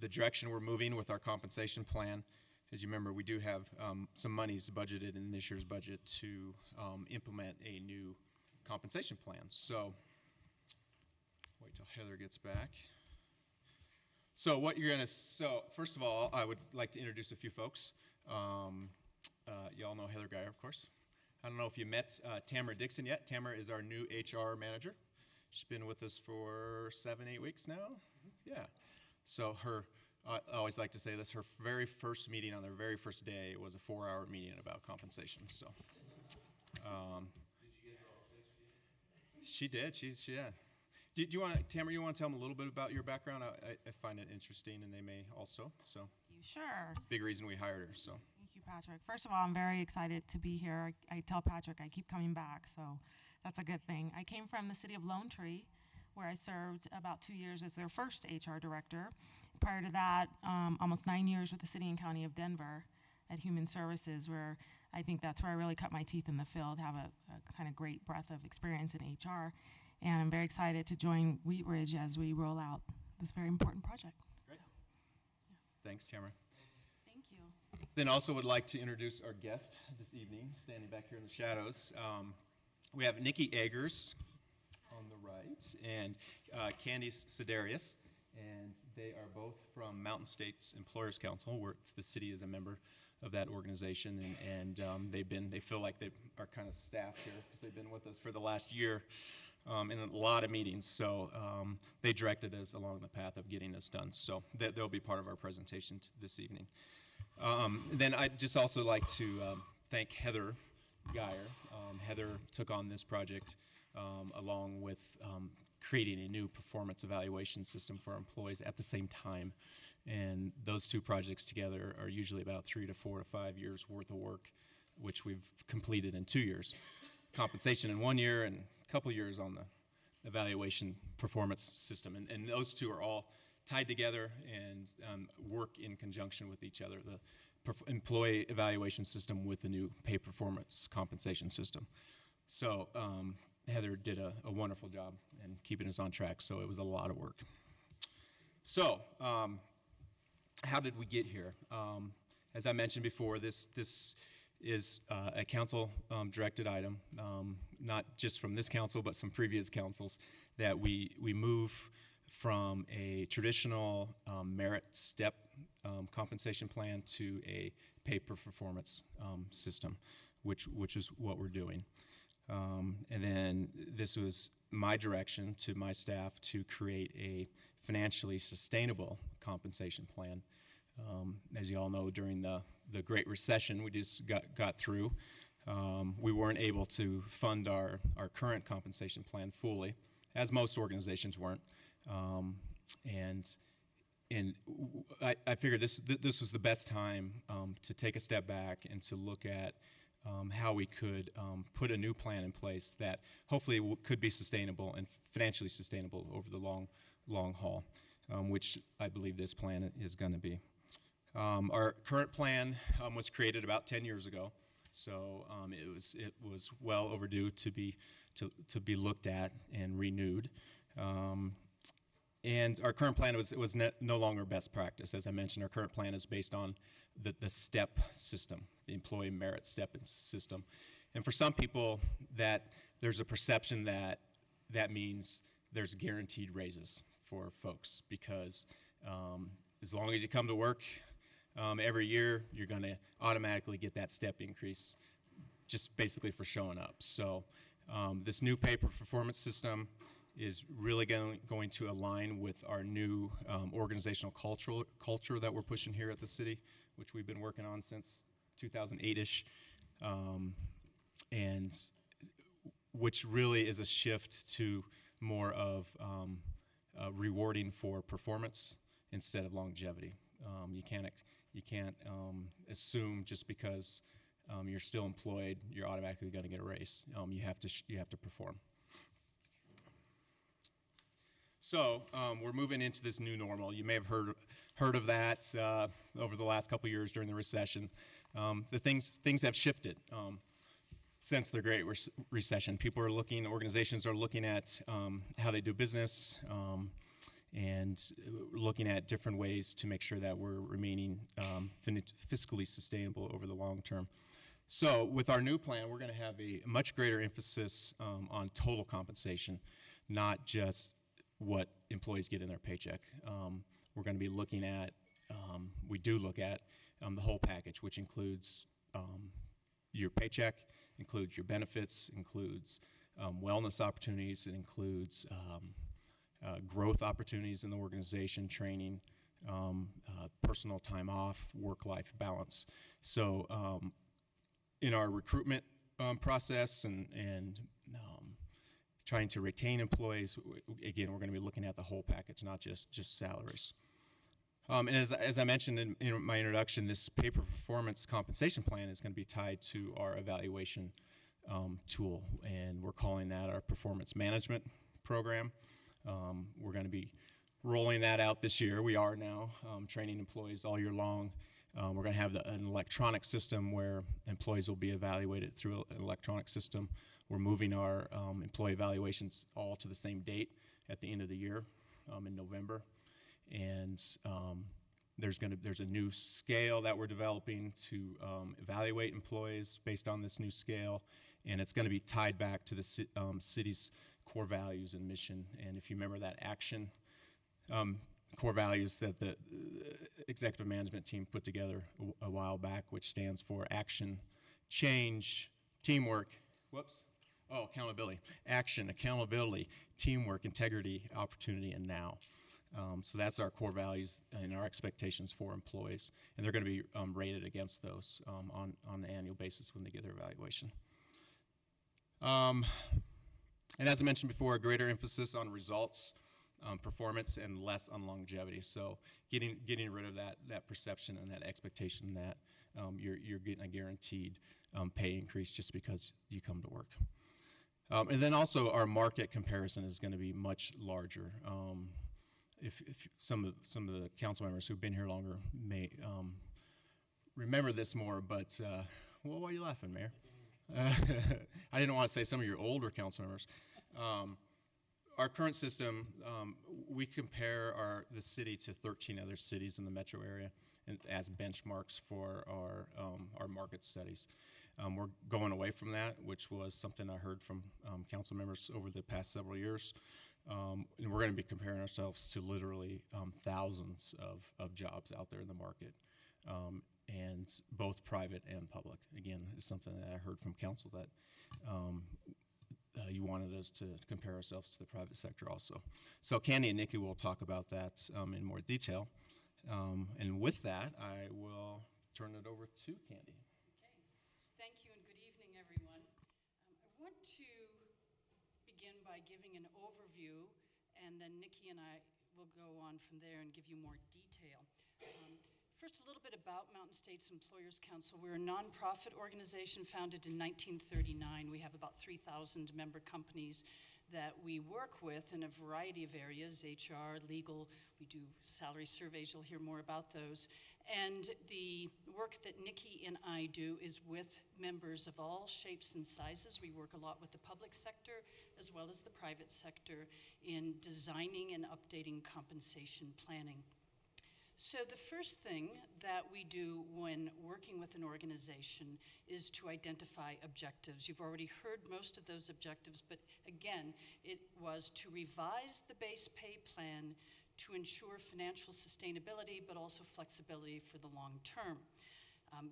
the direction we're moving with our compensation plan. As you remember, we do have some monies budgeted in this year's budget to implement a new compensation plan. So wait till Heather gets back. So what you're going to, first of all, I would like to introduce a few folks. Y'all know Heather Geyer, of course. I don't know if you met Tamara Dixon yet. Tamara is our new HR manager. She's been with us for 7-8 weeks now. Yeah. So I always like to say this, her very first meeting on their very first day was a 4-hour meeting about compensation. So she did. Yeah. Do you want to, Tamara, you want to tell them a little bit about your background? I find it interesting, and they may also. So Sure. Big reason we hired her. So. Thank you, Patrick. First of all, I'm very excited to be here. I tell Patrick I keep coming back, so that's a good thing. I came from the city of Lone Tree, where I served about 2 years as their first HR director. Prior to that, almost 9 years with the city and county of Denver at Human Services, where I think that's where I really cut my teeth in the field, have a kind of great breadth of experience in HR. And I'm very excited to join Wheat Ridge as we roll out this very important project. Great. Thanks, Tamara. Thank you. Then also would like to introduce our guest this evening, standing back here in the shadows. We have Nikki Eggers on the right and Candice Sedarius, and they are both from Mountain States Employers Council, where the city is a member of that organization, and they feel like they are kind of staff here because they've been with us for the last year in a lot of meetings. So they directed us along the path of getting this done. So they'll be part of our presentation this evening. Then I'd just also like to thank Heather Geyer. Heather took on this project along with creating a new performance evaluation system for our employees at the same time. And those two projects together are usually about 3 to 4 to 5 years worth of work, which we've completed in 2 years. Compensation in 1 year and a couple years on the evaluation performance system. And those two are all tied together and work in conjunction with each other, the employee evaluation system with the new pay performance compensation system. So Heather did a wonderful job in keeping us on track, so it was a lot of work. So how did we get here? As I mentioned before, this is a council directed item, not just from this council, but some previous councils, that we move from a traditional merit step compensation plan to a pay per performance system, which is what we're doing. And then this was my direction to my staff to create a financially sustainable compensation plan. As you all know, during the Great Recession we just got through, we weren't able to fund our current compensation plan fully, as most organizations weren't. And I figured this was the best time to take a step back and to look at how we could put a new plan in place that hopefully could be sustainable and financially sustainable over the long haul, which I believe this plan is going to be. Our current plan was created about 10 years ago, so it was well overdue to be looked at and renewed. And our current plan was no longer best practice. As I mentioned, our current plan is based on the STEP system, the employee merit step system. And for some people, that there's a perception that that means there's guaranteed raises for folks because as long as you come to work every year, you're going to automatically get that step increase just basically for showing up. So this new pay performance system is really going to align with our new organizational culture that we're pushing here at the city, which we've been working on since 2008-ish, and which really is a shift to more of rewarding for performance instead of longevity. You can't assume just because you're still employed, you're automatically going to get a raise. You have to perform. So we're moving into this new normal. You may have heard of that over the last couple of years during the recession. The things have shifted since the Great Recession. People are looking, organizations are looking at how they do business and looking at different ways to make sure that we're remaining fiscally sustainable over the long term. So with our new plan, we're going to have a much greater emphasis on total compensation, not just what employees get in their paycheck. We're going to be looking at, we do look at the whole package, which includes your paycheck, includes your benefits, includes wellness opportunities, it includes growth opportunities in the organization, training, personal time off, work-life balance. So in our recruitment process and trying to retain employees, again, we're going to be looking at the whole package, not just salaries. And as I mentioned in my introduction, this pay-for-performance compensation plan is going to be tied to our evaluation tool, and we're calling that our performance management program. We're going to be rolling that out this year. We are now training employees all year long. We're going to have an electronic system where employees will be evaluated through an electronic system. We're moving our employee evaluations all to the same date at the end of the year in November. And there's a new scale that we're developing to evaluate employees based on this new scale, and it's going to be tied back to the city's core values and mission. And if you remember that action, core values that the executive management team put together a while back, which stands for action, change, teamwork, accountability. Action, accountability, teamwork, integrity, opportunity, and now. So that's our core values and our expectations for employees. And they're going to be rated against those on an annual basis when they get their evaluation. And as I mentioned before, a greater emphasis on results, performance, and less on longevity. So getting rid of that perception and that expectation that you're getting a guaranteed pay increase just because you come to work. And then also our market comparison is going to be much larger. If some of the council members who've been here longer may remember this more, but well, why are you laughing, Mayor? I didn't want to say some of your older council members. Our current system, we compare the city to 13 other cities in the metro area as benchmarks for our market studies. We're going away from that, which was something I heard from council members over the past several years. And we're going to be comparing ourselves to literally thousands of jobs out there in the market, and both private and public. Again, is something that I heard from council that you wanted us to compare ourselves to the private sector also. So Candy and Nikki will talk about that in more detail. And with that, I will turn it over to Candy. Thank you and good evening, everyone. I want to begin by giving an overview, and then Nikki and I will go on from there and give you more detail. First, a little bit about Mountain States Employers Council. We're a nonprofit organization founded in 1939. We have about 3,000 member companies that we work with in a variety of areas, HR, legal. We do salary surveys. You'll hear more about those. And the work that Nikki and I do is with members of all shapes and sizes. We work a lot with the public sector as well as the private sector in designing and updating compensation planning. So the first thing that we do when working with an organization is to identify objectives. You've already heard most of those objectives, but again, it was to revise the base pay plan to ensure financial sustainability, but also flexibility for the long term.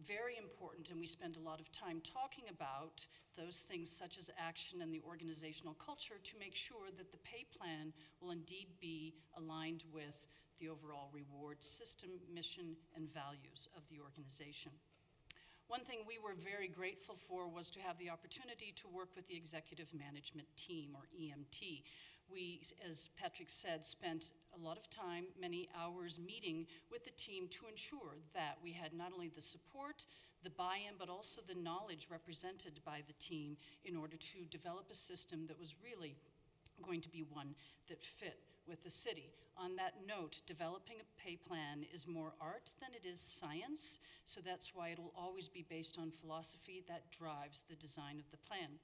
Very important, and we spend a lot of time talking about those things such as action and the organizational culture to make sure that the pay plan will indeed be aligned with the overall reward system, mission, and values of the organization. One thing we were very grateful for was to have the opportunity to work with the executive management team, or EMT. We, as Patrick said, spent a lot of time, many hours meeting with the team to ensure that we had not only the support, the buy-in, but also the knowledge represented by the team in order to develop a system that was really going to be one that fit with the city. On that note, developing a pay plan is more art than it is science, so that's why it will always be based on philosophy that drives the design of the plan.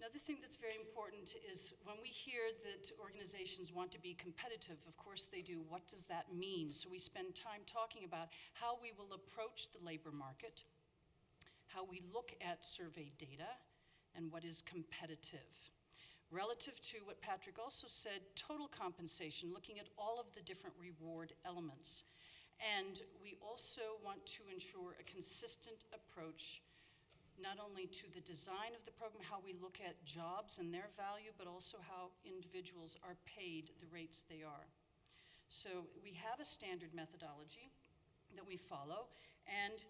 Another thing that's very important is when we hear that organizations want to be competitive, of course they do. What does that mean? So we spend time talking about how we will approach the labor market, how we look at survey data, and what is competitive. Relative to what Patrick also said, total compensation, looking at all of the different reward elements. And we also want to ensure a consistent approach, not only to the design of the program, how we look at jobs and their value, but also how individuals are paid the rates they are. So we have a standard methodology that we follow, and